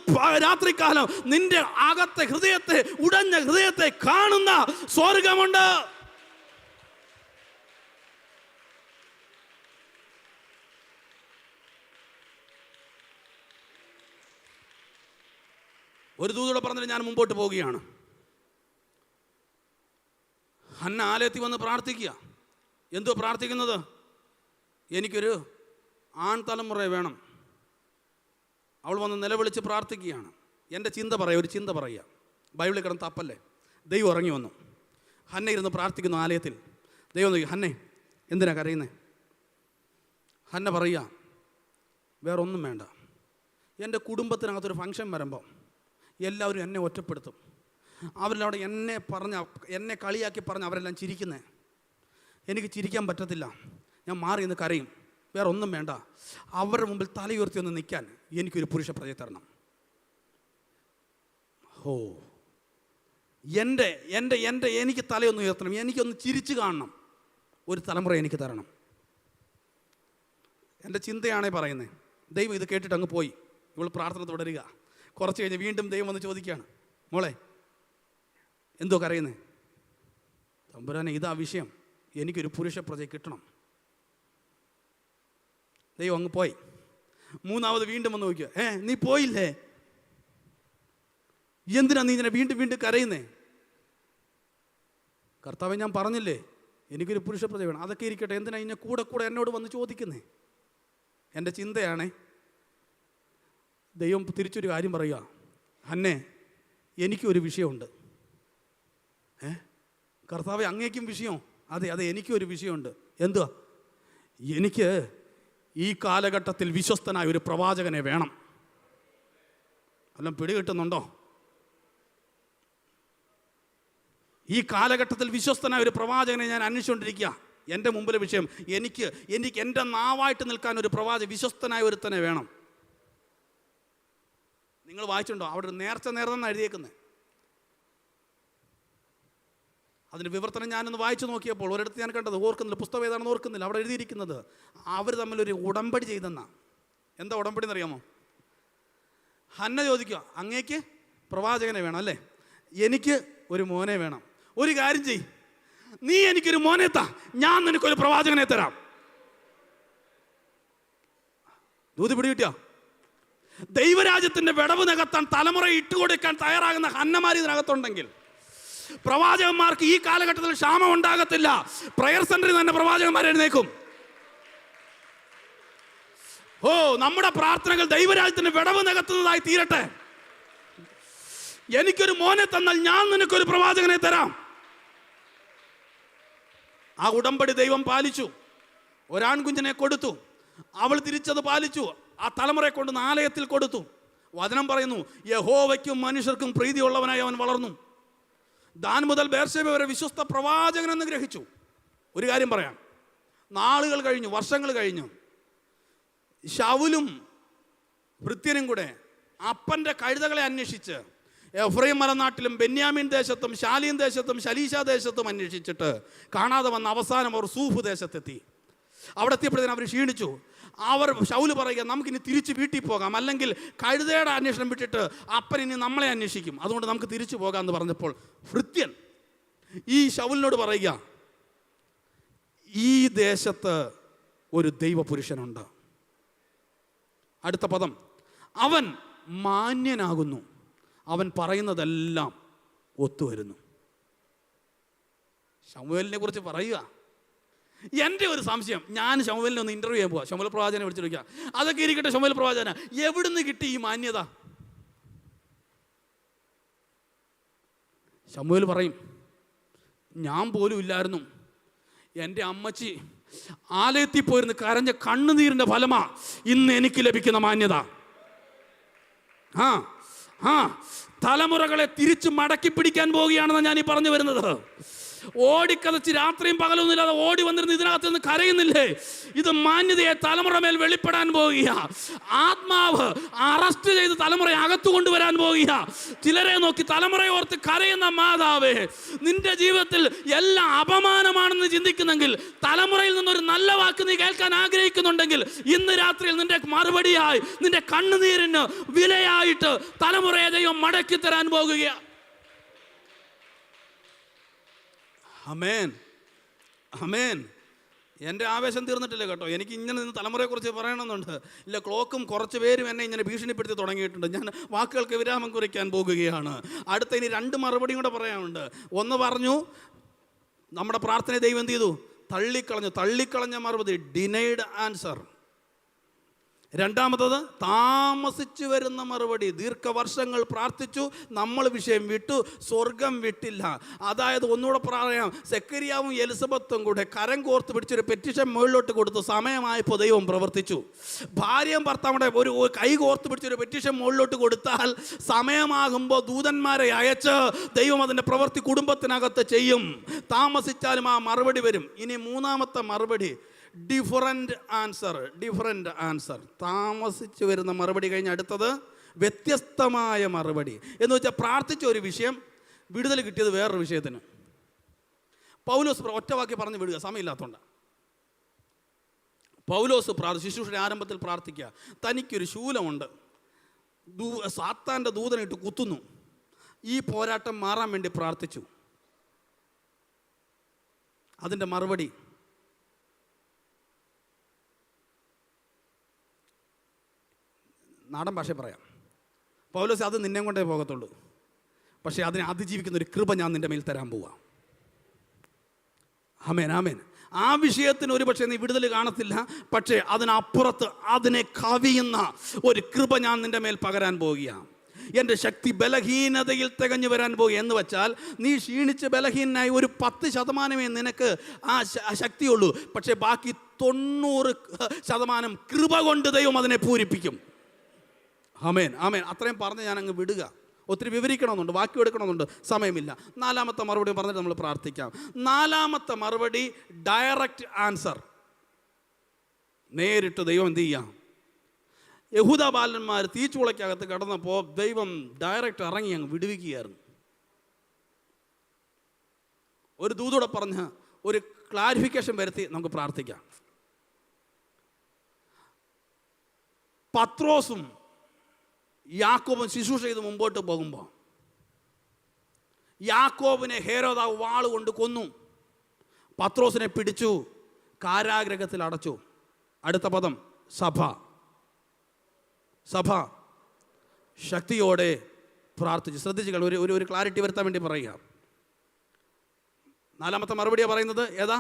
രാത്രികാലം നിന്റെ അകത്തെ ഹൃദയത്തെ, ഉടഞ്ഞ ഹൃദയത്തെ കാണുന്ന സ്വർഗമുണ്ട്. ഒരു ദൂതോടെ പറഞ്ഞിട്ട് ഞാൻ മുമ്പോട്ട് പോവുകയാണ്. ഹന്ന ആലയത്തിൽ വന്ന് പ്രാർത്ഥിക്കുക. എന്തോ പ്രാർത്ഥിക്കുന്നത്? എനിക്കൊരു ആൺതലമുറയെ വേണം. അവൾ വന്ന് നിലവിളിച്ച് പ്രാർത്ഥിക്കുകയാണ്. എൻ്റെ ചിന്ത പറയുക, ഒരു ചിന്ത പറയുക. ബൈബിളിൽ കിടന്ന് തപ്പല്ലേ. ദൈവം ഇറങ്ങി വന്നു. ഹന്ന ഇരുന്ന് പ്രാർത്ഥിക്കുന്നു ആലയത്തിൽ. ദൈവം നോക്കി, ഹന്നെ എന്തിനാ കരയുന്നേ? ഹന്ന പറയുക, വേറൊന്നും വേണ്ട. എൻ്റെ കുടുംബത്തിനകത്തൊരു ഫംഗ്ഷൻ വരുമ്പോൾ എല്ലാവരും എന്നെ ഒറ്റപ്പെടുത്തും. അവരെല്ലാം എന്നെ കളിയാക്കി പറഞ്ഞ് അവരെല്ലാം ചിരിക്കുന്നേ. എനിക്ക് ചിരിക്കാൻ പറ്റത്തില്ല. ഞാൻ മാറി നിന്ന് കരയും. വേറെ ഒന്നും വേണ്ട. അവരുടെ മുമ്പിൽ തലയുയർത്തി ഒന്ന് നിൽക്കാൻ എനിക്കൊരു പുരുഷ പ്രജയെ തരണം. ഓ, എനിക്ക് തലയൊന്ന് ഉയർത്തണം, എനിക്കൊന്ന് ചിരിച്ചു കാണണം. ഒരു തലമുറ എനിക്ക് തരണം. എൻ്റെ ചിന്തയാണേ പറയുന്നത്. ദൈവം ഇത് കേട്ടിട്ട് അങ്ങ് പോയി. ഇവൾ പ്രാർത്ഥന തുടരുക. കുറച്ച് കഴിഞ്ഞ് വീണ്ടും ദൈവം വന്ന് ചോദിക്കുകയാണ്, മോളെ എന്തോ കരയുന്നേ? തമ്പുരാനെ, ഇതാ വിഷയം, എനിക്കൊരു പുരുഷ പ്രജയെ കിട്ടണം. ദൈവം അങ്ങ് പോയി. 3ാമത് വീണ്ടും വന്ന് നോക്കുക. നീ പോയില്ലേ? എന്തിനാ നീ ഇങ്ങനെ വീണ്ടും വീണ്ടും കരയുന്നേ? കർത്താവേ, ഞാൻ പറഞ്ഞില്ലേ എനിക്കൊരു പുരുഷ പ്രജ വേണം. അതൊക്കെ ഇരിക്കട്ടെ, എന്തിനാ ഇന്നെ കൂടെ എന്നോട് വന്ന് ചോദിക്കുന്നേ? എൻ്റെ ചിന്തയാണേ. ദൈവം തിരിച്ചൊരു കാര്യം പറയുക, ഹന്നെ എനിക്കൊരു വിഷയമുണ്ട്. കർത്താവേ, അങ്ങേക്കും വിഷയം? അതെ, എനിക്കൊരു വിഷയമുണ്ട്. എന്തുവാ? എനിക്ക് ഈ കാലഘട്ടത്തിൽ വിശ്വസ്തനായ ഒരു പ്രവാചകനെ വേണം. എല്ലാം പിടികിട്ടുന്നുണ്ടോ? ഈ കാലഘട്ടത്തിൽ വിശ്വസ്തനായ ഒരു പ്രവാചകനെ ഞാൻ അന്വേഷിച്ചുകൊണ്ടിരിക്കുക. എൻ്റെ മുമ്പിലെ വിഷയം, എനിക്ക് എൻ്റെ നാവായിട്ട് നിൽക്കാൻ ഒരു വിശ്വസ്തനായ ഒരുത്തനെ വേണം. നിങ്ങൾ വായിച്ചിട്ടുണ്ടോ? അവിടെ ഒരു നേർന്നെന്നാണ് എഴുതിയേക്കുന്നത്. അതിൻ്റെ വിവർത്തനം ഞാനൊന്ന് വായിച്ചു നോക്കിയപ്പോൾ ഒരിടത്ത് ഞാൻ കണ്ടത്, ഓർക്കുന്നില്ല, പുസ്തകം ഏതാണെന്ന് ഓർക്കുന്നില്ല. അവിടെ എഴുതിയിരിക്കുന്നത് അവർ തമ്മിലൊരു ഉടമ്പടി ചെയ്തെന്നാ. എന്താ ഉടമ്പടി എന്നറിയാമോ? ഹന്ന ചോദിക്കുക, അങ്ങേക്ക് പ്രവാചകനെ വേണം അല്ലേ, എനിക്ക് ഒരു മോനെ വേണം. ഒരു കാര്യം ചെയ്, നീ എനിക്കൊരു മോനെ താ, ഞാൻ നിനക്കൊരു പ്രവാചകനെ തരാം. ദൂത് പിടികിട്ടിയ ദൈവരാജ്യത്തിന്റെ വിടവ് നികത്താൻ തലമുറ ഇട്ടുകൊടുക്കാൻ തയ്യാറാകുന്ന ഹന്നമാർ ഇതിനകത്തുണ്ടെങ്കിൽ പ്രവാചകന്മാർക്ക് ഈ കാലഘട്ടത്തിൽ ക്ഷാമം ഉണ്ടാകത്തില്ല. പ്രയർ സെന്ററിൽ തന്നെ പ്രവാചകന്മാർ എഴുന്നേക്കും. ഓ, നമ്മുടെ പ്രാർത്ഥനകൾ ദൈവരാജ്യത്തിന്റെ വിടവ് നികത്തുന്നതായി തീരട്ടെ. എനിക്കൊരു മോനെ തന്നാൽ ഞാൻ നിനക്കൊരു പ്രവാചകനെ തരാം. ആ ഉടമ്പടി ദൈവം പാലിച്ചു. ഒരാൺകുഞ്ഞിനെ കൊടുത്തു, അവൾ തിരിച്ചത് പാലിച്ചു. ആ തലമുറയെ കൊണ്ട് ആലയത്തിൽ കൊടുത്തു. വചനം പറയുന്നു, യഹോവയ്ക്കും മനുഷ്യർക്കും പ്രീതിയുള്ളവനായി അവൻ വളർന്നു. ദാൻ മുതൽ ബേർശേബ വരെ വിശ്വസ്ത പ്രവാചകനെന്ന് ഗ്രഹിച്ചു. ഒരു കാര്യം പറയാം, നാളുകൾ കഴിഞ്ഞു, വർഷങ്ങൾ കഴിഞ്ഞു. ശൗലും ഭൃത്യനും കൂടെ അപ്പൻ്റെ കഴുതകളെ അന്വേഷിച്ച് എഫ്രൈം മലനാട്ടിലും ബെന്യാമിൻ ദേശത്തും ശാലീം ദേശത്തും ശലീശ ദേശത്തും അന്വേഷിച്ചിട്ട് കാണാതെ വന്ന അവസാനം അവർ സൂഫ് ദേശത്തെത്തി. അവിടെ എത്തിയപ്പോഴത്തേനും അവർ ക്ഷീണിച്ചു. ശൗല് പറയുക, നമുക്കിനി തിരിച്ച് വീട്ടിൽ പോകാം, അല്ലെങ്കിൽ കഴുതയുടെ അന്വേഷണം വിട്ടിട്ട് അപ്പൻ ഇനി നമ്മളെ അന്വേഷിക്കും, അതുകൊണ്ട് നമുക്ക് തിരിച്ചു പോകാം എന്ന് പറഞ്ഞപ്പോൾ ഭൃത്യൻ ഈ ശൗലിനോട് പറയുക, ഈ ദേശത്ത് ഒരു ദൈവപുരുഷനുണ്ട്. അടുത്ത പദം, അവൻ മാന്യനാകുന്നു, അവൻ പറയുന്നതെല്ലാം ഒത്തുവരുന്നു. ശമൂവേലിനെ കുറിച്ച് പറയുക. എൻ്റെ ഒരു സംശയം, ഞാൻ ശമൂവേലിനെ ഒന്ന് ഇൻ്റർവ്യൂ ചെയ്യാൻ പോവാം. ശമൂവേൽ പ്രവാചകനെ വിളിച്ചിരിക്കുക. അതൊക്കെ ഇരിക്കട്ടെ, ശമൂവേൽ പ്രവാചകന എവിടുന്ന് കിട്ടി ഈ മാന്യത? ശമൂവേൽ പറയും, ഞാൻ പോലും ഇല്ലായിരുന്നു, എൻ്റെ അമ്മച്ചി ആലയത്തിൽ പോയിരുന്ന് കരഞ്ഞ കണ്ണുനീരിൻ്റെ ഫലമാ ഇന്ന് എനിക്ക് ലഭിക്കുന്ന മാന്യത. തലമുറകളെ തിരിച്ചു മടക്കി പിടിക്കാൻ പോവുകയാണെന്ന് ഞാൻ ഈ പറഞ്ഞു വരുന്നത്. ഓടിക്കതച്ച് രാത്രിയും പകലൊന്നുമില്ലാതെ ഓടി വന്നിരുന്ന് ഇതിനകത്ത് നിന്ന് കരയുന്നില്ലേ? ഇത് മാന്യതയെ തലമുറ മേൽ വെളിപ്പെടാൻ പോവുക. ആത്മാവ് അറസ്റ്റ് ചെയ്ത് തലമുറയെ അകത്തു കൊണ്ടുവരാൻ പോവുക. ചിലരെ നോക്കി തലമുറയെ ഓർത്ത് കരയുന്ന മാതാവേ, നിന്റെ ജീവിതത്തിൽ എല്ലാം അപമാനമാണെന്ന് ചിന്തിക്കുന്നെങ്കിൽ, തലമുറയിൽ നിന്നൊരു നല്ല വാക്ക് നീ കേൾക്കാൻ ആഗ്രഹിക്കുന്നുണ്ടെങ്കിൽ, ഇന്ന് രാത്രിയിൽ നിന്റെ മറുപടിയായി, നിന്റെ കണ്ണുനീരിന് വിലയായിട്ട് തലമുറയെ ദൈവം മടക്കി തരാൻ പോകുകയാണ്. അമേൻ, അമേൻ. എൻ്റെ ആവേശം തീർന്നിട്ടില്ല കേട്ടോ. എനിക്ക് ഇങ്ങനെ നിന്ന് തലമുറയെക്കുറിച്ച് പറയണമെന്നുണ്ട്. ഇല്ല, ക്ലോക്കും കുറച്ച് പേരും എന്നെ ഇങ്ങനെ ഭീഷണിപ്പെടുത്തി തുടങ്ങിയിട്ടുണ്ട്. ഞാൻ വാക്കുകൾക്ക് വിരാമം കുറിക്കാൻ പോകുകയാണ്. അടുത്ത ഇനി 2 മറുപടിയും കൂടെ പറയാനുണ്ട്. ഒന്ന് പറഞ്ഞു, നമ്മുടെ പ്രാർത്ഥനയെ ദൈവം എന്ത് ചെയ്തു? തള്ളിക്കളഞ്ഞ മറുപടി, ഡിനൈഡ് ആൻസർ. രണ്ടാമത്തത് താമസിച്ചു വരുന്ന മറുപടി. ദീർഘവർഷങ്ങൾ പ്രാർത്ഥിച്ചു, നമ്മൾ വിഷയം വിട്ടു, സ്വർഗം വിട്ടില്ല. അതായത് ഒന്നുകൂടെ പറയാം, സെക്കരിയാവും എലിസബത്തും കൂടെ കരം കോർത്ത് പിടിച്ചൊരു പെറ്റിഷൻ മുകളിലോട്ട് കൊടുത്തു. സമയമായപ്പോൾ ദൈവം പ്രവർത്തിച്ചു. ഭാര്യയും ഭർത്താവിടെ ഒരു കൈ കോർത്ത് പിടിച്ചൊരു പെറ്റിഷൻ മുകളിലോട്ട് കൊടുത്താൽ സമയമാകുമ്പോൾ ദൂതന്മാരെ അയച്ച് ദൈവം അതിൻ്റെ പ്രവൃത്തി കുടുംബത്തിനകത്ത് ചെയ്യും. താമസിച്ചാലും ആ മറുപടി വരും. ഇനി 3ാമത്തെ മറുപടി, ഡിഫറൻറ്റ് ആൻസർ. താമസിച്ചു വരുന്ന മറുപടി കഴിഞ്ഞ് അടുത്തത് വ്യത്യസ്തമായ മറുപടി. എന്ന് വെച്ചാൽ പ്രാർത്ഥിച്ച ഒരു വിഷയം, വിടുതൽ കിട്ടിയത് വേറൊരു വിഷയത്തിന്. പൗലോസ് ഒറ്റവാക്കി പറഞ്ഞ് വിടുക, സമയമില്ലാത്തതുകൊണ്ട്. പൗലോസ് ശുശ്രൂഷയുടെ ആരംഭത്തിൽ പ്രാർത്ഥിക്കുക, തനിക്കൊരു ശൂലമുണ്ട്, സാത്താൻ്റെ ദൂതനിട്ട് കുത്തുന്നു. ഈ പോരാട്ടം മാറാൻ വേണ്ടി പ്രാർത്ഥിച്ചു. അതിൻ്റെ മറുപടി, നാടൻ ഭാഷ പറയാം, പൗലോസ്, അത് നിന്നെ കൊണ്ടേ പോകത്തുള്ളൂ, പക്ഷേ അതിനെ അതിജീവിക്കുന്ന ഒരു കൃപ ഞാൻ നിൻ്റെ മേൽ തരാൻ പോവാം. ആമേൻ, ആമേൻ. ആ വിഷയത്തിന് ഒരു പക്ഷേ നീ വിടുതൽ കാണത്തില്ല, പക്ഷേ അതിനപ്പുറത്ത് അതിനെ കവിയുന്ന ഒരു കൃപ ഞാൻ നിൻ്റെ മേൽ പകരാൻ പോവുകയാണ്. എൻ്റെ ശക്തി ബലഹീനതയിൽ തികഞ്ഞു വരാൻ പോകുക. എന്ന് വെച്ചാൽ നീ ക്ഷീണിച്ച് ബലഹീനായി ഒരു 10% നിനക്ക് ആ ശക്തിയുള്ളൂ, പക്ഷേ ബാക്കി 90% കൃപ കൊണ്ട് ദൈവം അതിനെ പൂരിപ്പിക്കും. ആമേൻ, ആമേൻ. അത്രയും പറഞ്ഞ് ഞാൻ അങ്ങ് വിടുക. ഒത്തിരി വിവരിക്കണമെന്നുണ്ട്, വാക്യം എടുക്കണമെന്നുണ്ട്, സമയമില്ല. 4ാമത്തെ മറുപടി പറഞ്ഞിട്ട് നമ്മൾ പ്രാർത്ഥിക്കാം. 4ാമത്തെ മറുപടി ഡയറക്റ്റ് ആൻസർ. നേരിട്ട് ദൈവം എന്ത് ചെയ്യാം? യഹൂദ ബാലന്മാർ തീച്ചുളയ്ക്കകത്ത് കടന്നപ്പോൾ ദൈവം ഡയറക്റ്റ് ഇറങ്ങി അങ്ങ് വിടുവിക്കുകയായിരുന്നു. ഒരു ദൂതോടെ പറഞ്ഞ് ഒരു ക്ലാരിഫിക്കേഷൻ വരുത്തി നമുക്ക് പ്രാർത്ഥിക്കാം. പത്രോസും യാക്കോബും ശുശ്രൂഷ ചെയ്ത് മുമ്പോട്ട് പോകുമ്പോൾ യാക്കോബിനെ ഹേരോദാവ് വാളുകൊണ്ട് കൊന്നു. പത്രോസിനെ പിടിച്ചു, കാരാഗ്രഹത്തിൽ അടച്ചു. അടുത്ത പദം സഭ. സഭ ശക്തിയോടെ പ്രാർത്ഥിച്ചു. ശ്രദ്ധിച്ചുകൾ, ഒരു ക്ലാരിറ്റി വരുത്താൻ വേണ്ടി പറയുക. 4-ാമത്തെ മറുപടിയാണ് പറയുന്നത്. ഏതാ?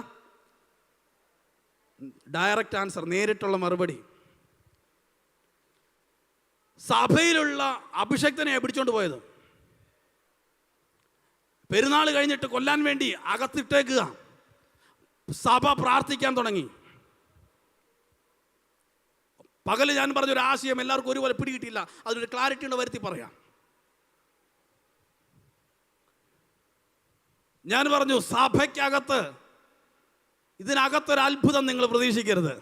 ഡയറക്റ്റ് ആൻസർ, നേരിട്ടുള്ള മറുപടി. സഭയിലുള്ള അഭിഷക്തനെ പിടിച്ചോണ്ട് പോയത്. പെരുന്നാൾ കഴിഞ്ഞിട്ട് കൊല്ലാൻ വേണ്ടി അകത്തിട്ടേക്കുക. സഭ പ്രാർത്ഥിക്കാൻ തുടങ്ങി. പകല് ഞാൻ പറഞ്ഞൊരു ആശയം എല്ലാവർക്കും ഒരുപോലെ പിടികിട്ടില്ല. അതിനൊരു ക്ലാരിറ്റി വരുത്തി പറയാം. ഞാൻ പറഞ്ഞു, സഭയ്ക്കകത്ത് ഇതിനകത്തൊരു അത്ഭുതം നിങ്ങൾ പ്രതീക്ഷിക്കരുത്.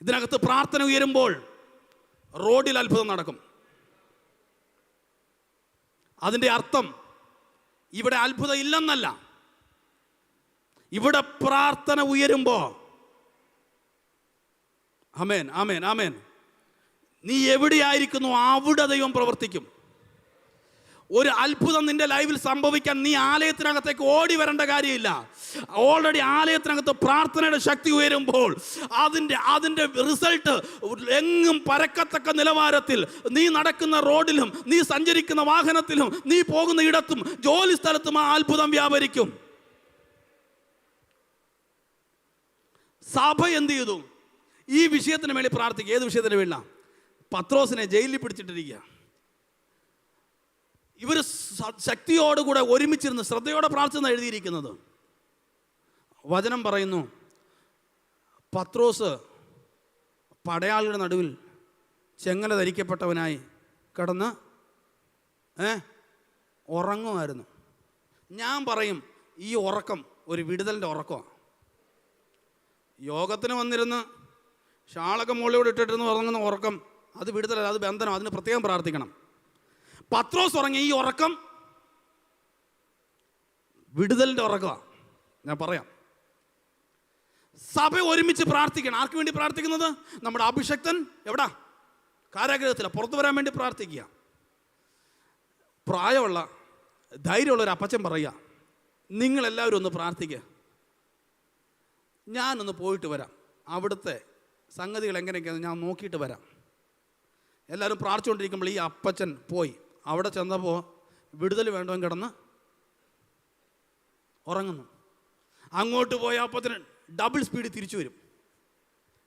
ഇതിനകത്ത് പ്രാർത്ഥന ഉയരുമ്പോൾ റോഡിൽ അത്ഭുതം നടക്കും. അതിൻ്റെ അർത്ഥം ഇവിടെ അത്ഭുതം ഇല്ലെന്നല്ല. ഇവിടെ പ്രാർത്ഥന ഉയരുമ്പോൾ, ആമേൻ ആമേൻ ആമേൻ, നീ എവിടെയായിരിക്കുന്നു അവിടെ ദൈവം പ്രവർത്തിക്കും. ഒരു അത്ഭുതം നിന്റെ ലൈഫിൽ സംഭവിക്കാൻ നീ ആലയത്തിനകത്തേക്ക് ഓടി വരേണ്ട കാര്യമില്ല. ഓൾറെഡി ആലയത്തിനകത്ത് പ്രാർത്ഥനയുടെ ശക്തി ഉയരുമ്പോൾ അതിൻ്റെ റിസൾട്ട് എങ്ങും പരക്കത്തക്ക നിലവാരത്തിൽ നീ നടക്കുന്ന റോഡിലും നീ സഞ്ചരിക്കുന്ന വാഹനത്തിലും നീ പോകുന്ന ഇടത്തും ജോലി സ്ഥലത്തും ആ അത്ഭുതം വ്യാപരിക്കും. സഭ എന്ത് ചെയ്തു? ഈ വിഷയത്തിന് വേണ്ടി പ്രാർത്ഥിക്കുക. ഏത് വിഷയത്തിന് വേണ്ട? പത്രോസിനെ ജയിലിൽ പിടിച്ചിട്ടിരിക്കുക. ഇവർ ശക്തിയോടുകൂടെ ഒരുമിച്ചിരുന്ന് ശ്രദ്ധയോടെ പ്രാർത്ഥന എഴുതിയിരിക്കുന്നത്. വചനം പറയുന്നു, പത്രോസ് പടയാളിയുടെ നടുവിൽ ചെങ്ങല ധരിക്കപ്പെട്ടവനായി കിടന്ന് ഉറങ്ങുമായിരുന്നു. ഞാൻ പറയും, ഈ ഉറക്കം ഒരു വിടുതലിൻ്റെ ഉറക്കമാണ്. യോഗത്തിന് വന്നിരുന്ന് ഷാളൊക്കെ മുകളിലൂടെ ഇട്ടിട്ടിരുന്ന് ഉറങ്ങുന്ന ഉറക്കം അത് വിടുതലല്ല, അത് ബന്ധനം. അതിന് പ്രത്യേകം പ്രാർത്ഥിക്കണം. പത്രോസ് ഉറങ്ങിയ ഈ ഉറക്കം വിടുതലിൻ്റെ ഉറക്കമാണ്. ഞാൻ പറയാം, സഭ ഒരുമിച്ച് പ്രാർത്ഥിക്കണം. ആർക്ക് വേണ്ടി പ്രാർത്ഥിക്കുന്നത്? നമ്മുടെ അഭിഷക്തൻ എവിടാ? കാരാഗൃഹത്തിലാണ്. പുറത്തു വരാൻ വേണ്ടി പ്രാർത്ഥിക്കുക. പ്രായമുള്ള ധൈര്യമുള്ള ഒരു അപ്പച്ചൻ പറയുക, നിങ്ങളെല്ലാവരും ഒന്ന് പ്രാർത്ഥിക്കുക, ഞാനൊന്ന് പോയിട്ട് വരാം, അവിടുത്തെ സംഗതികൾ എങ്ങനെയൊക്കെയാണ് ഞാൻ നോക്കിയിട്ട് വരാം. എല്ലാവരും പ്രാർത്ഥിച്ചുകൊണ്ടിരിക്കുമ്പോൾ ഈ അപ്പച്ചൻ പോയി. അവിടെ ചെന്നപ്പോൾ വിടുതൽ വേണ്ടവൻ കിടന്ന് ഉറങ്ങുന്നു. അങ്ങോട്ട് പോയ അപ്പത്തിന് ഡബിൾ സ്പീഡ് തിരിച്ചു വരും.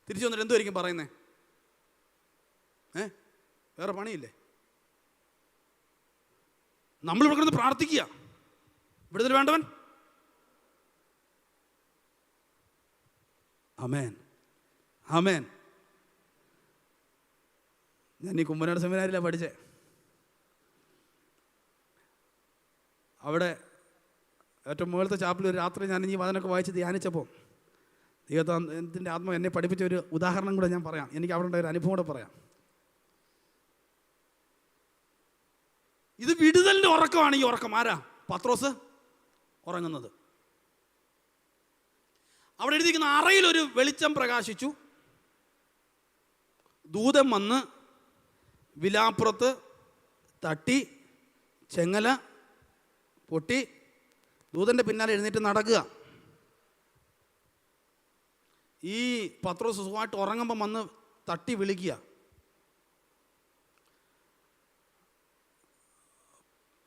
തിരിച്ചു വന്നിട്ട് എന്തുമായിരിക്കും പറയുന്നത്? വേറെ പണിയില്ലേ? നമ്മളിവിടെ കിടന്ന് പ്രാർത്ഥിക്കുക, വിടുതൽ വേണ്ടവൻ. ആമേൻ ആമേൻ. ഞാൻ ഈ കുമ്പനാട് സെമിനാരിലാണ് പഠിച്ചേ. അവിടെ ഏറ്റവും മുകളിലത്തെ ചാപ്പിൽ ഒരു രാത്രി ഞാൻ ഈ വചനമൊക്കെ വായിച്ച് ധ്യാനിച്ചപ്പോൾ ദൈവത്തിൻ്റെ ആത്മാവ് എന്നെ പഠിപ്പിച്ച ഒരു ഉദാഹരണം കൂടെ ഞാൻ പറയാം. എനിക്ക് അവിടെ ഉണ്ടായ ഒരു അനുഭവം കൂടെ പറയാം. ഇത് വിടുതലിൻ്റെ ഉറക്കമാണ്. ഈ ഉറക്കം ആരാ? പത്രോസ് ഉറങ്ങുന്നത്. അവിടെ എഴുതിയിരിക്കുന്ന അറയിലൊരു വെളിച്ചം പ്രകാശിച്ചു. ദൂതൻ വന്ന് വിലാപ്പുറത്ത് തട്ടി ചെങ്ങല പൊട്ടി ദൂതൻ്റെ പിന്നാലെ എഴുന്നേറ്റ് നടക്കുക. ഈ പത്രോസ് സുഖമായിട്ട് ഉറങ്ങുമ്പം വന്ന് തട്ടി വിളിക്കുക.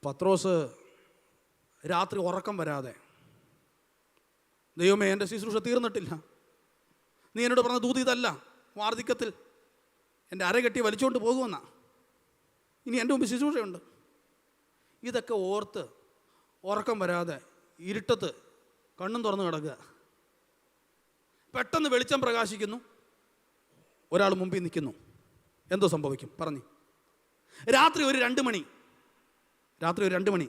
പത്രോസ് രാത്രി ഉറക്കം വരാതെ, ദൈവമേ എൻ്റെ ശുശ്രൂഷ തീർന്നിട്ടില്ല, നീ എന്നോട് പറഞ്ഞ ദൂത് ഇതല്ല, വാർദ്ധക്യത്തിൽ എൻ്റെ അരകെട്ടി വലിച്ചുകൊണ്ട് പോകുമെന്നാ, ഇനി എൻ്റെ മുമ്പ് ശുശ്രൂഷയുണ്ട്. ഇതൊക്കെ ഓർത്ത് ഉറക്കം വരാതെ ഇരുട്ടത്ത് കണ്ണും തുറന്ന് കിടക്കുക. പെട്ടെന്ന് വെളിച്ചം പ്രകാശിക്കുന്നു, ഒരാൾ മുമ്പിൽ നിൽക്കുന്നു. എന്തോ സംഭവിക്കും പറഞ്ഞു. രാത്രി ഒരു 2 മണി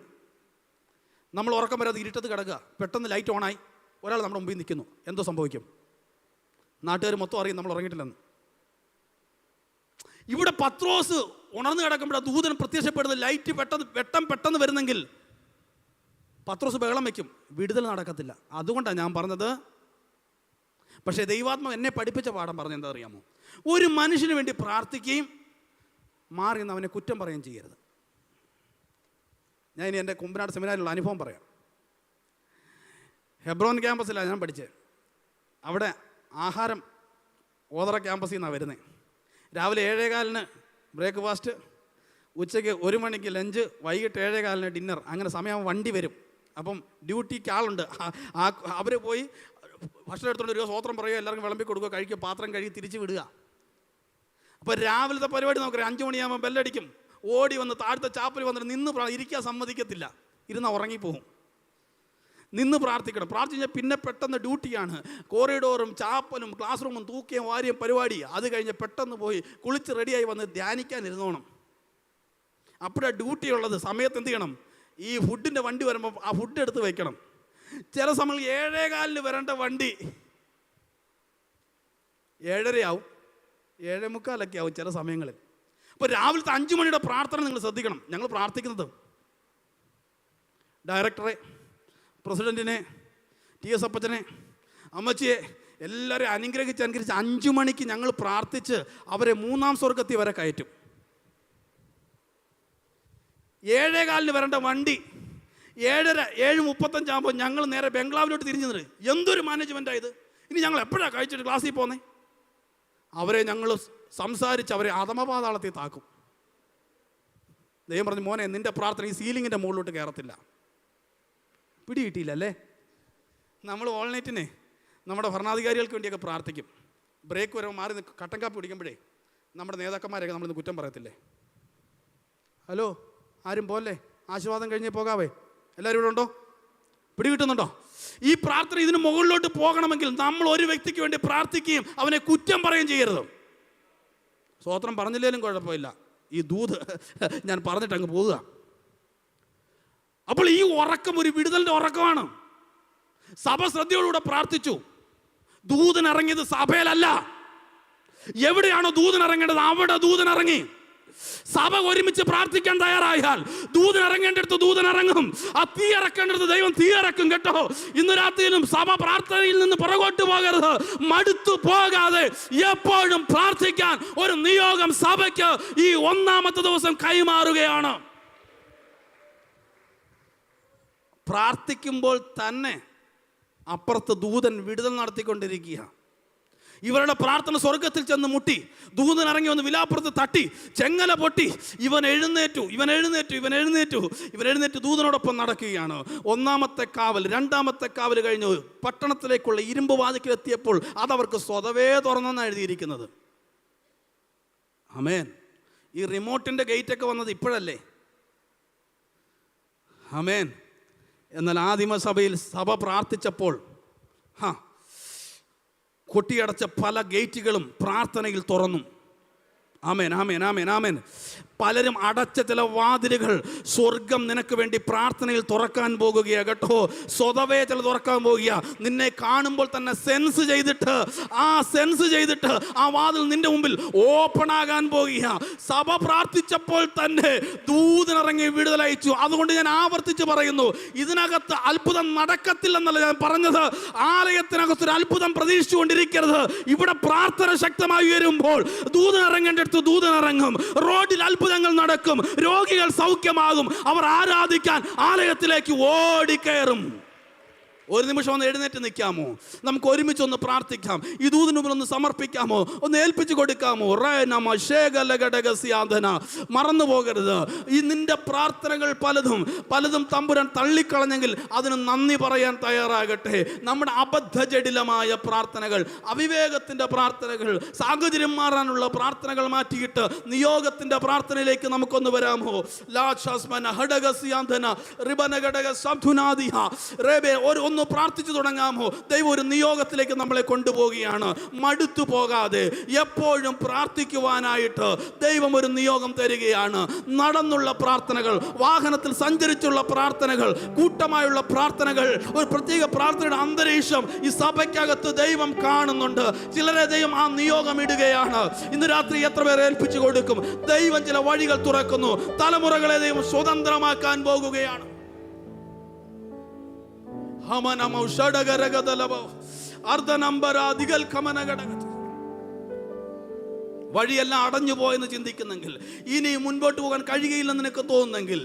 നമ്മൾ ഉറക്കം വരാതെ ഇരുട്ടത്ത് കിടക്കുക. പെട്ടെന്ന് ലൈറ്റ് ഓണായി, ഒരാൾ നമ്മുടെ മുമ്പിൽ നിൽക്കുന്നു. എന്തോ സംഭവിക്കും? നാട്ടുകാർ മൊത്തം അറിയും നമ്മൾ ഉറങ്ങിയിട്ടില്ലെന്ന്. ഇവിടെ പത്രോസ് ഉണർന്നു കിടക്കുമ്പോൾ ദൂതൻ പ്രത്യക്ഷപ്പെടുന്ന ലൈറ്റ് പെട്ടെന്ന് വരുന്നെങ്കിൽ പത്രോസ് ബഹളം വയ്ക്കും, വിടുതൽ നടക്കത്തില്ല. അതുകൊണ്ടാണ് ഞാൻ പറഞ്ഞത്. പക്ഷേ ദൈവാത്മാവ് എന്നെ പഠിപ്പിച്ച പാഠം പറഞ്ഞ എന്താ അറിയാമോ? ഒരു മനുഷ്യന് വേണ്ടി പ്രാർത്ഥിക്കുകയും മാറി നിന്ന് അവനെ കുറ്റം പറയുകയും ചെയ്യരുത്. ഞാൻ ഇനി എൻ്റെ കുമ്പനാട് സെമിനാറിലുള്ള അനുഭവം പറയാം. ഹെബ്രോൻ ക്യാമ്പസിലാണ് ഞാൻ പഠിച്ചത്. അവിടെ ആഹാരം ഓതറ ക്യാമ്പസിൽ നിന്നാണ് വരുന്നത്. രാവിലെ 7:15 ബ്രേക്ക്ഫാസ്റ്റ്, ഉച്ചയ്ക്ക് 1 മണിക്ക് ലഞ്ച്, വൈകിട്ട് 7:15 ഡിന്നർ. അങ്ങനെ സമയം വണ്ടി വരും. അപ്പം ഡ്യൂട്ടിക്ക് ആളുണ്ട്. അവർ പോയി ഭക്ഷണം എടുത്തുകൊണ്ട് വരിക, സ്വോത്രം പറയുക, എല്ലാവർക്കും വിളമ്പി കൊടുക്കുക, കഴിക്കുക, പാത്രം കഴുകി തിരിച്ച് വിടുക. അപ്പോൾ രാവിലത്തെ പരിപാടി നോക്കറിയാം. 5 മണിയാകുമ്പോൾ ബെല്ലടിക്കും. ഓടി വന്ന് താഴത്തെ ചാപ്പൽ വന്നിട്ട് നിന്ന് ഇരിക്കാൻ സമ്മതിക്കത്തില്ല. ഇരുന്ന് ഉറങ്ങിപ്പോകും. നിന്ന് പ്രാർത്ഥിക്കണം. പ്രാർത്ഥിച്ചാൽ പിന്നെ പെട്ടെന്ന് ഡ്യൂട്ടിയാണ്. കോറിഡോറും ചാപ്പലും ക്ലാസ് റൂമും തൂക്കിയും വാരിയും പരിപാടി. അത് കഴിഞ്ഞ് പെട്ടെന്ന് പോയി കുളിച്ച് റെഡിയായി വന്ന് ധ്യാനിക്കാൻ ഇരുന്നോണം. അപ്പോഴാണ് ഡ്യൂട്ടി ഉള്ളത്. സമയത്ത് എന്ത് ചെയ്യണം? ഈ ഫുഡിൻ്റെ വണ്ടി വരുമ്പോൾ ആ ഫുഡ് എടുത്ത് വയ്ക്കണം. ചില സമയം 7:15 വരേണ്ട വണ്ടി 7:30 ആവും, 7:45 ആവും ചില സമയങ്ങളിൽ. അപ്പോൾ രാവിലത്തെ 5 മണിയുടെ പ്രാർത്ഥന നിങ്ങൾ ശ്രദ്ധിക്കണം. ഞങ്ങൾ പ്രാർത്ഥിക്കുന്നത് ഡയറക്ടറെ, പ്രസിഡൻറ്റിനെ, TS അപ്പച്ചനെ, അമ്മച്ചിയെ എല്ലാവരെയും അനുഗ്രഹിച്ച് 5 മണിക്ക് ഞങ്ങൾ പ്രാർത്ഥിച്ച് അവരെ 3-ാം സ്വർഗത്തിൽ വരെ കയറ്റും. 7:15 വരേണ്ട വണ്ടി 7:35 ആകുമ്പോൾ ഞങ്ങൾ നേരെ ബംഗ്ലാവിലോട്ട് തിരിഞ്ഞു നിന്നത്. എന്തൊരു മാനേജ്മെൻറ്റായത്! ഇനി ഞങ്ങൾ എപ്പോഴാണ് കഴിച്ചിട്ട് ക്ലാസ്സിൽ പോന്നേ? അവരെ ഞങ്ങൾ സംസാരിച്ച് അവരെ അധമപാതാളത്തിൽ താക്കും. ദൈവം പറഞ്ഞു, മോനെ നിൻ്റെ പ്രാർത്ഥന ഈ സീലിങ്ങിൻ്റെ മുകളിലോട്ട് കയറത്തില്ല. പിടി കിട്ടിയില്ലല്ലേ? നമ്മൾ ഓൾനൈറ്റിനെ നമ്മുടെ ഭരണാധികാരികൾക്ക് വേണ്ടിയൊക്കെ പ്രാർത്ഥിക്കും. ബ്രേക്ക് വരുമ്പോൾ മാറി കട്ടൻ കാപ്പി കുടിക്കുമ്പോഴേ നമ്മുടെ നേതാക്കന്മാരെയൊക്കെ നമ്മളിന്ന് കുറ്റം പറയത്തില്ലേ? ഹലോ, ആരും പോലെ, ആശീർവാദം കഴിഞ്ഞേ പോകാവേ, എല്ലാവരും ഇവിടെ ഉണ്ടോ? പിടി കിട്ടുന്നുണ്ടോ? ഈ പ്രാർത്ഥന ഇതിന് മുകളിലോട്ട് പോകണമെങ്കിൽ നമ്മൾ ഒരു വ്യക്തിക്ക് വേണ്ടി പ്രാർത്ഥിക്കുകയും അവനെ കുറ്റം പറയുകയും ചെയ്യരുത്. സ്വോത്രം പറഞ്ഞില്ലേലും കുഴപ്പമില്ല, ഈ ദൂത് ഞാൻ പറഞ്ഞിട്ട് അങ്ങ് പോവുക. അപ്പോൾ ഈ ഉറക്കം ഒരു വിടുതലിൻ്റെ ഉറക്കമാണ്. സഭ ശ്രദ്ധയോടുകൂടെ പ്രാർത്ഥിച്ചു. ദൂതൻ ഇറങ്ങിയത് സഭയിലല്ല. എവിടെയാണോ ദൂതൻ ഇറങ്ങേണ്ടത് അവിടെ ദൂതൻ ഇറങ്ങി. സഭ ഒരുമിച്ച് പ്രാർത്ഥിക്കാൻ തയ്യാറായാൽ ദൂതൻ ഇറങ്ങേണ്ടടുത്ത് ദൂതൻ ഇറങ്ങും. ആ തീ ഇറക്കേണ്ടടുത്ത് ദൈവം തീ ഇറക്കും. കേട്ടോ, ഇന്ന് രാത്രിയിലും സഭ പ്രാർത്ഥനയിൽ നിന്ന് പുറകോട്ട് പോകരുത്. മടുത്തു പോകാതെ എപ്പോഴും പ്രാർത്ഥിക്കാൻ ഒരു നിയോഗം സഭയ്ക്ക് ഈ 1-ാമത്തെ ദിവസം കൈമാറുകയാണ്. പ്രാർത്ഥിക്കുമ്പോൾ തന്നെ അപ്പുറത്ത് ദൂതൻ വിടുതൽ നടത്തിക്കൊണ്ടിരിക്കുക. ഇവരുടെ പ്രാർത്ഥന സ്വർഗത്തിൽ ചെന്ന് മുട്ടി. ദൂതൻ ഇറങ്ങി വന്ന് വിലാപ്പുറത്ത് തട്ടി, ചെങ്ങല പൊട്ടി. ഇവൻ എഴുന്നേറ്റു ദൂതനോടൊപ്പം നടക്കുകയാണ്. 1-ാമത്തെ കാവൽ, 2-ാമത്തെ കാവൽ കഴിഞ്ഞു പട്ടണത്തിലേക്കുള്ള ഇരുമ്പ് വാതിക്കൽ എത്തിയപ്പോൾ അതവർക്ക് സ്വതവേ തുറന്നെന്നാണ് എഴുതിയിരിക്കുന്നത്. ആമേൻ. ഈ റിമോട്ടിൻ്റെ ഗേറ്റൊക്കെ വന്നത് ഇപ്പോഴല്ലേ? ആമേൻ. എന്നാൽ ആദിമസഭയിൽ സഭ പ്രാർത്ഥിച്ചപ്പോൾ കൊട്ടിയടച്ച പല ഗേറ്റുകളും പ്രാർത്ഥനയിൽ തുറന്നു. ആമേൻ, ആമേൻ, ആമേൻ, ആമേൻ. പലരും അടച്ച ചില വാതിലുകൾ സ്വർഗം നിനക്ക് വേണ്ടി പ്രാർത്ഥനയിൽ തുറക്കാൻ പോകുകയാണ്. കേട്ടോ, സ്വതവേ ചില തുറക്കാൻ പോകുക. നിന്നെ കാണുമ്പോൾ തന്നെ സെൻസ് ചെയ്തിട്ട് ആ വാതിൽ നിന്റെ മുമ്പിൽ ഓപ്പൺ ആകാൻ പോകുക. സഭ പ്രാർത്ഥിച്ചപ്പോൾ തന്നെ ദൂതനിറങ്ങി വിടുതലയച്ചു. അതുകൊണ്ട് ഞാൻ ആവർത്തിച്ച് പറയുന്നു, ഇതിനകത്ത് അത്ഭുതം നടക്കത്തില്ലെന്നല്ല ഞാൻ പറഞ്ഞത്. ആലയത്തിനകത്തൊരു അത്ഭുതം പ്രതീക്ഷിച്ചുകൊണ്ടിരിക്കരുത്. ഇവിടെ പ്രാർത്ഥന ശക്തമായി ഉയരുമ്പോൾ ദൂതനിറങ്ങേണ്ടടുത്ത് ദൂതനിറങ്ങും. റോഡിൽ അത്ഭുതങ്ങൾ നടക്കും. രോഗികൾ സൗഖ്യമാകും. അവർ ആരാധിക്കാൻ ആലയത്തിലേക്ക് ഓടിക്കയറും. ഒരു നിമിഷം ഒന്ന് എഴുന്നേറ്റ് നിൽക്കാമോ? നമുക്ക് ഒരുമിച്ച് ഒന്ന് പ്രാർത്ഥിക്കാം. ഈ ദൂതിന് മുമ്പിൽ ഒന്ന് സമർപ്പിക്കാമോ? ഒന്ന് ഏൽപ്പിച്ചു കൊടുക്കാമോ? മറന്നു പോകരുത്. ഈ നിന്റെ പ്രാർത്ഥനകൾ പലതും തമ്പുരാൻ തള്ളിക്കളഞ്ഞെങ്കിൽ അതിന് നന്ദി പറയാൻ തയ്യാറാകട്ടെ. നമ്മുടെ അബദ്ധജടിലമായ പ്രാർത്ഥനകൾ, അവിവേകത്തിൻ്റെ പ്രാർത്ഥനകൾ, സാഹചര്യം മാറാനുള്ള പ്രാർത്ഥനകൾ മാറ്റിയിട്ട് നിയോഗത്തിൻ്റെ പ്രാർത്ഥനയിലേക്ക് നമുക്കൊന്ന് വരാമോ? ഒന്ന് പ്രാർത്ഥിച്ചു തുടങ്ങാമോ? ദൈവം ഒരു നിയോഗത്തിലേക്ക് നമ്മളെ കൊണ്ടുപോവുകയാണ്. മടുത്തു പോകാതെ എപ്പോഴും പ്രാർത്ഥിക്കുവാനായിട്ട് ദൈവം ഒരു നിയോഗം തരികയാണ്. നടന്നുള്ള പ്രാർത്ഥനകൾ, വാഹനത്തിൽ സഞ്ചരിച്ചുള്ള പ്രാർത്ഥനകൾ, കൂട്ടമായുള്ള പ്രാർത്ഥനകൾ, ഒരു പ്രത്യേക പ്രാർത്ഥനയുടെ അന്തരീക്ഷം ഈ സഭയ്ക്കകത്ത് ദൈവം കാണുന്നുണ്ട്. ചിലരെ ദൈവം ആ നിയോഗം ഇടുകയാണ്. ഇന്ന് രാത്രി എത്ര പേരെ ഏൽപ്പിച്ചു കൊടുക്കും? ദൈവം ചില വഴികൾ തുറക്കുന്നു. തലമുറകളെ ദൈവം സ്വതന്ത്രമാക്കാൻ പോകുകയാണ്. വഴിയെല്ലാം അടഞ്ഞു പോയെന്ന് ചിന്തിക്കുന്നെങ്കിൽ, ഇനി മുൻപോട്ട് പോകാൻ കഴിയുകയില്ലെന്ന് നിനക്ക് തോന്നുന്നെങ്കിൽ,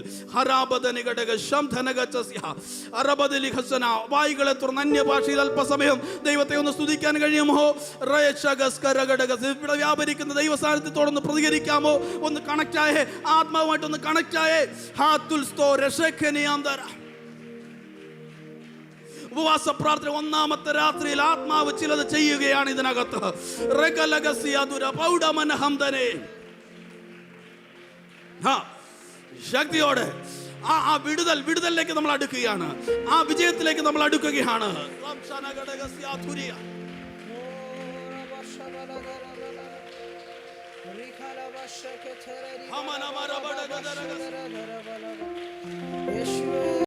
വായികളെ തുറന്ന് അന്യഭാഷയിൽ അല്പസമയം ദൈവത്തെ ഒന്ന് സ്തുതിക്കാൻ കഴിയുമോ? ഇവിടെ വ്യാപരിക്കുന്ന ദൈവസാന്നിധ്യത്തോടൊന്ന് പ്രതികരിക്കാമോ? ഒന്ന് കണക്റ്റായേ, ആത്മാവുമായിട്ടൊന്ന് കണക്റ്റായേ. ഉപവാസ പ്രാർത്ഥന ഒന്നാമത്തെ രാത്രിയിൽ ആത്മാവ് ചിലത് ചെയ്യുകയാണ് ഇതിനകത്ത്. ശക്തിയോടെ ആ വിടുതലിലേക്ക് നമ്മൾ അടുക്കുകയാണ്, ആ വിജയത്തിലേക്ക് നമ്മൾ അടുക്കുകയാണ്.